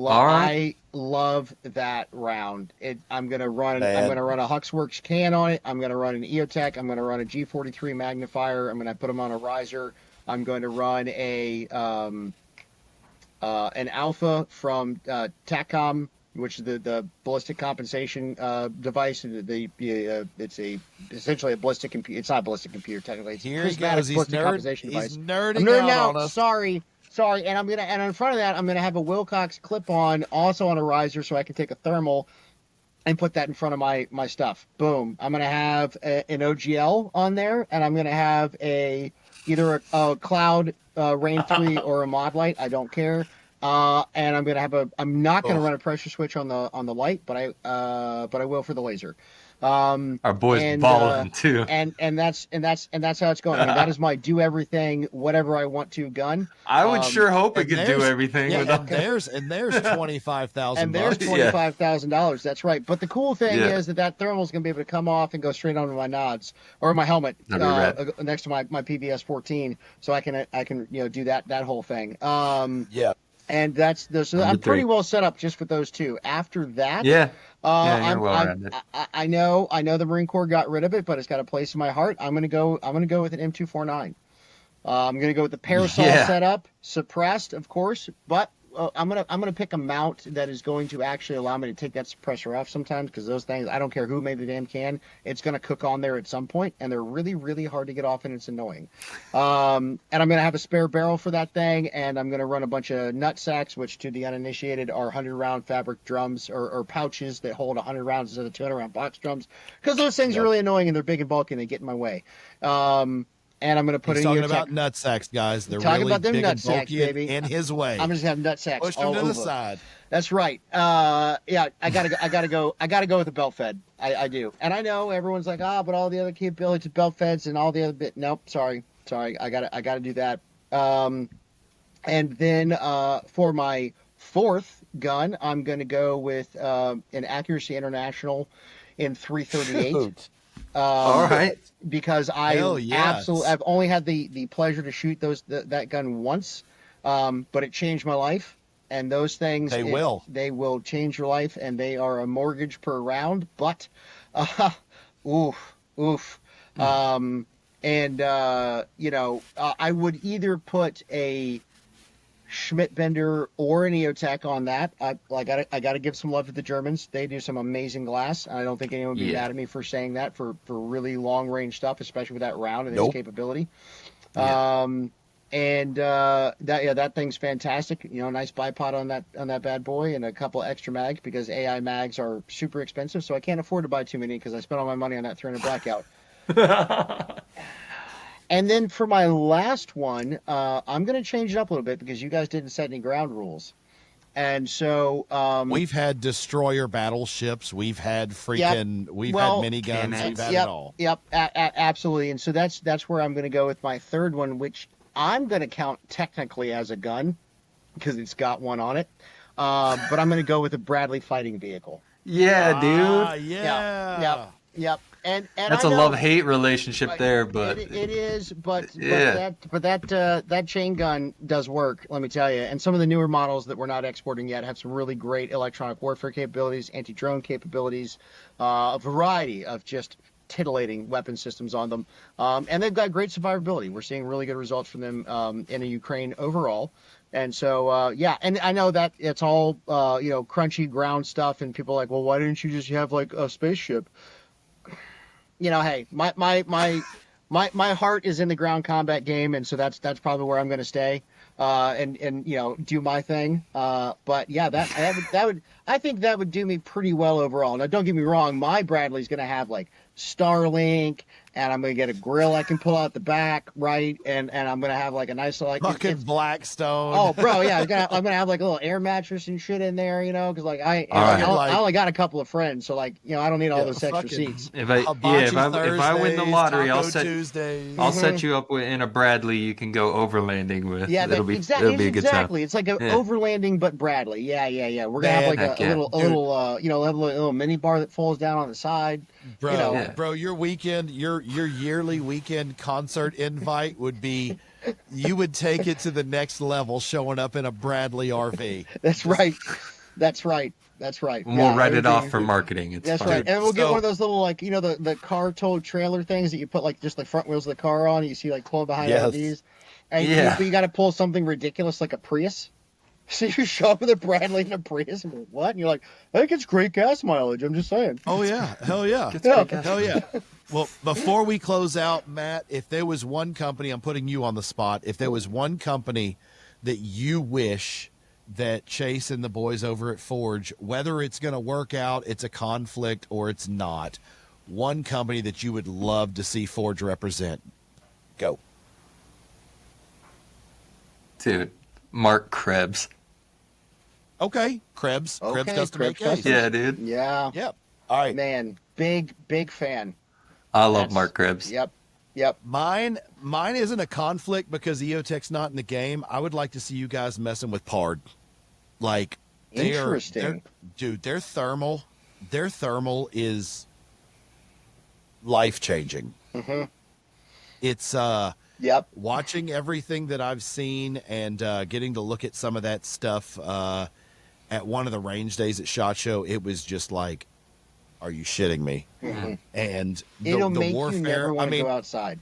love that round. I'm gonna run a Huxworks can on it. I'm gonna run an EOTech. I'm gonna run a G43 magnifier. I'm gonna put them on a riser. I'm going to run an Alpha from TACCOM, which is the ballistic compensation device. It's essentially a ballistic computer. It's not a ballistic computer technically. It's Here a he goes. ballistic compensation device. He's nerding I'm nerding out out. on us. Sorry. And in front of that, I'm gonna have a Wilcox clip-on, also on a riser, so I can take a thermal and put that in front of my stuff. Boom. I'm gonna have an OGL on there, and I'm gonna have either a Cloud Rain 3 or a Mod Light. I don't care. And I'm gonna have I'm not gonna run a pressure switch on the light, but I will for the laser. Our boy's balling too. And that's how it's going. I mean, that is my do everything, whatever I want to gun. I would sure hope it could do everything. Yeah, without there's $25,000. And there's $25,000. That's right. But the cool thing is that thermal is going to be able to come off and go straight onto my nods or my helmet next to my PVS 14, so I can do that whole thing. And so I'm pretty well set up just with those two. After that, I know the Marine Corps got rid of it, but it's got a place in my heart. I'm gonna go with an M249. I'm gonna go with the parasol setup, suppressed, of course, but I'm gonna pick a mount that is going to actually allow me to take that suppressor off sometimes, because those things, I don't care who made the damn can, it's gonna cook on there at some point, and they're really, really hard to get off, and it's annoying. And I'm gonna have a spare barrel for that thing, and I'm gonna run a bunch of nut sacks, which to the uninitiated are 100-round fabric drums or pouches that hold 100 rounds instead of 200-round box drums, because those things are really annoying and they're big and bulky and they get in my way. And I'm going to put He's talking about nut sacks, guys. They're talking really about them big nut and bulky sacks, baby. in his way. I'm just having nut sacks. Push them all to over. the side. That's right. I gotta go with the belt fed. I do. And I know everyone's like, but all the other capabilities of belt feds and all the other bit. Nope. Sorry. I gotta do that. And then for my fourth gun, I'm gonna go with an Accuracy International in 338. All right. Because I've only had the pleasure to shoot that gun once, but it changed my life. And those things, they will change your life, and they are a mortgage per round. But, oof. I would either put a Schmidt Bender or an EOTech on that. I got to give some love to the Germans. They do some amazing glass. I don't think anyone would be mad at me for saying that for really long range stuff, especially with that round and its capability. That thing's fantastic. Nice bipod on that bad boy, and a couple extra mags, because AI mags are super expensive, so I can't afford to buy too many because I spent all my money on that 300 blackout. And then for my last one, I'm going to change it up a little bit because you guys didn't set any ground rules. And so we've had destroyer battleships, we've had freaking, had miniguns, we've had it all. Yep, absolutely. And so that's where I'm going to go with my third one, which I'm going to count technically as a gun because it's got one on it. But I'm going to go with a Bradley fighting vehicle. Yeah, dude. Yep. And that's a love-hate relationship there, but it is. But that chain gun does work. Let me tell you. And some of the newer models that we're not exporting yet have some really great electronic warfare capabilities, anti-drone capabilities, a variety of just titillating weapon systems on them, and they've got great survivability. We're seeing really good results from them in the Ukraine overall. And so, and I know that it's all crunchy ground stuff, and people are like, well, why didn't you just have like a spaceship? Hey, my heart is in the ground combat game, and so that's probably where I'm going to stay, and do my thing. But yeah, I think that would do me pretty well overall. Now, don't get me wrong, my Bradley's going to have like Starlink and I'm gonna get a grill I can pull out the back, right? And I'm gonna have like a nice like Fucking Blackstone. oh, bro, yeah, I'm gonna have like a little air mattress and shit in there, because like All right. I only got a couple of friends, so like I don't need all those extra fucking seats. If I win the Thursdays, lottery, Taco Tuesdays. I'll set you up in a Bradley you can go overlanding with. Yeah, it'll be exactly. it'll be a good time. It's like an Yeah. overlanding, but Bradley. Yeah. We're gonna have like Heck a yeah. little, have a little mini bar that falls down on the side. Bro, Yeah. bro, your yearly weekend concert invite would be, you would take it to the next level showing up in a Bradley RV. That's right. That's right. We'll Yeah, write it off everything- for marketing. It's That's fine. right. And we'll get So- one of those little like the car towed trailer things that you put like just the front wheels of the car on. And you see like pulling behind Yes. RVs, and Yeah. you got to pull something ridiculous like a Prius. So you show up with a Bradley and a Prius, and you're like, what? And you're like, I think it's great gas mileage. I'm just saying. Oh yeah, hell yeah, hell yeah. Well, before we close out, Matt, if there was one company, I'm putting you on the spot. If there was one company that you wish that Chase and the boys over at Forge, whether it's going to work out, it's a conflict, or it's not, one company that you would love to see Forge represent, go. Dude, Mark Krebs. Okay, Krebs. Okay, Krebs Custom Krebs AK. Custom. Yeah, dude. Yeah, Yep. All right. man, big fan. I love That's- Mark Krebs. Yep. Mine isn't a conflict because EOTech's not in the game. I would like to see you guys messing with Pard. Like Interesting. Their thermal is life changing. Mm-hmm. It's Yep. watching everything that I've seen and getting to look at some of that stuff at one of the range days at SHOT Show. It was just like, are you shitting me? Mhm. And the, It'll the make warfare. you never want I to mean, go outside.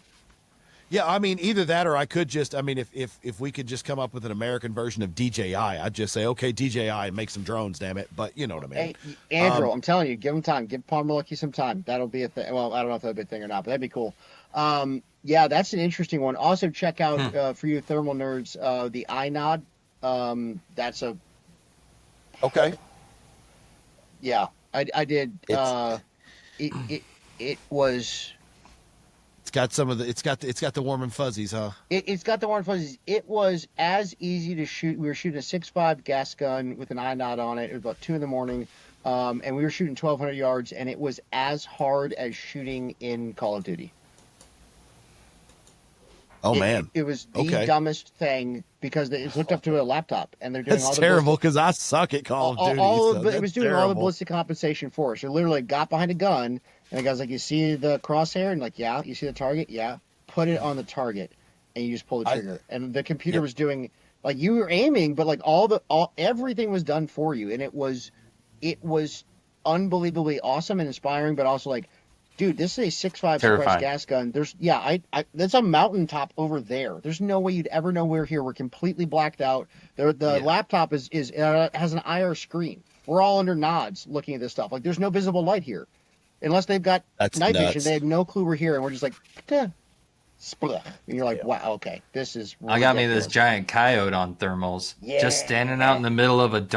yeah, I mean, either that or I could just, I mean, if we could just come up with an American version of DJI, I'd just say, okay, DJI, and make some drones, damn it. But you know what I mean. Hey, Andrew, I'm telling you, give him time. Give Palmer Lucky some time. That'll be a thing. Well, I don't know if that'll be a thing or not, but that'd be cool. Yeah, that's an interesting one. Also, check out for you thermal nerds, the iNod. That's a Okay. yeah. I did. It was. It's got some of the, it's got the warm and fuzzies, huh? It's got the warm fuzzies. It was as easy to shoot. We were shooting a 6.5 gas gun with an iNod on it. It was about 2 a.m, and we were shooting 1,200 yards, and it was as hard as shooting in Call of Duty. Oh man, It was the dumbest thing because it's hooked up to a laptop, and they're doing all that's the terrible because I suck at Call of Duty. so it that's was doing all the terrible. ballistic compensation for us. It literally got behind a gun, and the guy's like, "You see the crosshair?" And like, "Yeah." "You see the target?" "Yeah." Put it on the target, and you just pull the trigger. And the computer was doing like you were aiming, but like everything was done for you, and it was unbelievably awesome and inspiring, but also like, dude, this is a 6.5 suppressed gas gun. There's that's a mountaintop over there. There's no way you'd ever know we're here. We're completely blacked out. The laptop has an IR screen. We're all under nods looking at this stuff. Like, there's no visible light here, unless they've got night vision. They have no clue we're here, and we're just like, split. And you're like, wow, okay, this is. Ridiculous. I got me this giant coyote on thermals, just standing out in the middle of a pitch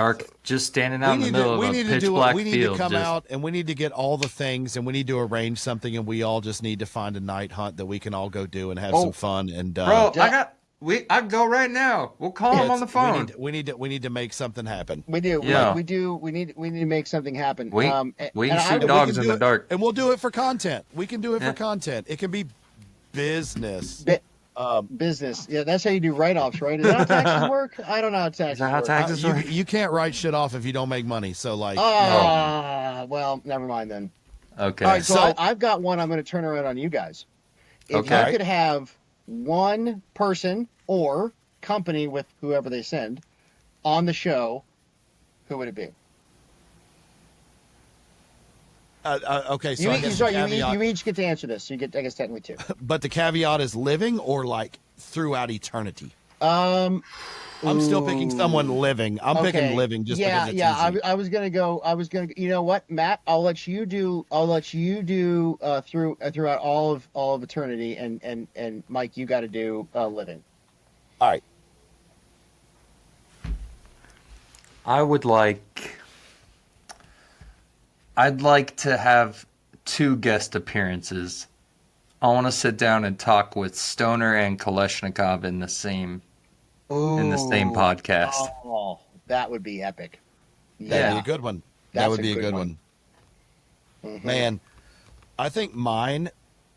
black We need field. to come out and we need to get all the things and we need to arrange something and we all just need to find a night hunt that we can all go do and have some fun. And bro, I go right now. We'll call him on the phone. We need to make something happen. We do. Yeah. We do. We need to make something happen. We can shoot And dogs in the dark. And we'll do it for content. We can do it for content. It can be business. Business. Yeah, that's how you do write-offs, right? Is that how taxes work? I don't know how taxes work. You can't write shit off if you don't make money. So like, well, never mind then. Okay. All right, so I've got one I'm going to turn around on you guys. If you could have one person or company with whoever they send on the show, who would it be? okay, so you each get to answer this. So you get, I guess, technically two. But the caveat is living or like throughout eternity. I'm still picking someone living. I'm picking living just because it's easy. I was gonna go. You know what, Matt? I'll let you do throughout all of eternity, and Mike, you got to do living. All right. I'd like to have 2 guest appearances I want to sit down and talk with Stoner and Kalashnikov in the same Ooh, podcast. oh, that would be epic. That'd be Yeah. a Yeah, good one. That that's would a be a good good one. one. Hmm. Man, I think mine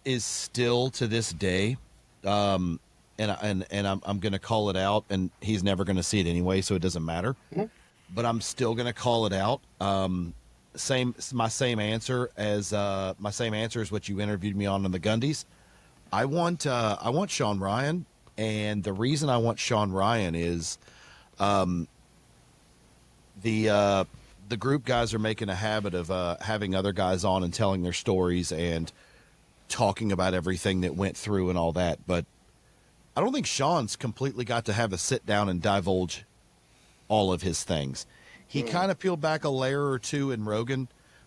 is still to this day, and I'm going to call it out, and he's never going to see it anyway, so it doesn't matter. But I'm still going to call it out. My same answer as what you interviewed me on the Gundies. I want Sean Ryan, and the reason I want Sean Ryan is the group guys are making a habit of having other guys on and telling their stories and talking about everything that went through and all that. But I don't think Sean's completely got to have a sit down and divulge all of his things. He kind of peeled back a layer or two in Rogan,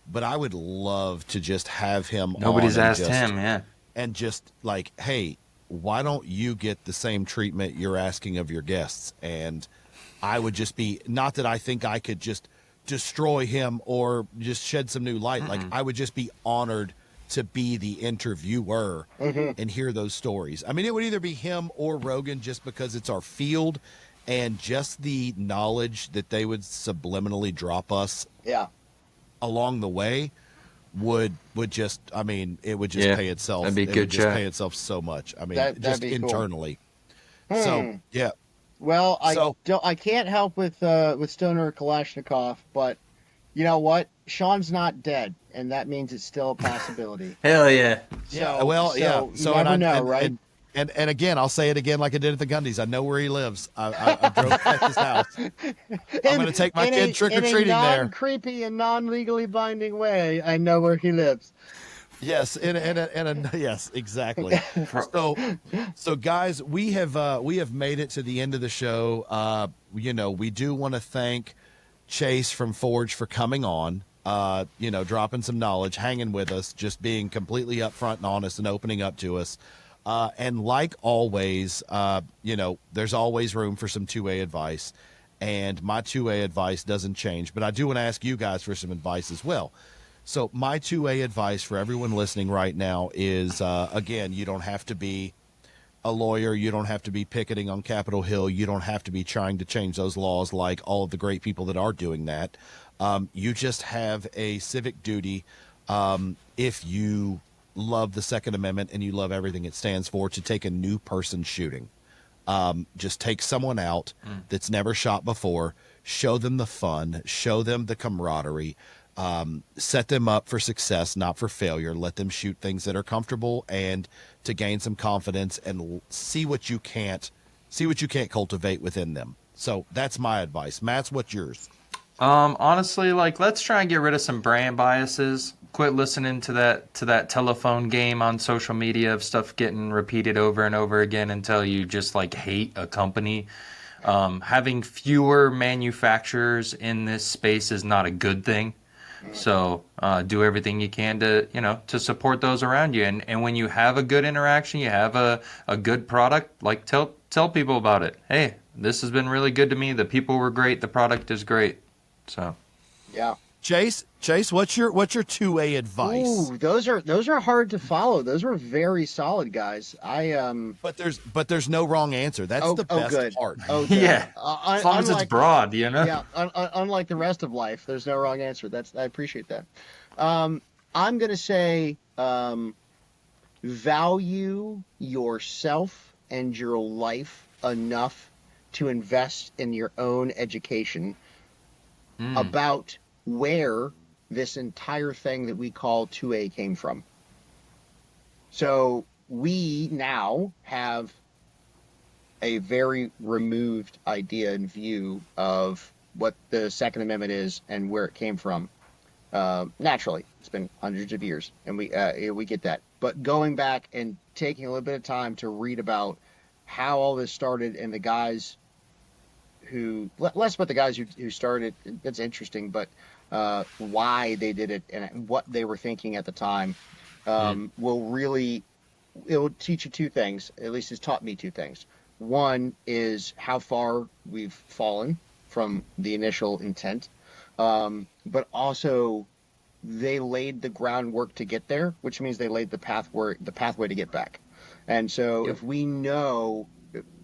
but I would love to just have him on Nobody's asked him, yeah. and just like, hey, why don't you get the same treatment you're asking of your guests? And I would just be, not that I think I could just destroy him or just shed some new light. Like, I would just be honored to be the interviewer and hear those stories. I mean, it would either be him or Rogan just because it's our field, and just the knowledge that they would subliminally drop us Yeah. along the way would just, I mean, it would just Yeah, pay itself. that'd be It good would just chat. pay itself so much. I mean, That'd just be cool. internally. So yeah. Well, So- I can't help with Stoner Kalashnikov, but you know what? Sean's not dead, and that means it's still a possibility. Hell yeah. Yeah, well, yeah. You So never and know, I, right? and again, I'll say it again like I did at the Gundies. I know where he lives. I drove past his house. I'm going to take my kid trick or treating in a there. non-creepy and non-legally binding way. I know where he lives. Yes, yes, exactly. So guys, we have made it to the end of the show. We do want to thank Chase from Forge for coming on. Dropping some knowledge, hanging with us, just being completely upfront and honest and opening up to us. And like always, there's always room for some 2A advice. And my 2A advice doesn't change, but I do want to ask you guys for some advice as well. So my 2A advice for everyone listening right now is, again, you don't have to be a lawyer. You don't have to be picketing on Capitol Hill. You don't have to be trying to change those laws like all of the great people that are doing that. You just have a civic duty, if you love the Second Amendment and you love everything it stands for, to take a new person shooting. Just take someone out that's never shot before, show them the fun, show them the camaraderie, set them up for success, not for failure. Let them shoot things that are comfortable and to gain some confidence, and see what you can't cultivate within them. So that's my advice. Matt's, what's yours? Honestly, let's try and get rid of some brand biases. Quit listening to that telephone game on social media of stuff getting repeated over and over again until you just hate a company. Having fewer manufacturers in this space is not a good thing. So do everything you can to support those around you. And when you have a good interaction, you have a good product, tell people about it. Hey, this has been really good to me. The people were great. The product is great. So Yeah. Chase, what's your 2A advice? Ooh, those are hard to follow. Those were very solid, guys. But there's no wrong answer. That's the best good. part. Oh, good. yeah, as long as it's broad, Yeah, unlike the rest of life, there's no wrong answer. I appreciate that. I'm gonna say value yourself and your life enough to invest in your own education about where this entire thing that we call 2A came from. So we now have a very removed idea and view of what the Second Amendment is and where it came from. Naturally, it's been hundreds of years, and we get that. But going back and taking a little bit of time to read about how all this started and the guys who, less about the guys who started, that's interesting, but why they did it and what they were thinking at the time it will teach you two things. At least it's taught me two things. One is how far we've fallen from the initial intent, but also they laid the groundwork to get there, which means they laid the pathway to get back. And so Yep. if we know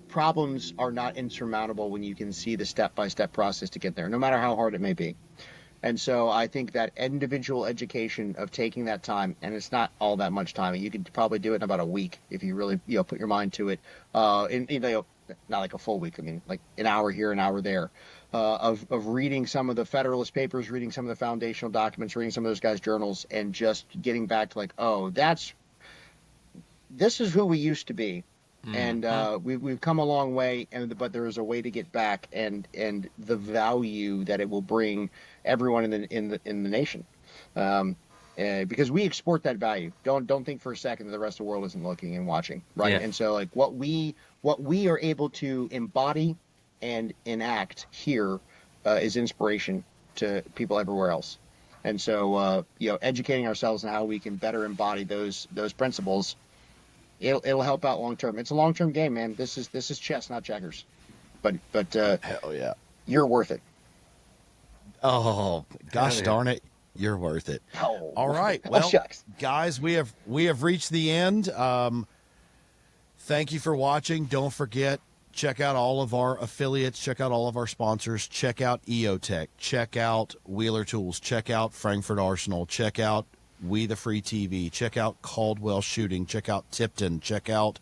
problems are not insurmountable when you can see the step-by-step process to get there, no matter how hard it may be. And so I think that individual education of taking that time, and it's not all that much time. You could probably do it in about a week if you really, put your mind to it. Not like a full week. I mean, like an hour here, an hour there, of reading some of the Federalist Papers, reading some of the foundational documents, reading some of those guys' journals, and just getting back to like, oh, this is who we used to be. And we've come a long way, but there is a way to get back, and the value that it will bring everyone in the nation, because we export that value. Don't think for a second that the rest of the world isn't looking and watching, right? Yeah. And so like what we are able to embody and enact here is inspiration to people everywhere else. And so educating ourselves on how we can better embody those principles. It'll help out long term. It's a long term game, man. This is chess, not checkers. But Hell yeah. you're worth it. Oh gosh Hell yeah. darn it, you're worth it. Oh, All right, oh, well, shucks. guys, we have reached the end. Thank you for watching. Don't forget, check out all of our affiliates, check out all of our sponsors, check out EOTech, check out Wheeler Tools, check out Frankfurt Arsenal, check out We the Free TV, check out Caldwell Shooting, check out Tipton, check out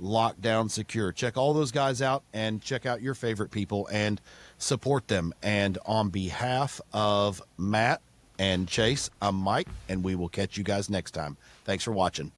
Lockdown Secure. Check all those guys out and check out your favorite people and support them. And on behalf of Matt and Chase, I'm Mike, and we will catch you guys next time. Thanks for watching.